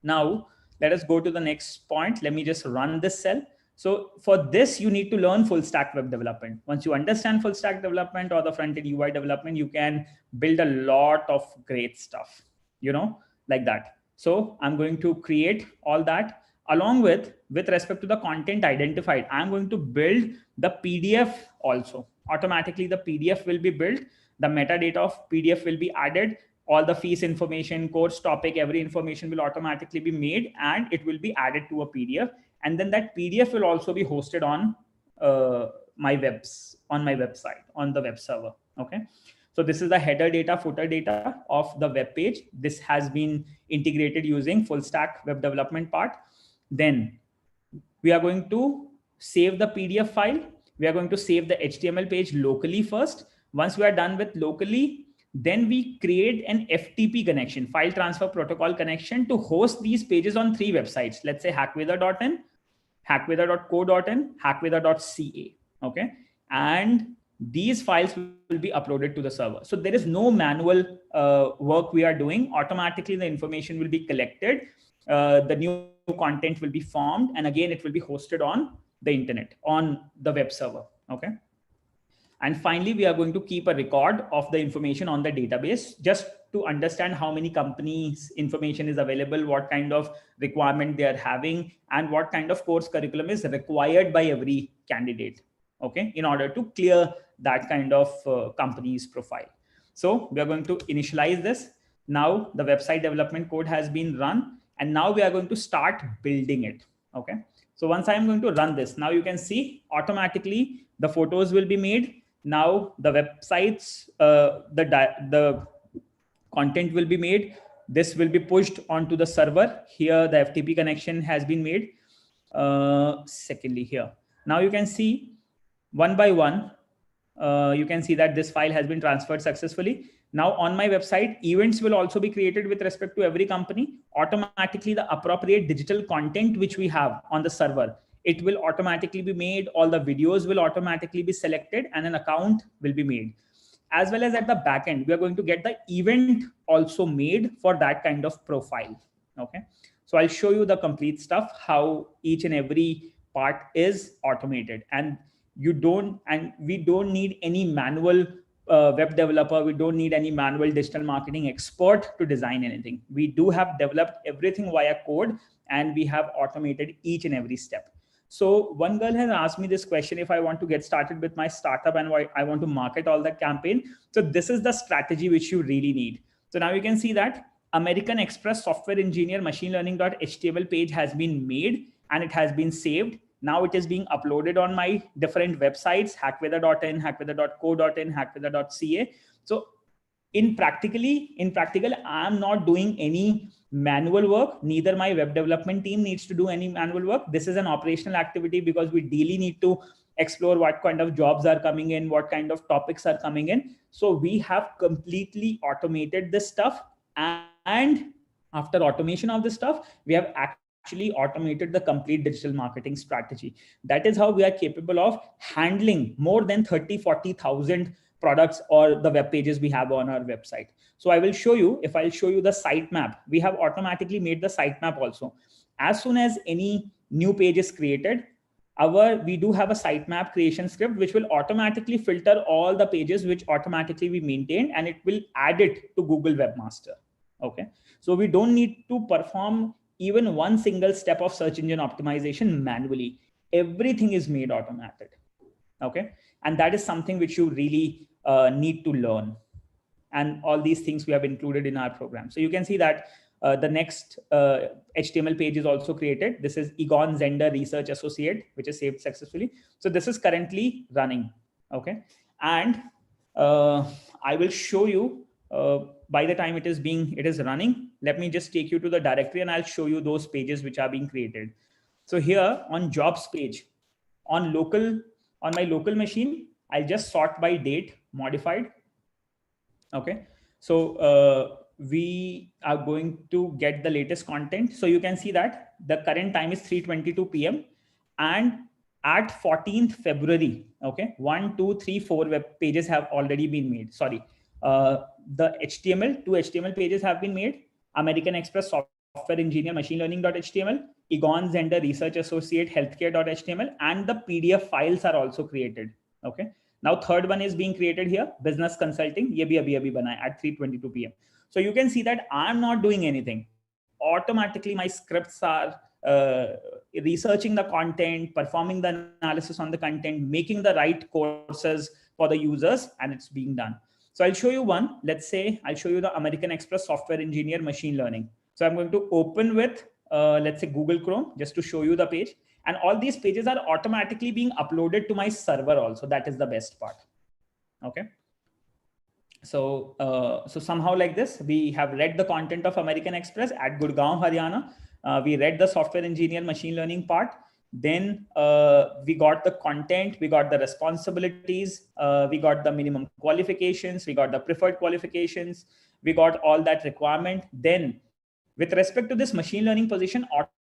Now, let us go to the next point. Let me just run this cell. So for this, you need to learn full stack web development. Once you understand full stack development or the front-end UI development, you can build a lot of great stuff, like that. So I'm going to create all that. Along with respect to the content identified, I'm going to build the PDF also. Automatically, the PDF will be built. The metadata of PDF will be added. All the fees information, course topic, every information will automatically be made, and it will be added to a PDF. And then that PDF will also be hosted on my website, on the web server. Okay. So this is the header data, footer data of the web page. This has been integrated using full stack web development part. Then we are going to save the PDF file. We are going to save the HTML page locally first. Once we are done with locally, then we create an FTP connection, file transfer protocol connection, to host these pages on 3 websites. Let's say hackweather.in, hackweather.co.in, hackweather.ca. Okay. And these files will be uploaded to the server. So there is no manual work we are doing. Automatically, the information will be collected. The new content will be formed, and again, it will be hosted on the internet, on the web server. Okay. And finally, we are going to keep a record of the information on the database, just to understand how many companies information is available, what kind of requirement they are having, and what kind of course curriculum is required by every candidate. Okay, in order to clear that kind of company's profile. So we are going to initialize this. Now the website development code has been run, and now we are going to start building it. Okay. So once I'm going to run this, now you can see automatically the photos will be made. Now the websites, the content will be made. This will be pushed onto the server. Here the FTP connection has been made. Secondly, here. Now you can see one by one, you can see that this file has been transferred successfully. Now on my website, events will also be created with respect to every company. Automatically, the appropriate digital content which we have on the server, it will automatically be made. All the videos will automatically be selected, and an account will be made. As well as at the backend, we are going to get the event also made for that kind of profile. Okay. So I'll show you the complete stuff, how each and every part is automated, and we don't need any manual web developer. We don't need any manual digital marketing expert to design anything. We do have developed everything via code, and we have automated each and every step. So one girl has asked me this question: if I want to get started with my startup and I want to market all the campaign. So this is the strategy which you really need. So now you can see that American Express software engineer machine learning.html page has been made and it has been saved. Now it is being uploaded on my different websites, hackweather.in, hackweather.co.in, hackweather.ca. So in practical, I'm not doing any manual work. Neither my web development team needs to do any manual work. This is an operational activity because we daily need to explore what kind of jobs are coming in, what kind of topics are coming in. So we have completely automated this stuff. And after automation of this stuff, we have actually automated the complete digital marketing strategy. That is how we are capable of handling more than 30-40,000 products or the web pages we have on our website. So I will show you, if I'll show you the sitemap, we have automatically made the sitemap also. As soon as any new page is created, we do have a sitemap creation script which will automatically filter all the pages which automatically we maintain, and it will add it to Google Webmaster. Okay, so we don't need to perform even one single step of search engine optimization manually. Everything is made automated. Okay, and that is something which you really need to learn. And all these things we have included in our program. So you can see that the next HTML page is also created. This is Egon Zender Research Associate, which is saved successfully. So this is currently running. Okay, and I will show you by the time it is running. Let me just take you to the directory and I'll show you those pages which are being created. So here on jobs page, on my local machine, I'll just sort by date modified. Okay, so we are going to get the latest content. So you can see that the current time is 3:22 p.m. and at 14th February, okay, 1, 2, 3, 4 web pages have already been made. Sorry, the two HTML pages have been made. American Express software engineer machine learning.html, Egon Zender research associate healthcare.html, and the PDF files are also created. Okay, now third one is being created here, business consulting. Ye bhi abhi bana hai at 3:22 p.m. So you can see that I'm not doing anything. Automatically my scripts are researching the content, performing the analysis on the content, making the right courses for the users, and it's being done. So I'll show you one. Let's say I'll show you the American Express software engineer machine learning. So I'm going to open with, let's say, Google Chrome, just to show you the page. And all these pages are automatically being uploaded to my server also. That is the best part. Okay. So, so somehow like this, we have read the content of American Express at Gurgaon, Haryana. We read the software engineer machine learning part. Then we got the content, we got the responsibilities, we got the minimum qualifications, we got the preferred qualifications, we got all that requirement. Then with respect to this machine learning position,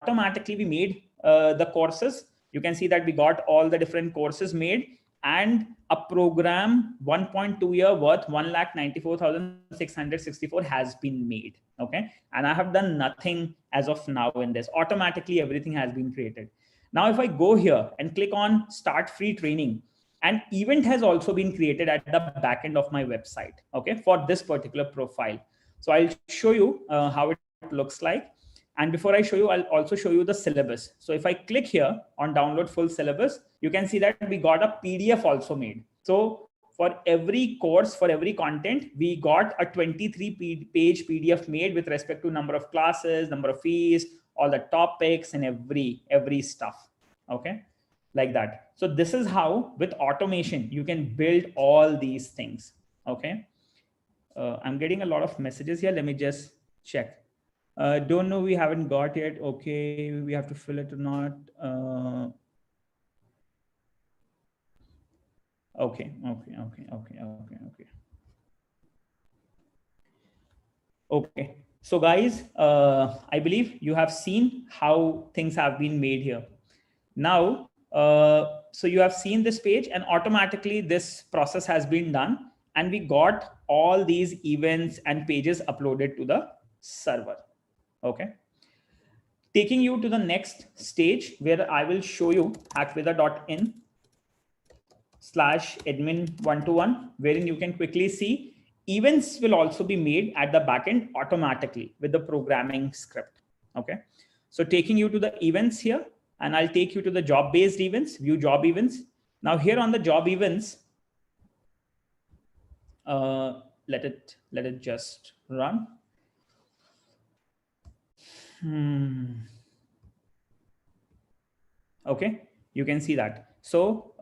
automatically we made the courses. You can see that we got all the different courses made, and a program 1.2 year worth 1,94,664 has been made. Okay, and I have done nothing as of now in this. Automatically everything has been created. Now if I go here and click on start free training, an event has also been created at the back end of my website, okay, for this particular profile. So I'll show you how it looks like. And before I show you, I'll also show you the syllabus. So if I click here on download full syllabus, you can see that we got a PDF also made. So for every course, for every content, we got a 23-page PDF made with respect to number of classes, number of fees, all the topics, and every stuff. Okay, like that. So this is how with automation you can build all these things. Okay, I'm getting a lot of messages here. Let me just check. Don't know, we haven't got yet. Okay, we have to fill it or not. Okay. Okay. So guys, I believe you have seen how things have been made here. Now, so you have seen this page, and automatically this process has been done, and we got all these events and pages uploaded to the server. Okay. Taking you to the next stage where I will show you hackweather.in. /admin121, wherein you can quickly see events will also be made at the backend automatically with the programming script. Okay. So taking you to the events here, and I'll take you to the job-based events, view job events. Now here on the job events, let it just run. Okay, you can see that. So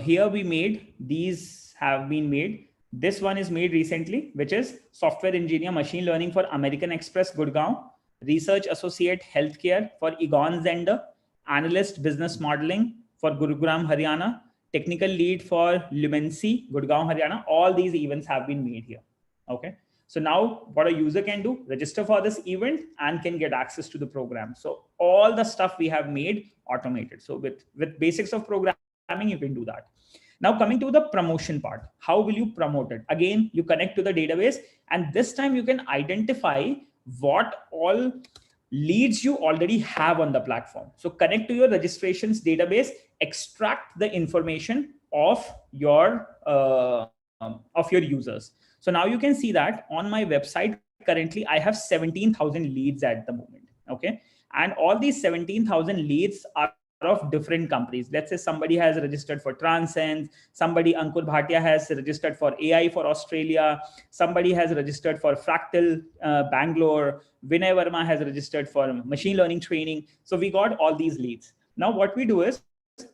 here we made, these have been made. This one is made recently, which is software engineer machine learning for American Express Gurgaon, research associate healthcare for Egon Zender, analyst business modeling for Gurugram Haryana, technical lead for Lumency Gurgaon Haryana. All these events have been made here. Okay. So now what a user can do, register for this event and can get access to the program. So all the stuff we have made automated. So with basics of programming, you can do that. Now coming to the promotion part, how will you promote it? Again, you connect to the database, and this time you can identify what all leads you already have on the platform. So connect to your registrations database, extract the information of your users. So now you can see that on my website, currently I have 17,000 leads at the moment. Okay. And all these 17,000 leads are of different companies. Let's say somebody has registered for Transcend, somebody, Ankur Bhatia, has registered for AI for Australia, somebody has registered for Fractal Bangalore, Vinay Verma has registered for machine learning training. So we got all these leads. Now what we do is,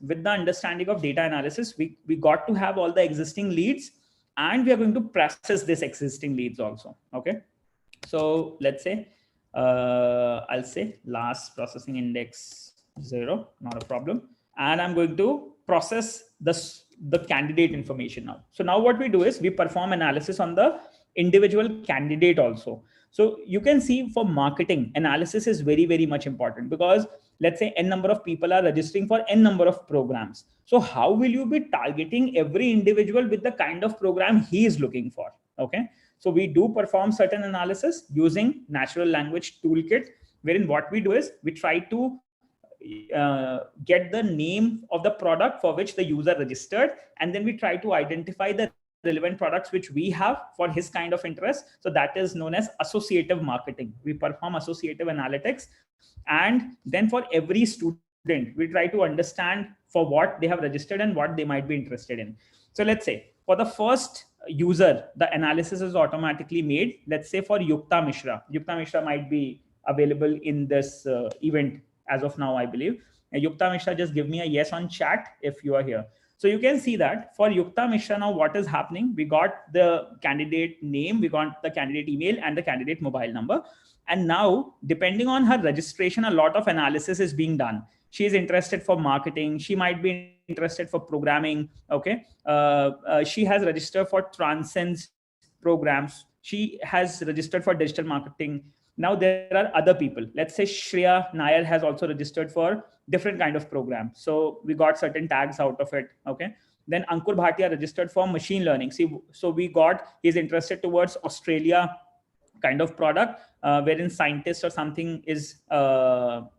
with the understanding of data analysis, we got to have all the existing leads, and we are going to process this existing leads also. Okay. So let's say, I'll say last processing index 0, not a problem. And I'm going to process the candidate information now. So now what we do is we perform analysis on the individual candidate also. So you can see for marketing, analysis is very, very much important, because let's say n number of people are registering for n number of programs. So how will you be targeting every individual with the kind of program he is looking for? Okay. So we do perform certain analysis using natural language toolkit, wherein what we do is we try to get the name of the product for which the user registered, and then we try to identify the relevant products which we have for his kind of interest. So that is known as associative marketing. We perform associative analytics, and then for every student, we try to understand for what they have registered and what they might be interested in. So let's say for the first user, the analysis is automatically made. Let's say for Yukta Mishra. Yukta Mishra might be available in this event as of now, I believe. Yukta Mishra, just give me a yes on chat if you are here. So you can see that for Yukta Mishra, now what is happening? We got the candidate name, we got the candidate email and the candidate mobile number. And now, depending on her registration, a lot of analysis is being done. She is interested for marketing. She might be interested for programming. Okay. She has registered for Transcend's programs. She has registered for digital marketing. Now there are other people. Let's say Shreya Nair has also registered for different kind of program. So we got certain tags out of it. Okay. Then Ankur Bhatia registered for machine learning. See, so we got, he's interested towards Australia kind of product, wherein scientist or something is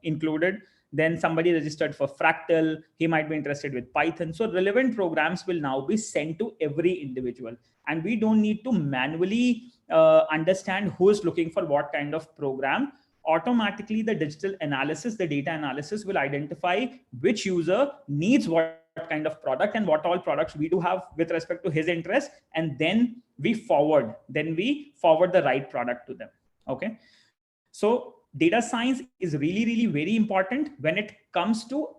included. Then somebody registered for Fractal. He might be interested with Python. So relevant programs will now be sent to every individual. And we don't need to manually understand who is looking for what kind of program. Automatically, the digital analysis, the data analysis will identify which user needs what kind of product and what all products we do have with respect to his interest. And then we forward the right product to them. Okay. So data science is really, really very important when it comes to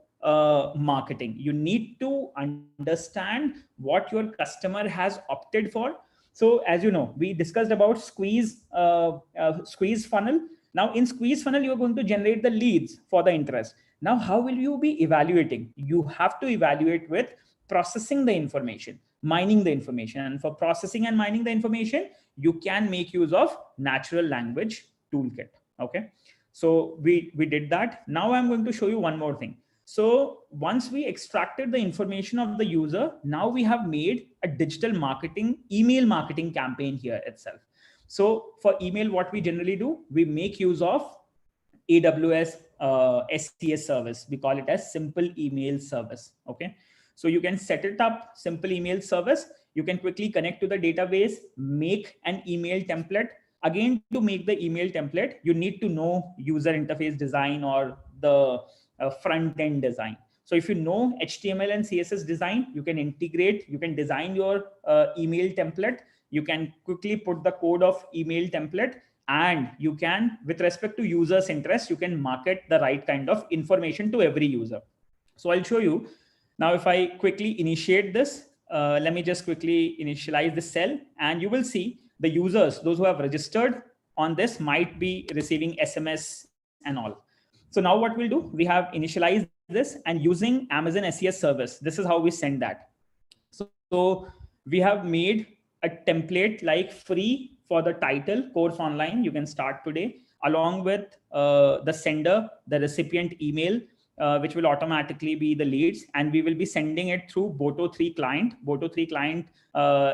marketing. You need to understand what your customer has opted for. So as you know, we discussed about squeeze funnel. Now in squeeze funnel, you're going to generate the leads for the interest. Now, how will you be evaluating? You have to evaluate with processing the information, mining the information. And for processing and mining the information, you can make use of natural language toolkit. Okay. So we did that. Now I'm going to show you one more thing. So once we extracted the information of the user, now we have made a digital marketing, email marketing campaign here itself. So for email, what we generally do, we make use of AWS SCS service. We call it as simple email service. Okay. So you can set it up, simple email service. You can quickly connect to the database, make an email template. Again, to make the email template, you need to know user interface design or the front end design. So if you know HTML and CSS design, you can integrate, you can design your email template. You can quickly put the code of email template, and you can, with respect to users' interest, you can market the right kind of information to every user. So I'll show you. Now, if I quickly initiate this, let me just quickly initialize the cell, and you will see the users, those who have registered on this, might be receiving SMS and all. So now what we'll do, we have initialized this, and using Amazon SES service, this is how we send that. So we have made a template like free for the title, course online, you can start today, along with the sender, the recipient email, which will automatically be the leads, and we will be sending it through Boto3 client. Boto3 client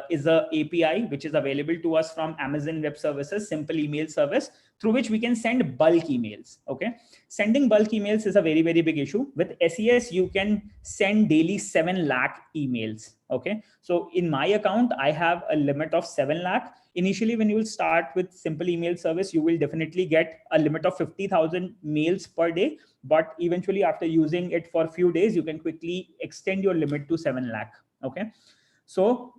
is a API which is available to us from Amazon Web Services, simple email service, through which we can send bulk emails. Okay, sending bulk emails is a very, very big issue. With SES, you can send daily 7 lakh emails. Okay, so in my account, I have a limit of 7 lakh. Initially, when you will start with simple email service, you will definitely get a limit of 50,000 mails per day. But eventually, after using it for a few days, you can quickly extend your limit to 7 lakh. Okay. So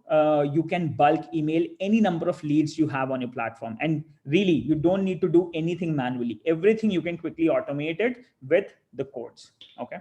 you can bulk email any number of leads you have on your platform. And really, you don't need to do anything manually. Everything you can quickly automate it with the codes. Okay.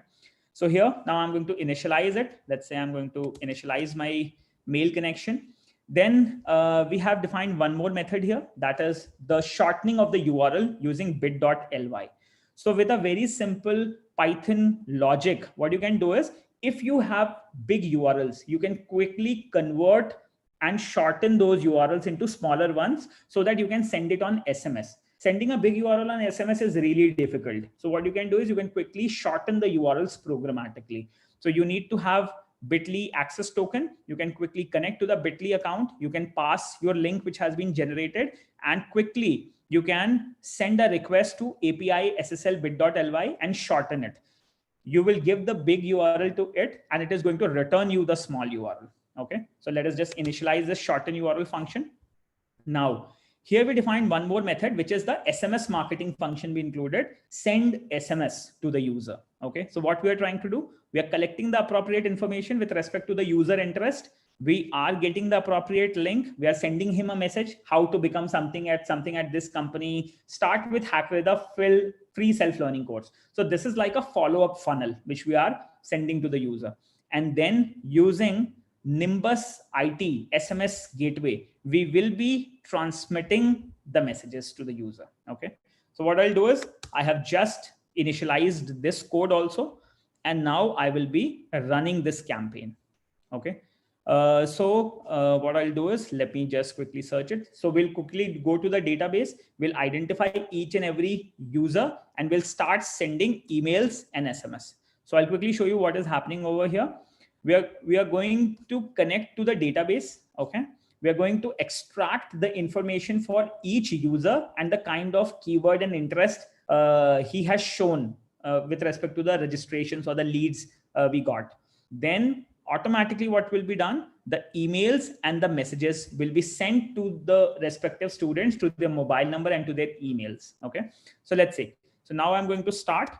So here, now I'm going to initialize it. Let's say I'm going to initialize my mail connection. Then we have defined one more method here, that is the shortening of the URL using bit.ly. So with a very simple Python logic, what you can do is, if you have big URLs, you can quickly convert and shorten those URLs into smaller ones so that you can send it on SMS. Sending a big URL on SMS is really difficult. So what you can do is you can quickly shorten the URLs programmatically. So you need to have Bitly access token. You can quickly connect to the Bitly account. You can pass your link which has been generated, and quickly you can send a request to API SSL bit.ly and shorten it. You will give the big URL to it, and it is going to return you the small URL. Okay, so let us just initialize this shorten URL function. Now, here we define one more method, which is the SMS marketing function we included, send SMS to the user. Okay, so what we are trying to do, we are collecting the appropriate information with respect to the user interest. We are getting the appropriate link. We are sending him a message, how to become something at this company. Start with Hackreda, fill free self-learning course. So this is like a follow-up funnel, which we are sending to the user. And then using Nimbus IT SMS gateway, we will be transmitting the messages to the user. Okay. So what I'll do is, I have just initialized this code also, and now I will be running this campaign. Okay. What I'll do is, let me just quickly search it. So we'll quickly go to the database. We'll identify each and every user, and we'll start sending emails and SMS. So I'll quickly show you what is happening over here. We are going to connect to the database. Okay. We are going to extract the information for each user and the kind of keyword and interest he has shown with respect to the registrations or the leads we got. Then automatically what will be done, the emails and the messages will be sent to the respective students to their mobile number and to their emails. Okay. So let's see. So now I'm going to start.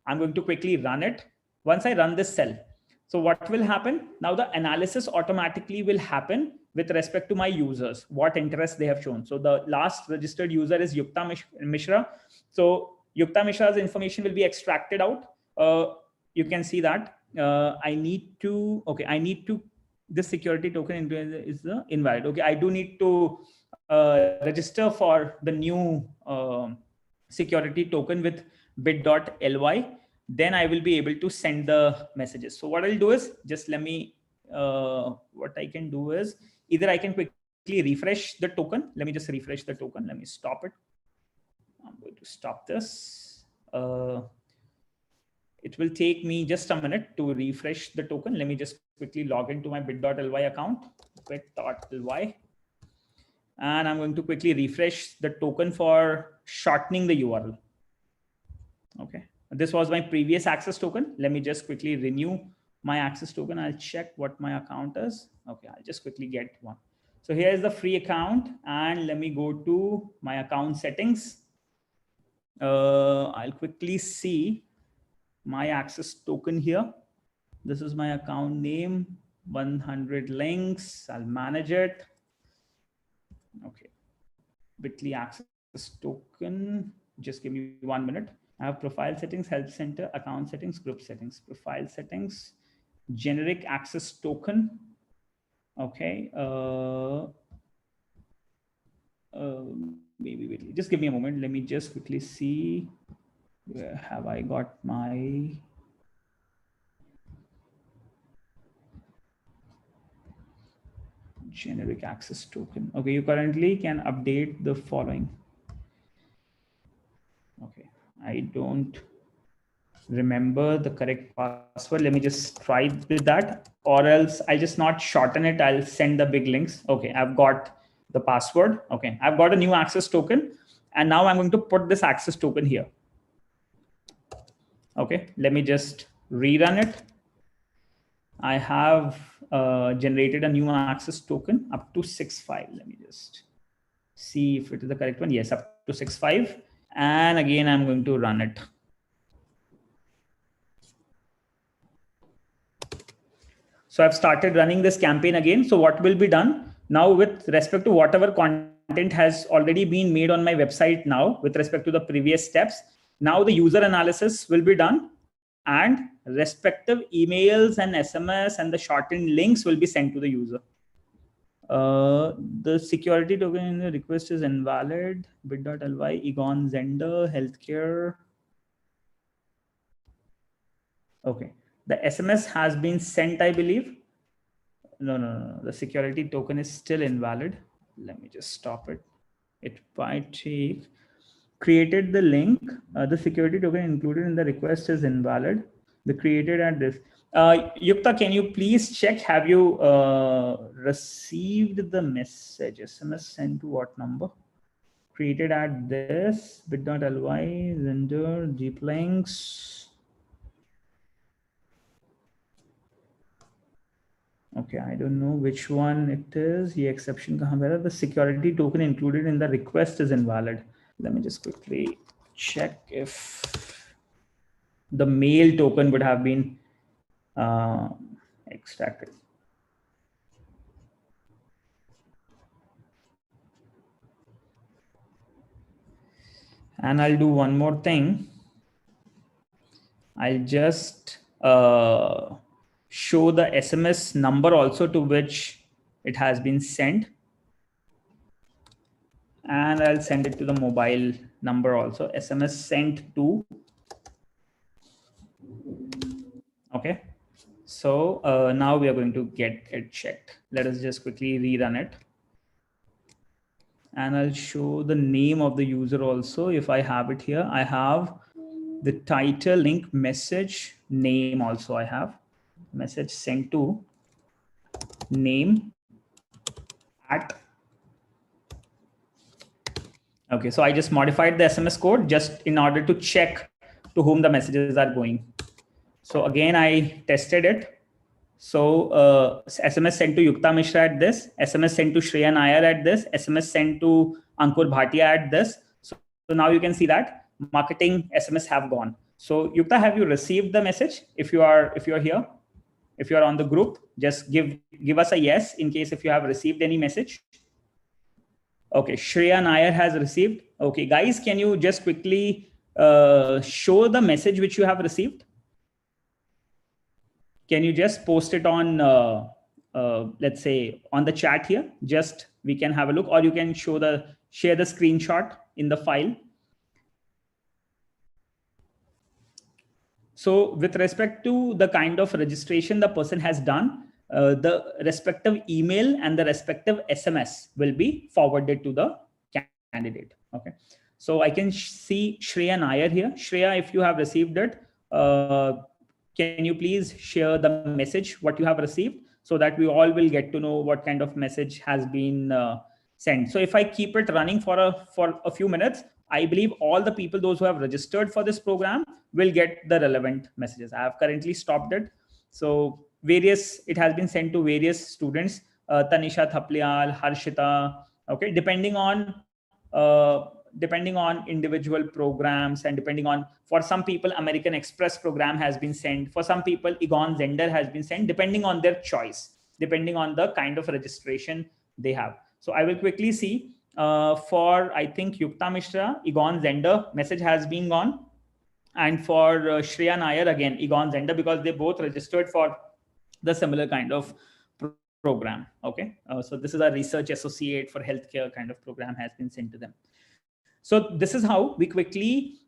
I'm going to quickly run it. Once I run this cell, so what will happen? Now the analysis automatically will happen with respect to my users, what interest they have shown. So the last registered user is Yukta Mishra. So Yukta Mishra's information will be extracted out. You can see that I need to, this security token is invalid. Okay, I do need to register for the new security token with bit.ly. Then I will be able to send the messages. So what I'll do is, just let me, what I can do is, either I can quickly refresh the token. Let me just refresh the token. Let me stop it. I'm going to stop this. It will take me just a minute to refresh the token. Let me just quickly log into my bit.ly account, bit.ly. And I'm going to quickly refresh the token for shortening the URL. Okay. This was my previous access token. Let me just quickly renew my access token. I'll check what my account is. Okay, I'll just quickly get one. So here is the free account, and let me go to my account settings. I'll quickly see my access token here. This is my account name, 100 links. I'll manage it. Okay, Bitly access token. Just give me 1 minute. I have profile settings, help center, account settings, group settings, profile settings, generic access token. Okay. Maybe wait, just give me a moment. Let me just quickly see where have I got my generic access token. Okay, you currently can update the following. Okay, I don't remember the correct password. Let me just try with that, or else I'll just not shorten it. I'll send the big links. Okay, I've got the password. Okay, I've got a new access token, and now I'm going to put this access token here. Okay, let me just rerun it. I have generated a new access token up to 6.5. Let me just see if it is the correct one. Yes, up to 6.5. And again, I'm going to run it. So I've started running this campaign again. So what will be done now with respect to whatever content has already been made on my website now with respect to the previous steps, now the user analysis will be done and respective emails and SMS and the shortened links will be sent to the user. The security token in the request is invalid. Bit.ly, Egon Zender, healthcare. Okay. The SMS has been sent, I believe. No. The security token is still invalid. Let me just stop it. It might take. Created the link. The security token included in the request is invalid. The created at this. Yukta, can you please check? Have you received the message? SMS sent to what number? Created at this bit.ly, Zender, deep links. Okay, I don't know which one it is. The exception kahan pe tha? The security token included in the request is invalid. Let me just quickly check if the mail token would have been extracted. And I'll do one more thing. I'll just show the SMS number also to which it has been sent. And I'll send it to the mobile number also. SMS sent to. Okay. So now we are going to get it checked. Let us just quickly rerun it. And I'll show the name of the user also. If I have it here, I have the title, link, message, name also I have. Message sent to name at. Okay, so I just modified the SMS code just in order to check to whom the messages are going. So again, I tested it. So SMS sent to Yukta Mishra at this, SMS sent to Shreya Nair at this, SMS sent to Ankur Bhatia at this. So now you can see that marketing SMS have gone. So Yukta, have you received the message? If you are here, if you are on the group, just give us a yes in case if you have received any message. Okay, Shreya Nair has received. Okay, guys, can you just quickly show the message which you have received? Can you just post it on, let's say, on the chat here? Just we can have a look, or you can share the screenshot in the file. So with respect to the kind of registration the person has done, the respective email and the respective SMS will be forwarded to the candidate. Okay. So I can see Shreya Nair here. Shreya, if you have received it, can you please share the message, what you have received, so that we all will get to know what kind of message has been sent. So if I keep it running for a few minutes, I believe all the people, those who have registered for this program, will get the relevant messages. I have currently stopped it. So it has been sent to various students, Tanisha Thaplial, Harshita, okay, depending on individual programs, and depending on, for some people American Express program has been sent, for some people Egon Zender has been sent, depending on their choice, depending on the kind of registration they have. So I will quickly see, for I think Yukta Mishra, Egon Zender message has been gone, and for Shreya Nair, again Egon Zender, because they both registered for the similar kind of program. Okay, so this is a research associate for healthcare kind of program has been sent to them. So this is how we quickly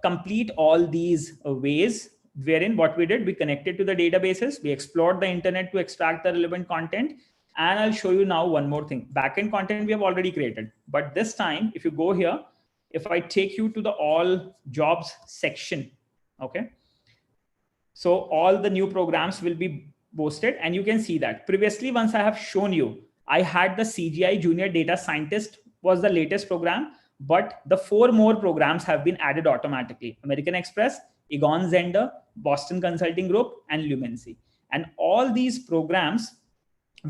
complete all these ways, wherein what we did, we connected to the databases, we explored the internet to extract the relevant content. And I'll show you now one more thing. Backend content we have already created, but this time if you go here, if I take you to the all jobs section, okay, so all the new programs will be posted, and you can see that previously, once I have shown you, I had the CGI Junior Data Scientist was the latest program, but the 4 more programs have been added automatically: American Express, Egon Zender, Boston Consulting Group, and Lumency. And all these programs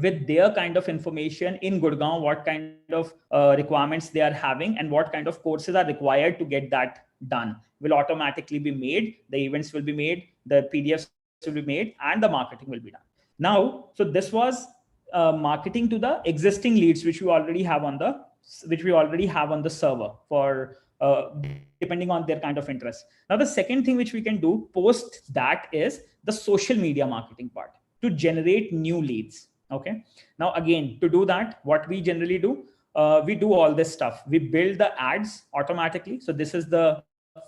with their kind of information in Gurgaon, what kind of requirements they are having, and what kind of courses are required to get that done, will automatically be made. The events will be made, the PDFs will be made, and the marketing will be done. Now, so this was marketing to the existing leads, which we already have on the server for depending on their kind of interest. Now, the second thing which we can do post that is the social media marketing part to generate new leads. Okay. Now, again, to do that, what we generally do, we do all this stuff. We build the ads automatically. So this is the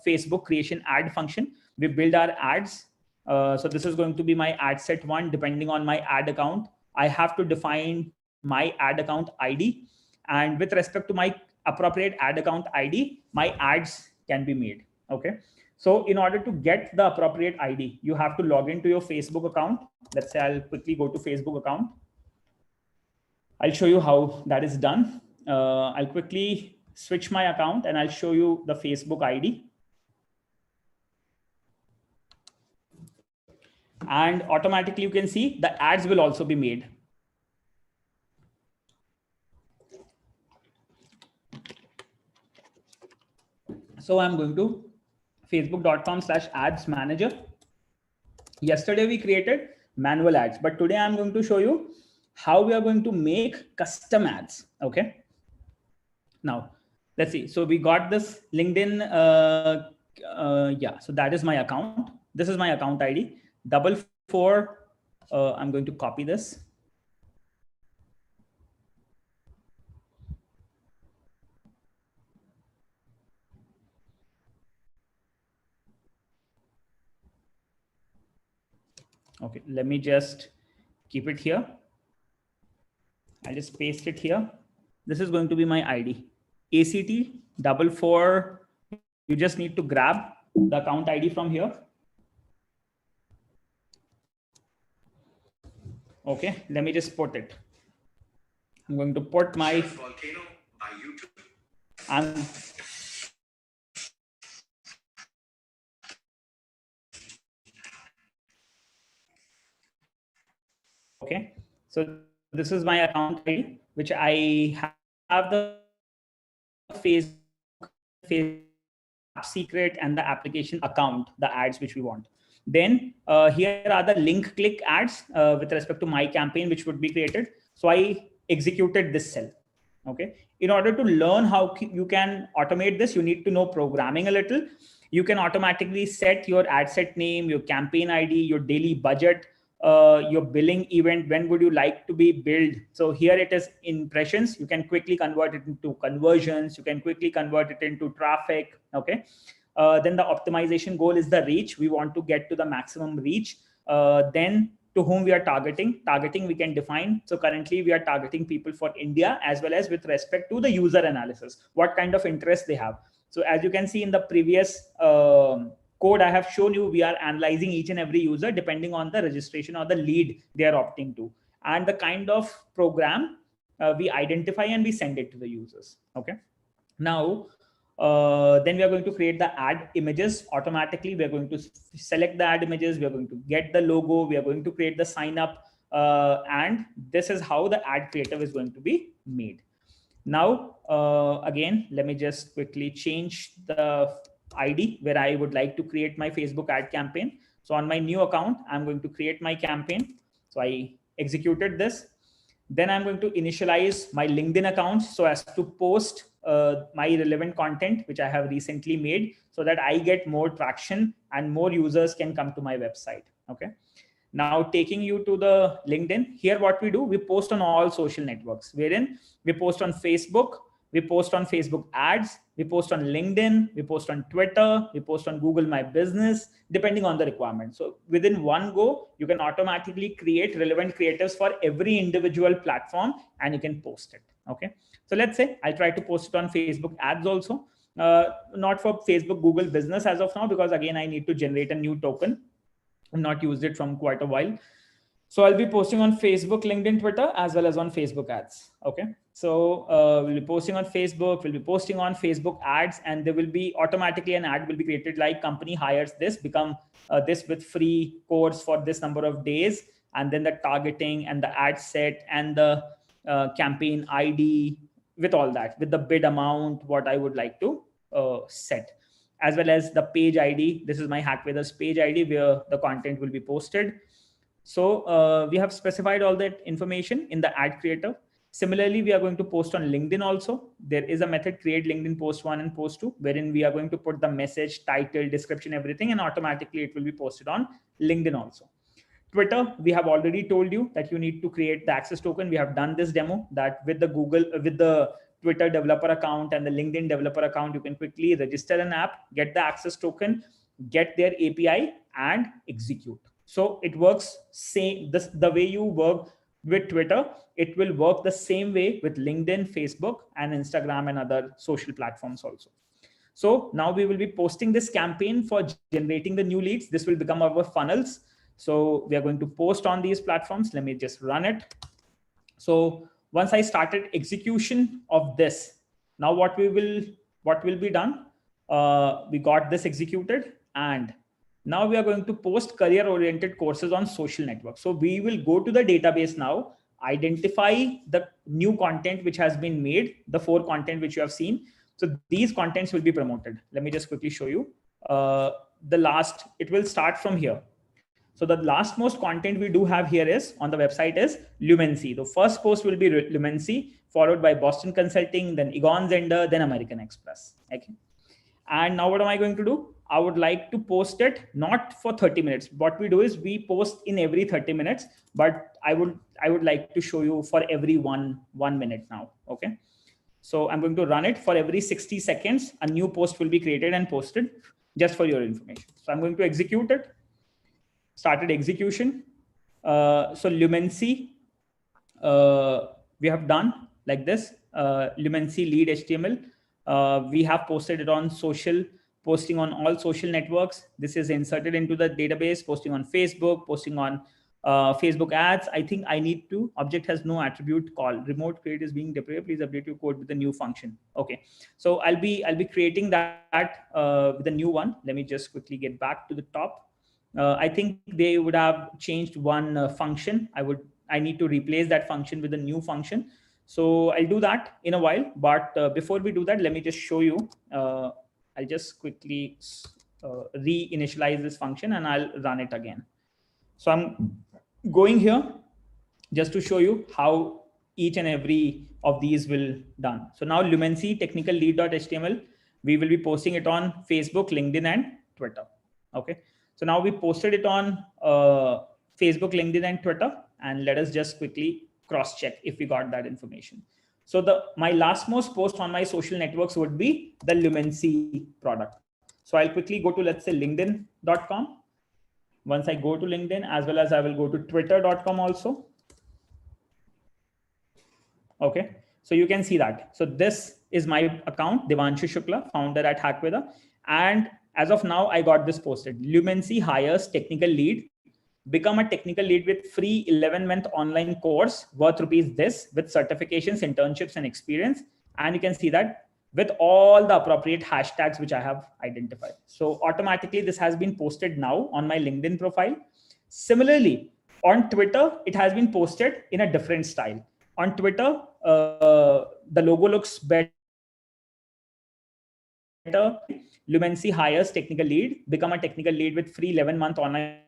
Facebook creation ad function. We build our ads. So this is going to be my ad set 1, depending on my ad account. I have to define my ad account ID. And with respect to my appropriate ad account ID, my ads can be made. Okay. So in order to get the appropriate ID, you have to log into your Facebook account. Let's say I'll quickly go to Facebook account. I'll show you how that is done. I'll quickly switch my account and I'll show you the Facebook ID. And automatically you can see the ads will also be made. So I'm going to facebook.com/ads manager. Yesterday we created manual ads, but today I'm going to show you how we are going to make custom ads. Okay. Now let's see. So we got this LinkedIn. Yeah. So that is my account. This is my account ID 44. I'm going to copy this. Okay, let me just keep it here. I'll just paste it here. This is going to be my ID. ACT44. You just need to grab the account ID from here. Okay, let me just put it. I'm going to put my volcano by YouTube. Okay, so this is my account ID, which I have the Facebook secret and the application account, the ads which we want. Then here are the link click ads with respect to my campaign, which would be created. So I executed this cell. Okay. In order to learn how you can automate this, you need to know programming a little. You can automatically set your ad set name, your campaign ID, your daily budget, your billing event, when would you like to be billed. So here it is impressions. You can quickly convert it into conversions. You can quickly convert it into traffic. Okay. Then the optimization goal is the reach. We want to get to the maximum reach. Then to whom we are targeting. Targeting we can define. So currently we are targeting people for India, as well as with respect to the user analysis, what kind of interest they have. So as you can see in the previous code I have shown you, we are analyzing each and every user depending on the registration or the lead they are opting to, and the kind of program we identify and we send it to the users. Okay. Now, Then we are going to create the ad images automatically. We are going to select the ad images. We are going to get the logo. We are going to create the sign up. And this is how the ad creative is going to be made. Now, again, let me just quickly change the ID where I would like to create my Facebook ad campaign. So on my new account, I'm going to create my campaign. So I executed this. Then I'm going to initialize my LinkedIn account so as to post my relevant content, which I have recently made, so that I get more traction and more users can come to my website. Okay. Now taking you to the LinkedIn, here what we do, we post on all social networks, wherein we post on Facebook, we post on Facebook ads, we post on LinkedIn, we post on Twitter, we post on Google My Business, depending on the requirement. So within one go, you can automatically create relevant creatives for every individual platform and you can post it. Okay. So let's say I try to post it on Facebook ads also, not for Facebook Google Business as of now, because again, I need to generate a new token. I've not used it from quite a while. So I'll be posting on Facebook, LinkedIn, Twitter, as well as on Facebook ads. Okay. So we'll be posting on Facebook, we'll be posting on Facebook ads, and there will be automatically an ad will be created like company hires this, become this with free course for this number of days. And then the targeting and the ad set and the campaign ID with all that, with the bid amount, what I would like to set, as well as the page ID. This is my Hackweather's page ID where the content will be posted. So we have specified all that information in the ad creator. Similarly, we are going to post on LinkedIn also. There is a method, create LinkedIn post 1 and post 2, wherein we are going to put the message, title, description, everything, and automatically it will be posted on LinkedIn also. Twitter, we have already told you that you need to create the access token. We have done this demo that with the with the Twitter developer account and the LinkedIn developer account, you can quickly register an app, get the access token, get their API and execute. So it works the way you work with Twitter, it will work the same way with LinkedIn, Facebook, and Instagram and other social platforms also. So now we will be posting this campaign for generating the new leads. This will become our funnels. So we are going to post on these platforms. Let me just run it. So once I started execution of this, now what will be done? We got this executed, and now we are going to post career-oriented courses on social networks. So we will go to the database now, identify the new content which has been made, the 4 content which you have seen. So these contents will be promoted. Let me just quickly show you. It will start from here. So the last most content we do have here is on the website is Lumency. The first post will be Lumency, followed by Boston Consulting, then Egon Zender, then American Express. Okay. And now what am I going to do? I would like to post it not for 30 minutes. What we do is we post in every 30 minutes, but I would like to show you for every one minute now. Okay. So I'm going to run it for every 60 seconds. A new post will be created and posted just for your information. So I'm going to execute it. Started execution. So Lumency, we have done like this. Lumency lead HTML. We have posted it on social, posting on all social networks. This is inserted into the database, posting on Facebook, posting on Facebook ads. I think I need to, object has no attribute call. Remote create is being deployed. Please update your code with the new function. Okay. So I'll be creating that with the new one. Let me just quickly get back to the top. I think they would have changed one function. I need to replace that function with a new function. So I'll do that in a while. But before we do that, let me just show you. I'll just quickly reinitialize this function and I'll run it again. So I'm going here just to show you how each and every of these will done. So now Lumency technical lead.html, we will be posting it on Facebook, LinkedIn, and Twitter. Okay. So now we posted it on Facebook, LinkedIn, and Twitter. And let us just quickly cross-check if we got that information. So my last most post on my social networks would be the Lumency product. So I'll quickly go to, let's say, linkedin.com. Once I go to LinkedIn, as well as I will go to twitter.com also. Okay. So you can see that. So this is my account, Devanshu Shukla, founder at Hackweather. And as of now, I got this posted. Lumency hires technical lead. Become a technical lead with free 11-month online course worth rupees this with certifications, internships, and experience. And you can see that with all the appropriate hashtags which I have identified. So automatically this has been posted now on my LinkedIn profile. Similarly, on Twitter, it has been posted in a different style. On Twitter, the logo looks better. Lumency hires technical lead, become a technical lead with free 11-month online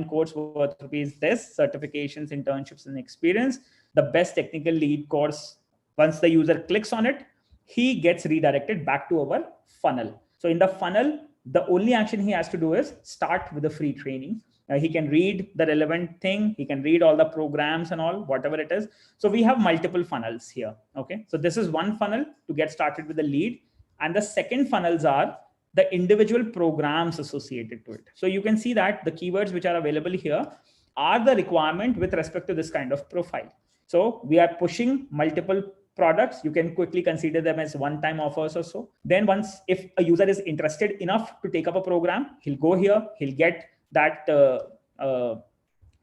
course worth rupees this, certifications, internships, and experience. The best technical lead course. Once the user clicks on it, he gets redirected back to our funnel. So in the funnel, the only action he has to do is start with the free training. He can read the relevant thing. He can read all the programs and all, whatever it is. So we have multiple funnels here. Okay. So this is one funnel to get started with the lead. And the second funnels are the individual programs associated to it. So you can see that the keywords which are available here are the requirement with respect to this kind of profile. So we are pushing multiple products. You can quickly consider them as one-time offers or so. Then once, if a user is interested enough to take up a program, he'll go here, he'll get that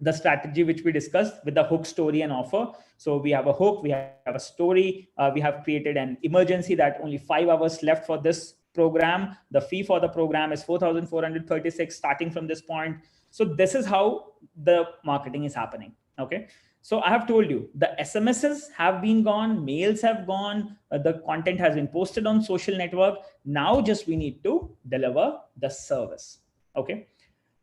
the strategy which we discussed with the hook, story, and offer. So we have a hook, we have a story, we have created an emergency that only 5 hours left for this program. The fee for the program is 4,436 starting from this point. So this is how the marketing is happening. Okay. So I have told you the SMSs have been gone, mails have gone, the content has been posted on social network. Now just we need to deliver the service. Okay.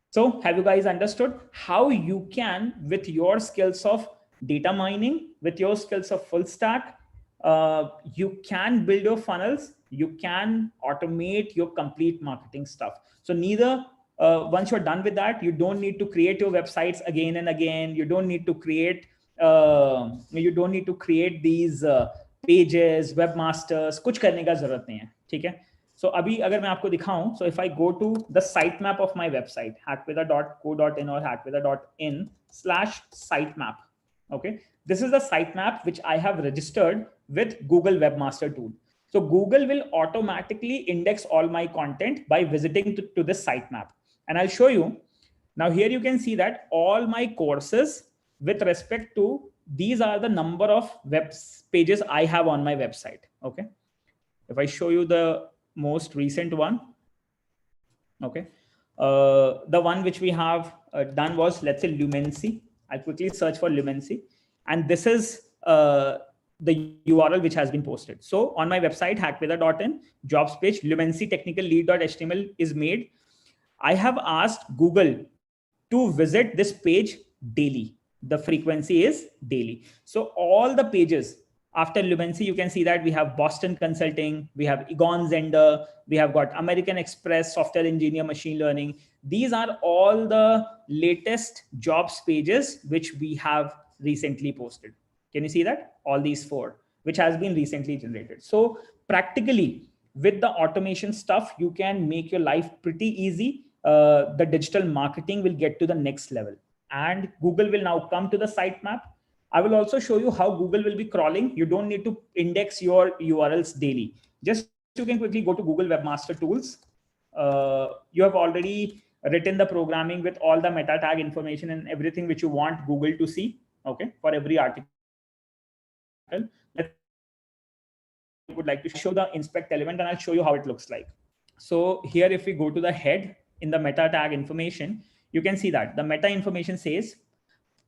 So have you guys understood how you can, with your skills of data mining, with your skills of full stack, you can build your funnels, you can automate your complete marketing stuff. So neither, once you're done with that, you don't need to create your websites again and again. You don't need to create, these pages, webmasters, कुछ करने का जरूरत नहीं है, ठीक है? So अभी अगर मैं आपको दिखाऊं, so if I go to the sitemap of my website, hackveda.co.in or hackveda.in/sitemap, okay, this is the sitemap which I have registered with Google Webmaster Tool. So Google will automatically index all my content by visiting to this sitemap, and I'll show you. Now here you can see that all my courses with respect to these are the number of web pages I have on my website. Okay, if I show you the most recent one, okay, the one which we have done was, let's say, Lumency. I'll quickly search for Lumency, and this is the URL which has been posted. So on my website, hackveda.in, jobs page, Lumency technical lead.html is made. I have asked Google to visit this page daily. The frequency is daily. So all the pages after Lumency, you can see that we have Boston Consulting, we have Egon Zender, we have got American Express, Software Engineer, Machine Learning. These are all the latest jobs pages which we have recently posted. Can you see that? All these 4, which has been recently generated. So practically with the automation stuff, you can make your life pretty easy. The digital marketing will get to the next level, and Google will now come to the sitemap. I will also show you how Google will be crawling. You don't need to index your URLs daily. Just you can quickly go to Google Webmaster Tools. You have already written the programming with all the meta tag information and everything which you want Google to see. Okay, for every article. I would like to show the inspect element, and I'll show you how it looks like. So here, if we go to the head in the meta tag information, you can see that the meta information says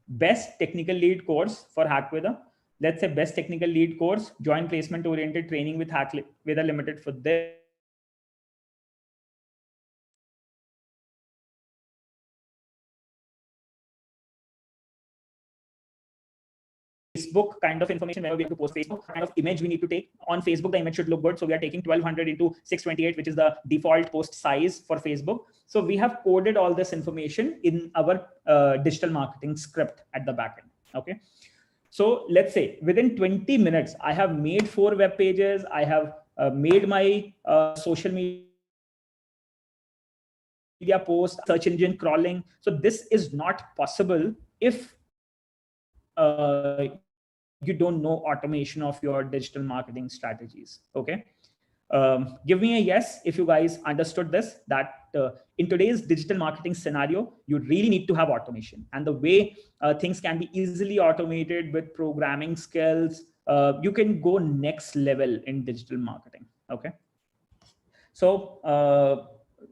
best technical lead course for Hackveda. Let's say best technical lead course, join placement oriented training with Hackveda Limited for this. Facebook kind of information whenever we have to post Facebook, kind of image we need to take. On Facebook, the image should look good. So we are taking 1200 into 628, which is the default post size for Facebook. So we have coded all this information in our digital marketing script at the backend. Okay. So let's say within 20 minutes, I have made 4 web pages. I have made my social media post, search engine crawling. So this is not possible if you don't know automation of your digital marketing strategies. Okay. Give me a yes if you guys understood this, that in today's digital marketing scenario, you really need to have automation. And the way things can be easily automated with programming skills, you can go next level in digital marketing. Okay. So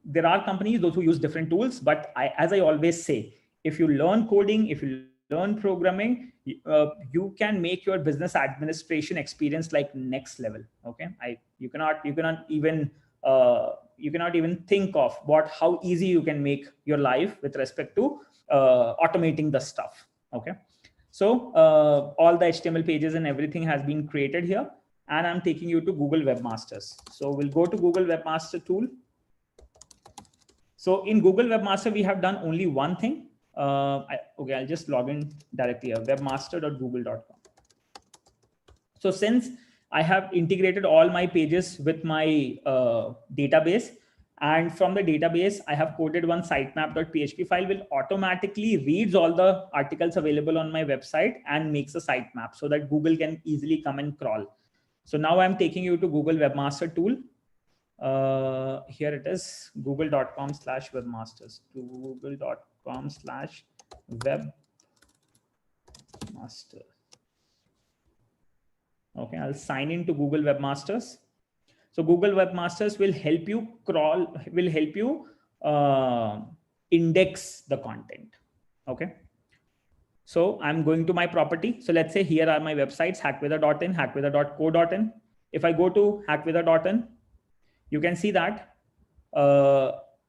there are companies, those who use different tools, but as I always say, if you learn coding, if you learn programming, you can make your business administration experience like next level. Okay. You cannot even think of how easy you can make your life with respect to automating the stuff. Okay. So all the HTML pages and everything has been created here, and I'm taking you to Google Webmasters. So we'll go to Google Webmaster tool. So in Google Webmaster, we have done only one thing. Okay, I'll just log in directly here, webmaster.google.com. So since I have integrated all my pages with my database, and from the database, I have coded one sitemap.php file will automatically reads all the articles available on my website and makes a sitemap so that Google can easily come and crawl. So now I'm taking you to Google Webmaster tool. Here it is, google.com/webmasters, google.com/webmaster. Okay, I'll sign into Google Webmasters. So Google Webmasters will help you index the content. Okay. So I'm going to my property. So let's say here are my websites, hackweather.in, hackweather.co.in. If I go to hackweather.in, you can see that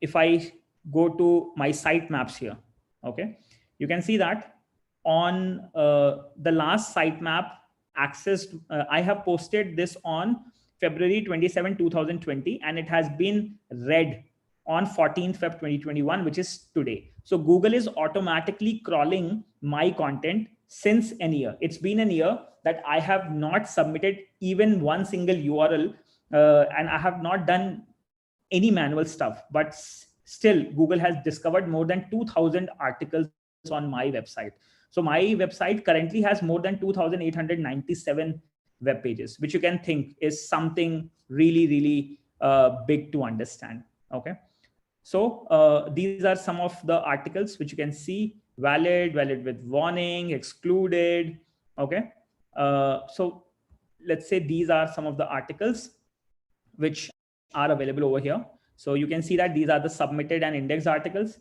if I go to my sitemaps here, okay, you can see that on the last sitemap accessed, I have posted this on February 27, 2020, and it has been read on 14th Feb 2021, which is today. So Google is automatically crawling my content since an year. It's been a year that I have not submitted even one single URL, and I have not done any manual stuff, but still Google has discovered more than 2,000 articles on my website. So my website currently has more than 2,897 web pages, which you can think is something really big to understand. Okay. So these are some of the articles which you can see: valid with warning, excluded. Okay. So let's say these are some of the articles which are available over here. So you can see that these are the submitted and indexed articles.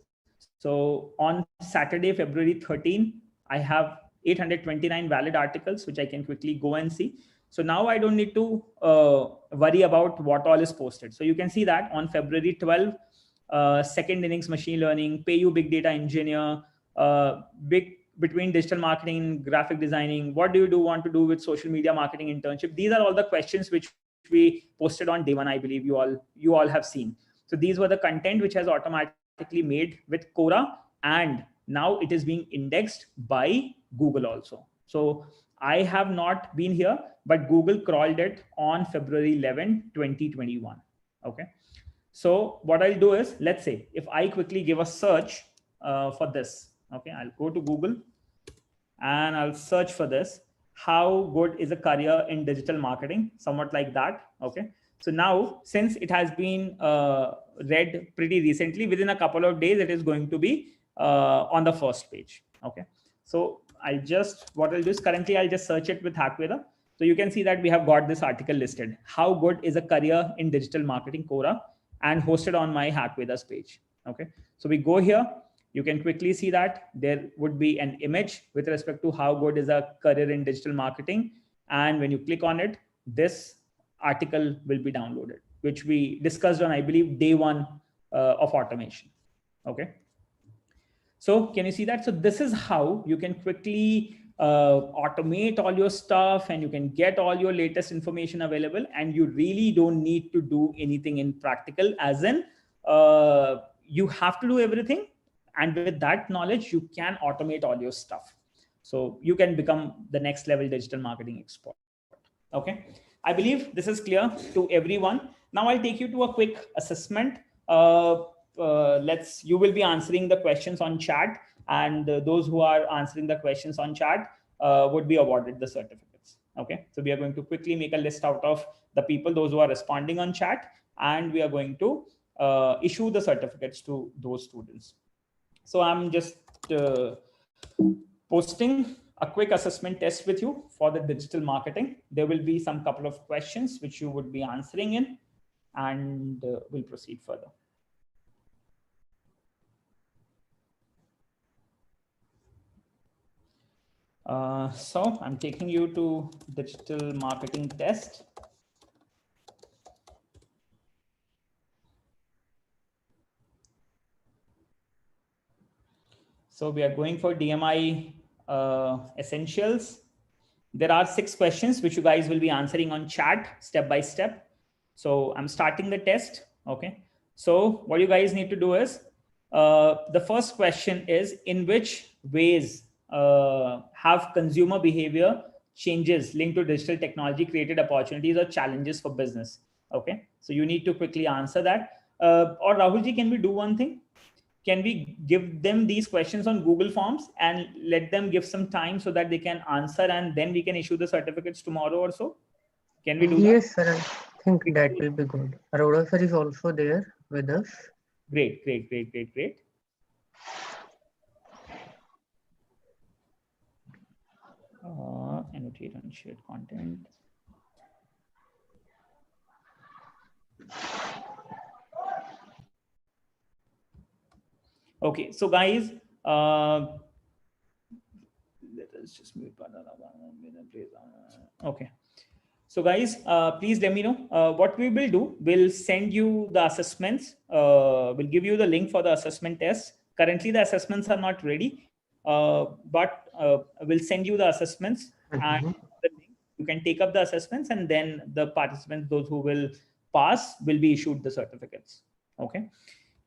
So on Saturday, February 13, I have 829 valid articles, which I can quickly go and see. So now I don't need to worry about what all is posted. So you can see that on February 12, second innings machine learning, pay you big data engineer, between digital marketing and graphic designing, what do you want to do with social media marketing internship? These are all the questions which we posted on day one. I believe you all have seen. So these were the content which has automatically made with Quora, and now it is being indexed by Google also. So I have not been here, but Google crawled it on February 11, 2021. Okay. So what I'll do is, let's say if I quickly give a search for this. Okay, I'll go to Google and I'll search for this. How good is a career in digital marketing? Somewhat like that. Okay. So now, since it has been read pretty recently, within a couple of days, it is going to be on the first page. Okay. So what I'll do is currently I'll just search it with Hackweather. So you can see that we have got this article listed. How good is a career in digital marketing, Quora, and hosted on my Hackweather's page. Okay. So we go here. You can quickly see that there would be an image with respect to how good is a career in digital marketing. And when you click on it, this article will be downloaded, which we discussed on, I believe, day one of automation. Okay. So can you see that? So this is how you can quickly automate all your stuff, and you can get all your latest information available, and you really don't need to do anything in practical, as in you have to do everything. And with that knowledge, you can automate all your stuff. So you can become the next level digital marketing expert. Okay. I believe this is clear to everyone. Now I'll take you to a quick assessment. You will be answering the questions on chat, and those who are answering the questions on chat would be awarded the certificates. Okay. So we are going to quickly make a list out of the people, those who are responding on chat, and we are going to issue the certificates to those students. So I'm just posting a quick assessment test with you for the digital marketing. There will be some couple of questions which you would be answering in, and we'll proceed further. So I'm taking you to digital marketing test. So we are going for DMI essentials. There are 6 questions which you guys will be answering on chat step by step. So I'm starting the test. Okay. So what you guys need to do is, the first question is, in which ways have consumer behavior changes linked to digital technology created opportunities or challenges for business? Okay. So you need to quickly answer that. Or Rahulji, can we do one thing? Can we give them these questions on Google Forms and let them give some time so that they can answer, and then we can issue the certificates tomorrow or so? Can we do that? Yes, sir. I think that will be good. Arora sir is also there with us. Great. Annotate and share content. Okay, so guys, let us just mute. Okay. So guys, please let me know what we will do. We'll send you the assessments. We'll give you the link for the assessment test. Currently, the assessments are not ready, but we'll send you the assessments and the link. You can take up the assessments, and then the participants, those who will pass, will be issued the certificates. Okay.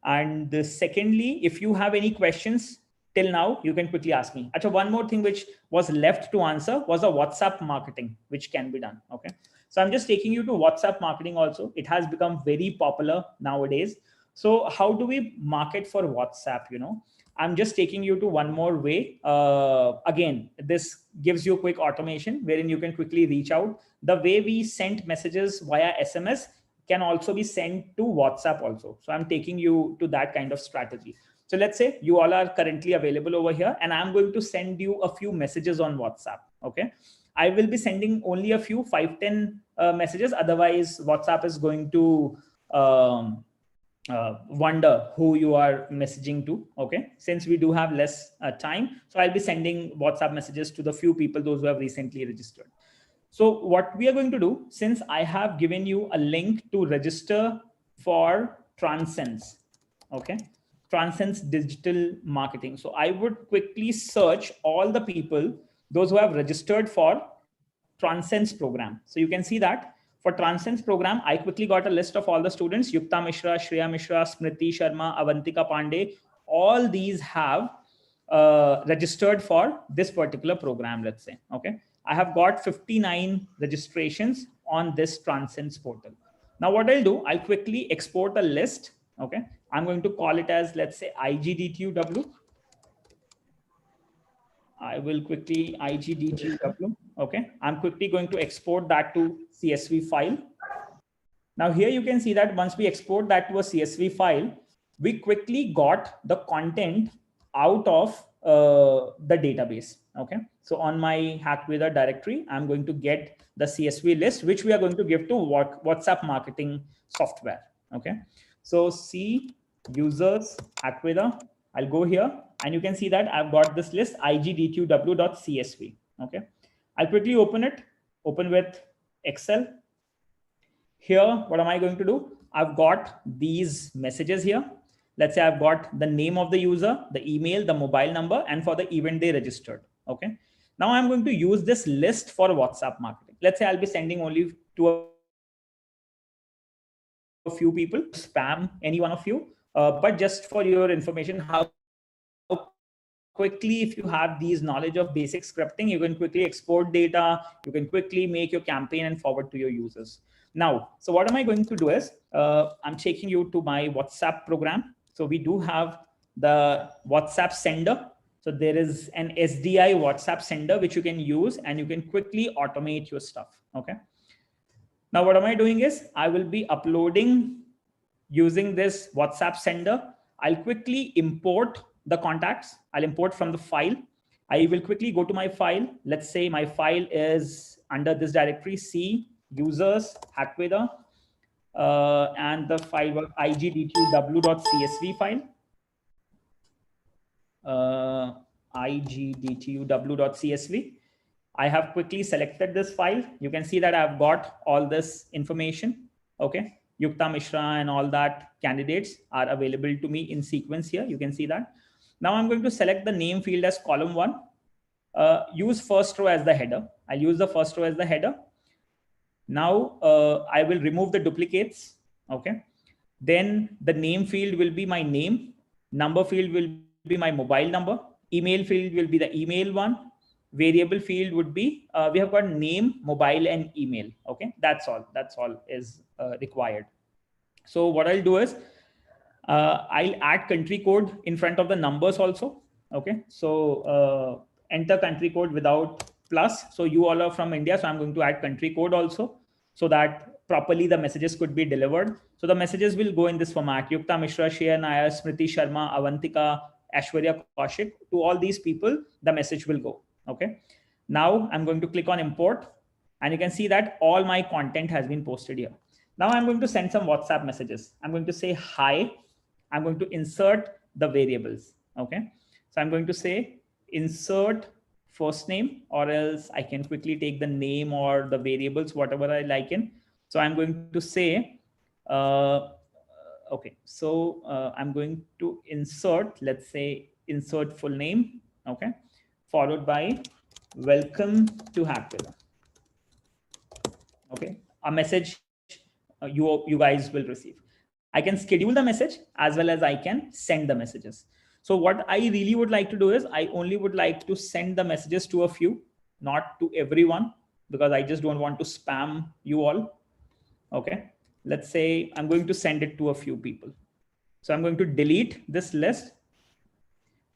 And secondly, if you have any questions till now, you can quickly ask me. Achha, one more thing which was left to answer was a WhatsApp marketing, which can be done. Okay. So I'm just taking you to WhatsApp marketing also. It has become very popular nowadays. So how do we market for WhatsApp? You know, I'm just taking you to one more way. Again, this gives you quick automation wherein you can quickly reach out. The way we sent messages via SMS can also be sent to WhatsApp also. So I'm taking you to that kind of strategy. So let's say you all are currently available over here, and I'm going to send you a few messages on WhatsApp. Okay. I will be sending only a few 5-10 messages. Otherwise, WhatsApp is going to wonder who you are messaging to. Okay. Since we do have less time, so I'll be sending WhatsApp messages to the few people, those who have recently registered. So what we are going to do, since I have given you a link to register for Transcends, okay, Transcends digital marketing. So I would quickly search all the people, those who have registered for Transcends program. So you can see that for Transcends program, I quickly got a list of all the students: Yukta Mishra, Shreya Mishra, Smriti Sharma, Avantika Pandey. All these have registered for this particular program, let's say. Okay. I have got 59 registrations on this Transcends portal. Now what I'll do, I'll quickly export a list. Okay. I'm going to call it as, let's say, IGDTUW. I will quickly IGDTUW. Okay. I'm quickly going to export that to CSV file. Now here you can see that once we export that to a CSV file, we quickly got the content out of the database. Okay. So on my Hackweather directory, I'm going to get the CSV list, which we are going to give to WhatsApp marketing software. Okay. So see users Hackweather. I'll go here and you can see that I've got this list igdtuw.csv. Okay. I'll quickly open it, open with Excel. Here, what am I going to do? I've got these messages here. Let's say I've got the name of the user, the email, the mobile number, and for the event they registered. Okay. Now I'm going to use this list for WhatsApp marketing. Let's say I'll be sending only to a few people, spam any one of you. But just for your information, how quickly, if you have these knowledge of basic scripting, you can quickly export data, you can quickly make your campaign and forward to your users. Now, so what am I going to do is, I'm taking you to my WhatsApp program. So we do have the WhatsApp sender. So there is an SDI WhatsApp sender, which you can use and you can quickly automate your stuff. Okay. Now, what am I doing is I will be uploading using this WhatsApp sender. I'll quickly import the contacts. I'll import from the file. I will quickly go to my file. Let's say my file is under this directory, C users Hackweather, and the file was IGDTUW.csv file. IGDTUW.csv. I have quickly selected this file. You can see that I've got all this information. Okay. Yukta Mishra and all that candidates are available to me in sequence here. You can see that. Now I'm going to select the name field as column 1. Use first row as the header. I'll use the first row as the header. Now I will remove the duplicates. Okay. Then the name field will be my name. Number field will be my mobile number. Email field will be the email one. Variable field would be, we have got name, mobile, and email. Okay, that's all is required. So what I'll do is I'll add country code in front of the numbers also. Okay, so enter country code without plus. So you all are from India, so I'm going to add country code also, so that properly the messages could be delivered. So the messages will go in this format: Yukta Mishra, Shreya Nair, Smriti Sharma, Avantika, Aishwarya Kaushik. To all these people, the message will go. Okay. Now I'm going to click on import, and you can see that all my content has been posted here. Now I'm going to send some WhatsApp messages. I'm going to say hi. I'm going to insert the variables. Okay. So I'm going to say insert first name, or else I can quickly take the name or the variables, whatever I like in. So I'm going to say, okay, so I'm going to insert, let's say insert full name. Okay. Followed by welcome to Hackweather. Okay. A message you guys will receive. I can schedule the message as well as I can send the messages. So what I really would like to do is I only would like to send the messages to a few, not to everyone, because I just don't want to spam you all. Okay. Let's say I'm going to send it to a few people. So I'm going to delete this list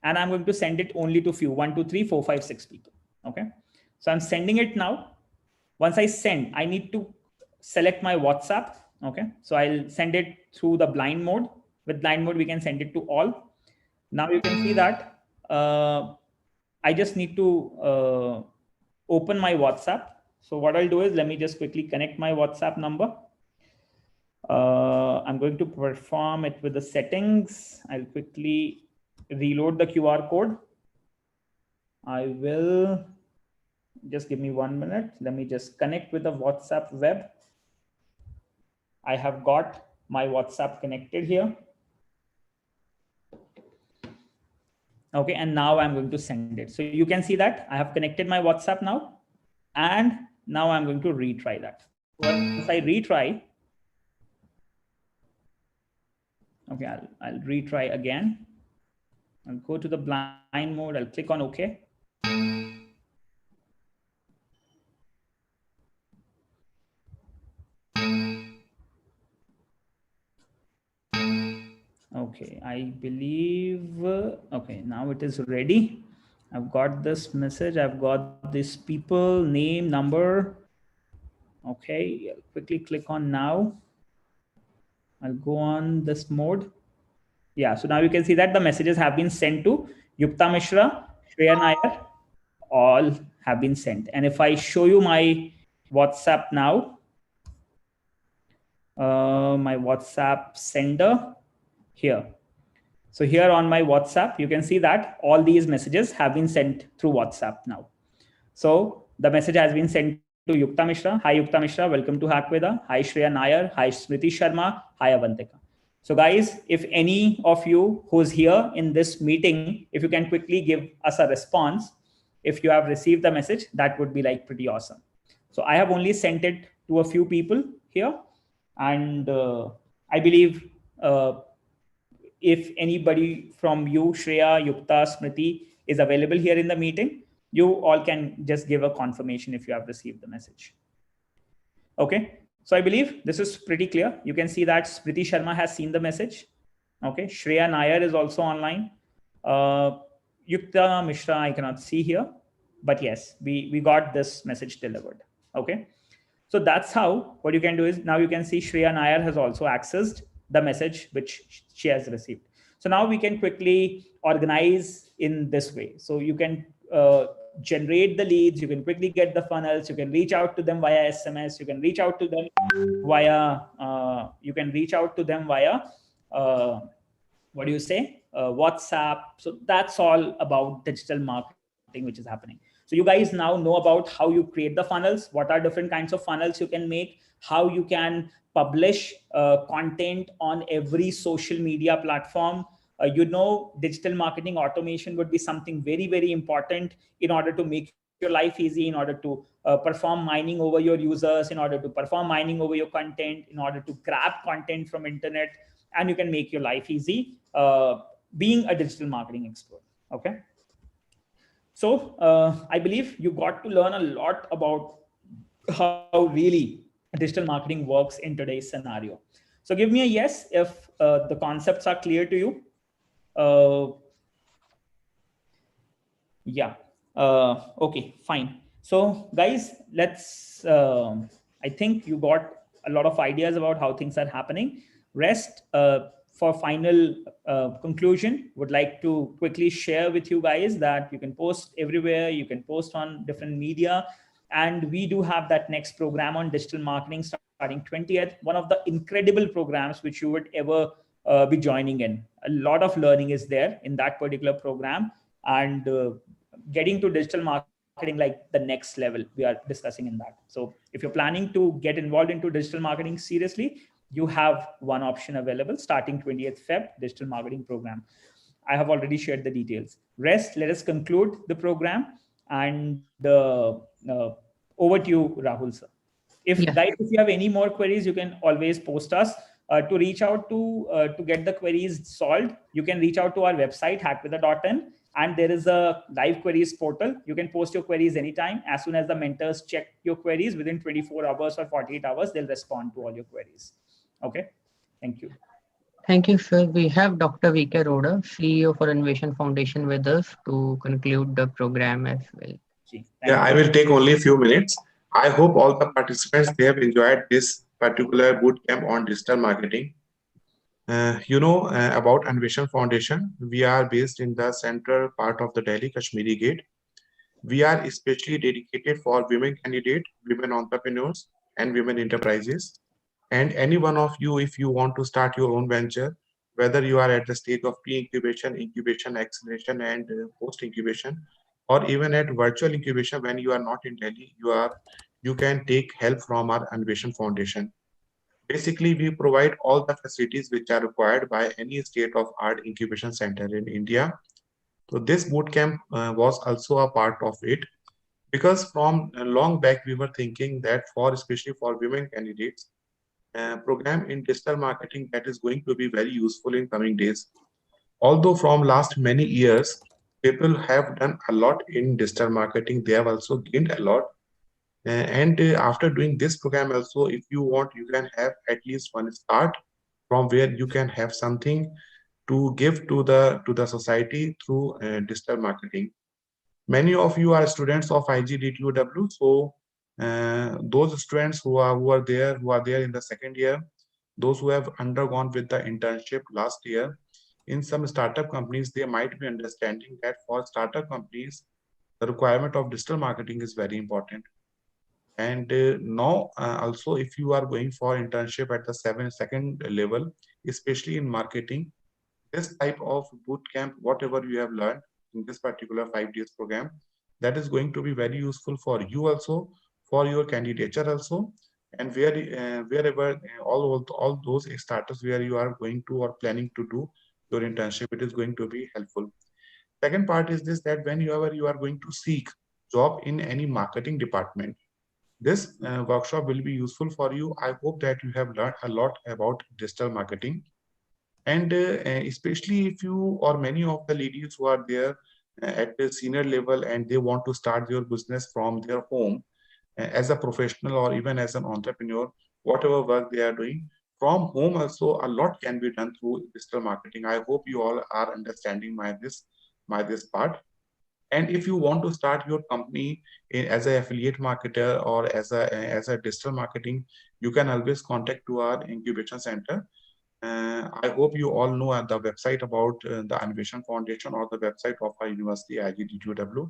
and I'm going to send it only to few, 1, 2, 3, 4, 5, 6 people. Okay. So I'm sending it now. Once I send, I need to select my WhatsApp. Okay. So I'll send it through the blind mode. With blind mode, we can send it to all. Now you can see that I just need to open my WhatsApp. So what I'll do is, let me just quickly connect my WhatsApp number. I'm going to perform it with the settings. I'll quickly reload the QR code. I will just give me 1 minute. Let me just connect with the WhatsApp web. I have got my WhatsApp connected here. Okay, and now I'm going to send it. So you can see that I have connected my WhatsApp now, and now I'm going to retry that. Once I retry, okay, I'll retry again. I'll go to the blind mode. I'll click on OK. Okay, I believe, okay, now it is ready. I've got this message. I've got this people, name, number. Okay, I'll quickly click on now. I'll go on this mode. Yeah, so now you can see that the messages have been sent to Yukta Mishra, Shreya Nair, all have been sent. And if I show you my WhatsApp now, my WhatsApp sender here. So here on my WhatsApp, you can see that all these messages have been sent through WhatsApp now. So the message has been sent to Yukta Mishra. Hi, Yukta Mishra. Welcome to Hackweather. Hi, Shreya Nair. Hi, Smriti Sharma. Hi, Avantika. So guys, if any of you who's here in this meeting, if you can quickly give us a response, if you have received the message, that would be like pretty awesome. So I have only sent it to a few people here. And I believe if anybody from you, Shreya, Yukta, Smriti is available here in the meeting, you all can just give a confirmation if you have received the message. Okay. So I believe this is pretty clear. You can see that Smriti Sharma has seen the message. Okay. Shreya Nair is also online. Yukta Mishra, I cannot see here, but yes, we got this message delivered. Okay. So that's how, what you can do is, now you can see Shreya Nair has also accessed the message which she has received. So now we can quickly organize in this way. So you can generate the leads, you can quickly get the funnels, you can reach out to them via SMS, you can reach out to them via what do you say, WhatsApp. So that's all about digital marketing which is happening. So you guys now know about how you create the funnels, what are different kinds of funnels you can make, how you can publish content on every social media platform. Digital marketing automation would be something very, very important in order to make your life easy, in order to perform mining over your users, in order to perform mining over your content, in order to grab content from internet, and you can make your life easy being a digital marketing expert. Okay. So I believe you got to learn a lot about how really digital marketing works in today's scenario. So give me a yes if the concepts are clear to you. Yeah. Okay, fine. So guys, let's, I think you got a lot of ideas about how things are happening. Rest, for final conclusion, would like to quickly share with you guys that you can post everywhere, you can post on different media, and we do have that next program on digital marketing starting 20th, one of the incredible programs which you would ever be joining in. A lot of learning is there in that particular program, and getting to digital marketing like the next level we are discussing in that. So if you're planning to get involved into digital marketing seriously, you have one option available starting 20th Feb, digital marketing program. I have already shared the details. Rest, let us conclude the program, and over to you, Rahul sir. If Yeah. guys, if you have any more queries, you can always post us. To reach out to get the queries solved, you can reach out to our website hackwitha.in, and there is a live queries portal. You can post your queries anytime. As soon as the mentors check your queries within 24 hours or 48 hours, they'll respond to all your queries. Okay. Thank you. Thank you, sir. We have Dr. V.K. Roda, CEO for Anveshan Foundation, with us to conclude the program as well. Yeah, I will take only a few minutes. I hope all the participants, they have enjoyed this particular bootcamp on digital marketing. About Anveshan Foundation, we are based in the central part of the Delhi Kashmiri Gate. We are especially dedicated for women candidates, women entrepreneurs, and women enterprises. And any one of you, if you want to start your own venture, whether you are at the stage of pre-incubation, incubation, acceleration, and post-incubation, or even at virtual incubation when you are not in Delhi, you can take help from our Anveshan Foundation. Basically, we provide all the facilities which are required by any state-of-art incubation center in India. So this bootcamp was also a part of it, because from long back we were thinking that especially for women candidates, program in digital marketing that is going to be very useful in coming days. Although from last many years, people have done a lot in digital marketing, they have also gained a lot. And after doing this program also, if you want, you can have at least one start from where you can have something to give to the society through digital marketing. Many of you are students of IGDTUW, so those students who are there in the second year, those who have undergone with the internship last year, in some startup companies, they might be understanding that for startup companies, the requirement of digital marketing is very important. And now also, if you are going for internship at the second level, especially in marketing, this type of boot camp, whatever you have learned in this particular 5 days program, that is going to be very useful for you also, for your candidature also, and wherever all those startups where you are going to or planning to do your internship, it is going to be helpful. Second part is this, that whenever you are going to seek job in any marketing department, this workshop will be useful for you. I hope that you have learned a lot about digital marketing. And especially if you or many of the ladies who are there at the senior level and they want to start their business from their home as a professional or even as an entrepreneur, whatever work they are doing from home, also a lot can be done through digital marketing. I hope you all are understanding this part. And if you want to start your company as an affiliate marketer or as a digital marketing, you can always contact to our incubation center. I hope you all know the website about the Anveshan Foundation or the website of our university, IGDTUW.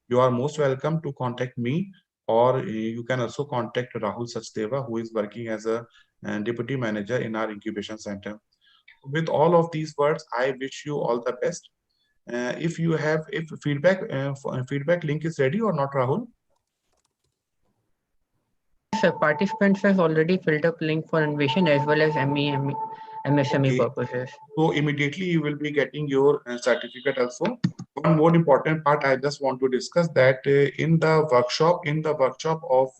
You are most welcome to contact me, or you can also contact Rahul Sachdeva, who is working as a deputy manager in our incubation center. With all of these words, I wish you all the best. If feedback link is ready or not, Rahul? So participants have already filled up link for Anveshan as well as MSME Okay. purposes. So immediately you will be getting your certificate also. One more important part I just want to discuss that in the workshop of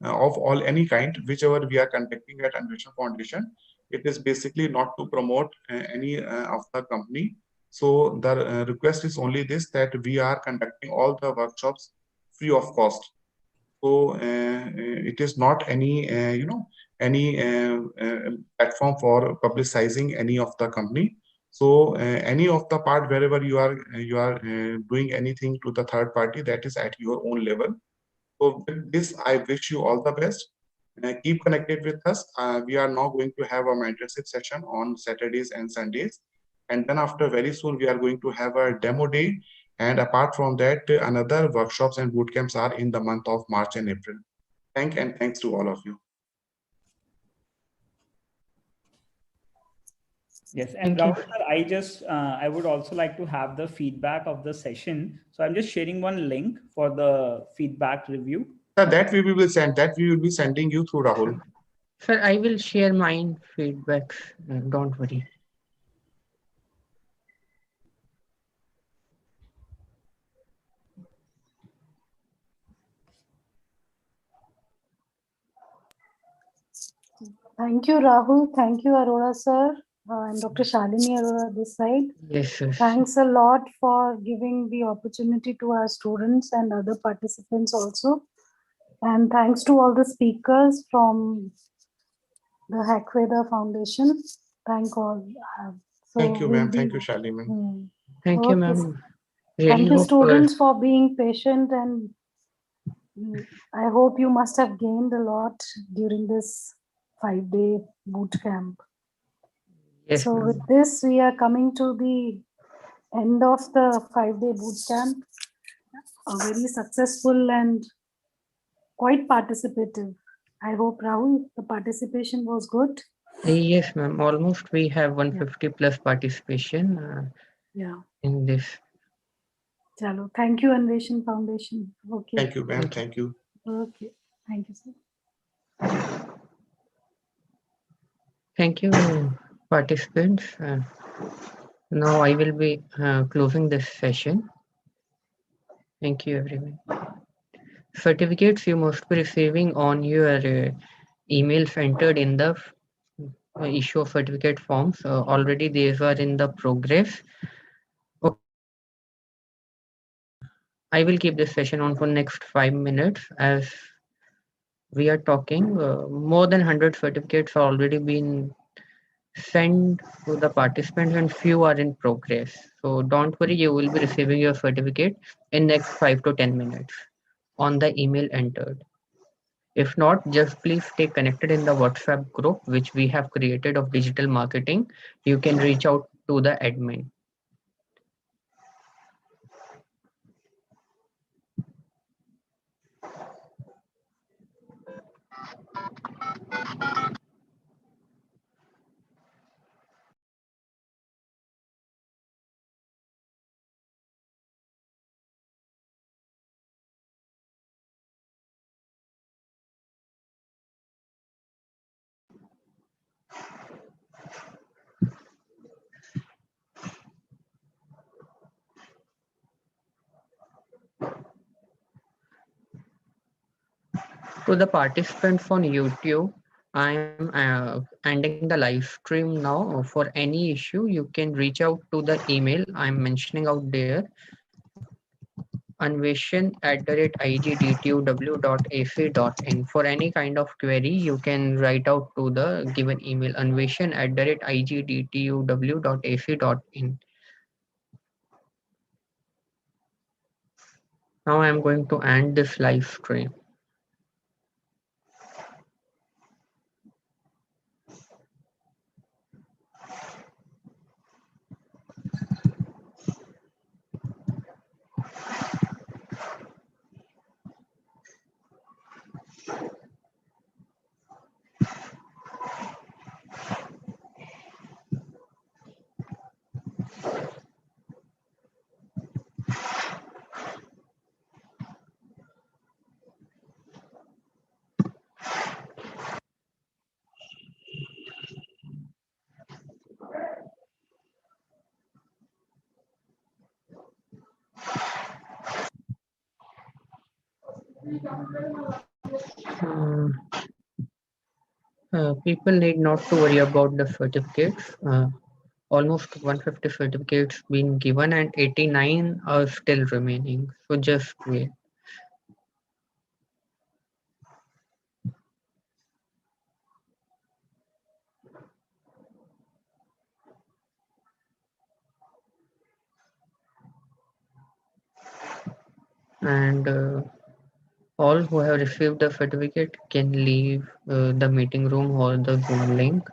all any kind, whichever we are conducting at Anveshan Foundation, it is basically not to promote any of the company. So the request is only this, that we are conducting all the workshops free of cost. So it is not any any platform for publicizing any of the company. So any of the part wherever you are doing anything to the third party, that is at your own level. So with this, I wish you all the best. Keep connected with us. We are now going to have a mentorship session on Saturdays and Sundays. And then after very soon, we are going to have a demo day. And apart from that, another workshops and bootcamps are in the month of March and April. Thanks to all of you. Yes, and Rahul, sir, I would also like to have the feedback of the session. So I'm just sharing one link for the feedback review. That we will send. That we will be sending you through Rahul. Sir, I will share mine feedbacks. Don't worry. Thank you, Rahul. Thank you, Arora sir. I'm Dr. Shalini Arora this side. Yes, sir. Thanks a lot for giving the opportunity to our students and other participants also. And thanks to all the speakers from the Hackweather Foundation. Thank all. Thank you, ma'am. Thank you, Shalini, ma'am. Thank you, ma'am. Thank you, students, for being patient, and I hope you must have gained a lot during this 5-day boot camp. Yes, So with this, we are coming to the end of the 5-day boot camp. A very successful and quite participative. I hope, Rahul, the participation was good. Yes, ma'am. Almost we have 150 plus participation in this. Chalo. Thank you, Anveshan Foundation. Okay. Thank you, ma'am. Thank you. Okay. Thank you, sir. Thank you, participants. Now I will be closing this session. Thank you, everyone. Certificates you must be receiving on your emails entered in the issue of certificate forms. Already these are in the progress. Okay. I will keep this session on for next 5 minutes as we are talking. More than 100 certificates are already been sent to the participants and few are in progress. So don't worry, you will be receiving your certificate in next 5 to 10 minutes on the email entered. If not, just please stay connected in the WhatsApp group which we have created of digital marketing. You can reach out to the admin. To the participants on YouTube, I am ending the live stream now. For any issue, you can reach out to the email I'm mentioning out there. Anveshan@igdtuw.ac.in. For any kind of query, you can write out to the given email anveshan@igdtuw.ac.in. Now I am going to end this live stream. People need not to worry about the certificates. Almost 150 certificates been given and 89 are still remaining. So just wait. And all who have received the certificate can leave the meeting room or the Zoom link.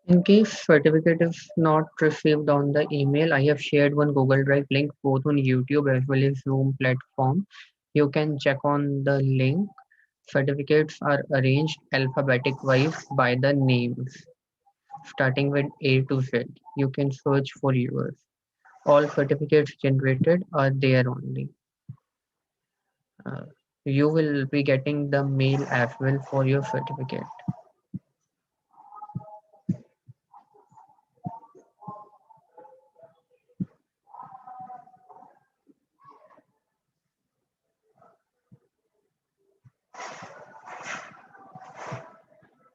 In case certificate is not received on the email, I have shared one Google Drive link both on YouTube as well as Zoom platform. You can check on the link. Certificates are arranged alphabetic wise by the names, starting with A to Z. You can search for yours. All certificates generated are there only. Uh, you will be getting the mail as well for your certificate.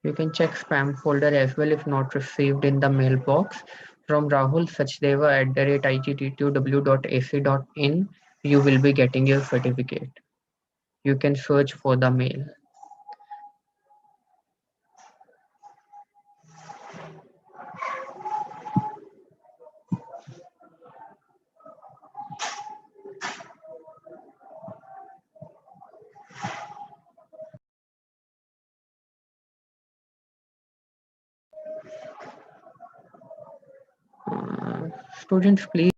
You can check spam folder as well if not received in the mailbox. From Rahul Sachdeva @IGDTUW.ac.in, you will be getting your certificate. You can search for the mail. Students, please.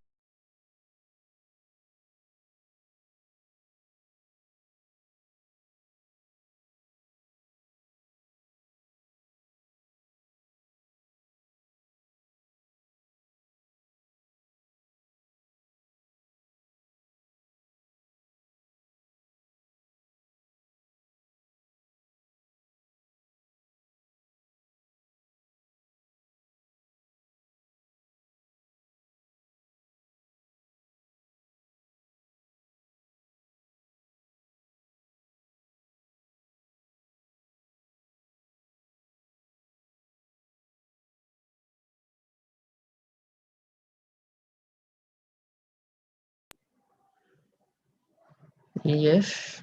Yes.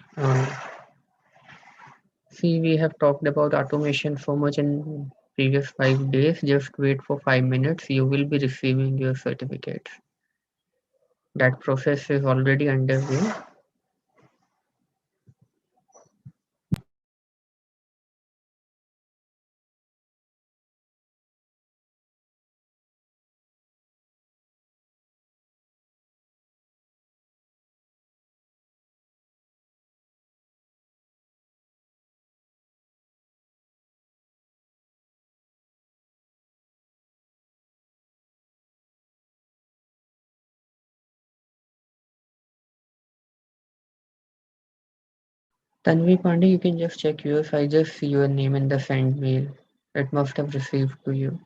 See, we have talked about automation so much in previous 5 days. Just wait for 5 minutes. You will be receiving your certificate. That process is already underway. Tanvi Pandey, you can just check yours. I just see your name in the sent mail. It must have received to you.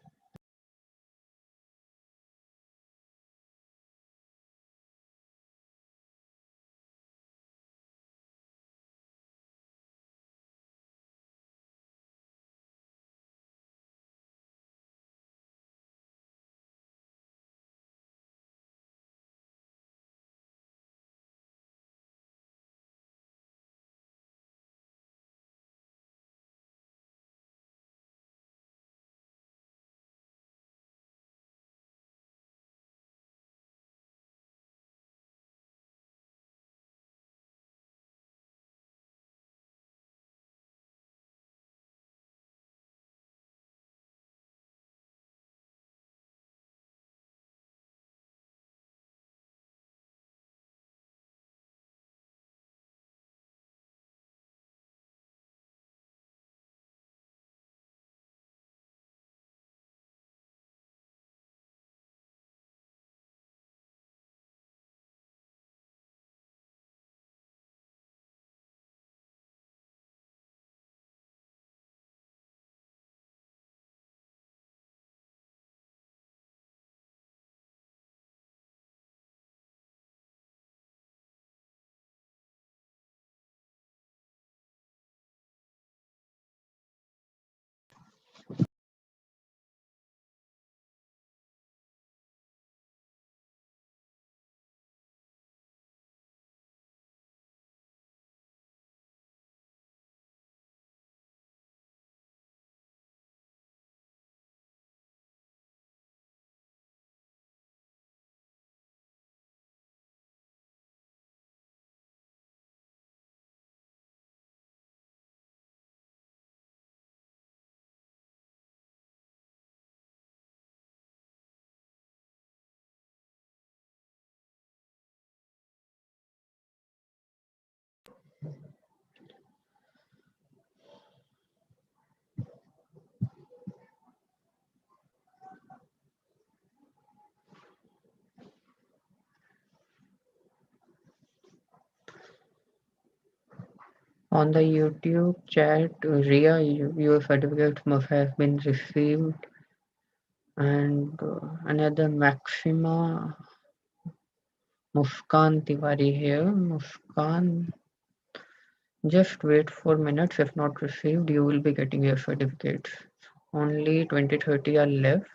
On the YouTube chat, Ria, your certificate must have been received. And another Maxima Muskan Tiwari here. Muskan, just wait 4 minutes. If not received, you will be getting your certificates. Only 20-30 are left.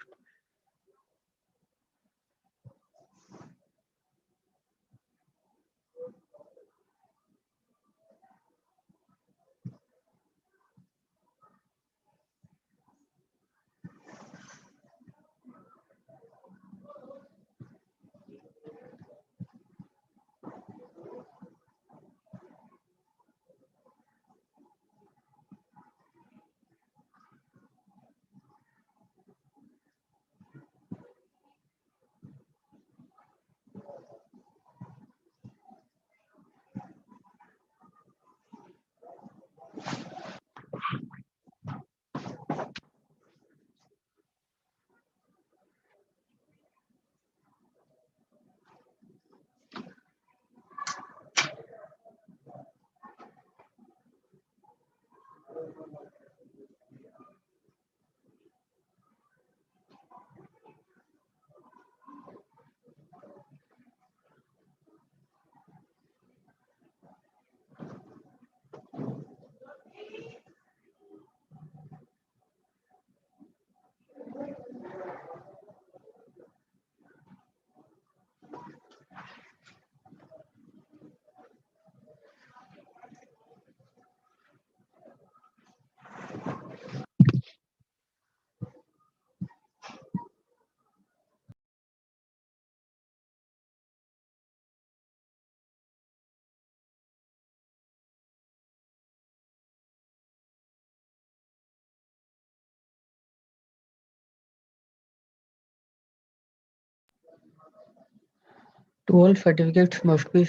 To all certificates must be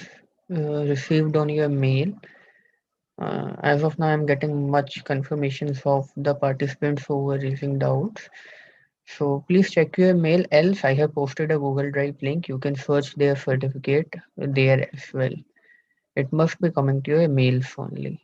received on your mail. As of now, I'm getting much confirmations of the participants who were raising doubts. So please check your mail. Else, I have posted a Google Drive link. You can search their certificate there as well. It must be coming to your mails only.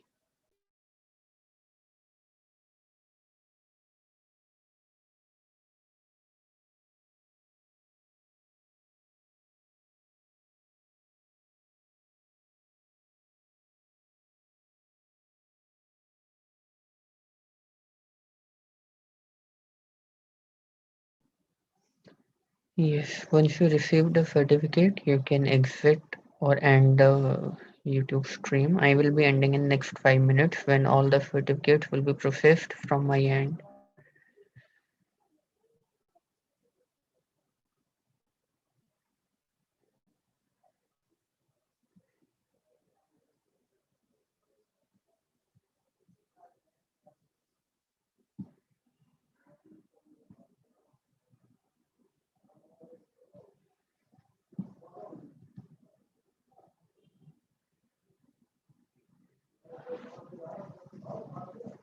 Yes, once you receive the certificate, you can exit or end the YouTube stream. I will be ending in next 5 minutes when all the certificates will be processed from my end.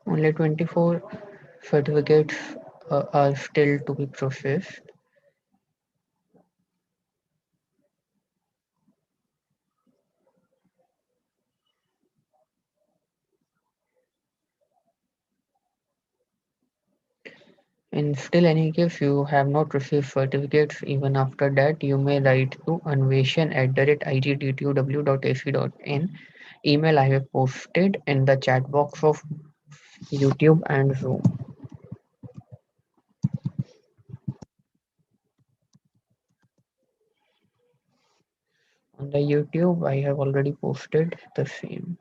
Only 24 certificates are still to be processed. In still any case you have not received certificates even after that, you may write to anveshan@igdtuw.ac.in. Email I have posted in the chat box of YouTube and Zoom. On the YouTube, I have already posted the same.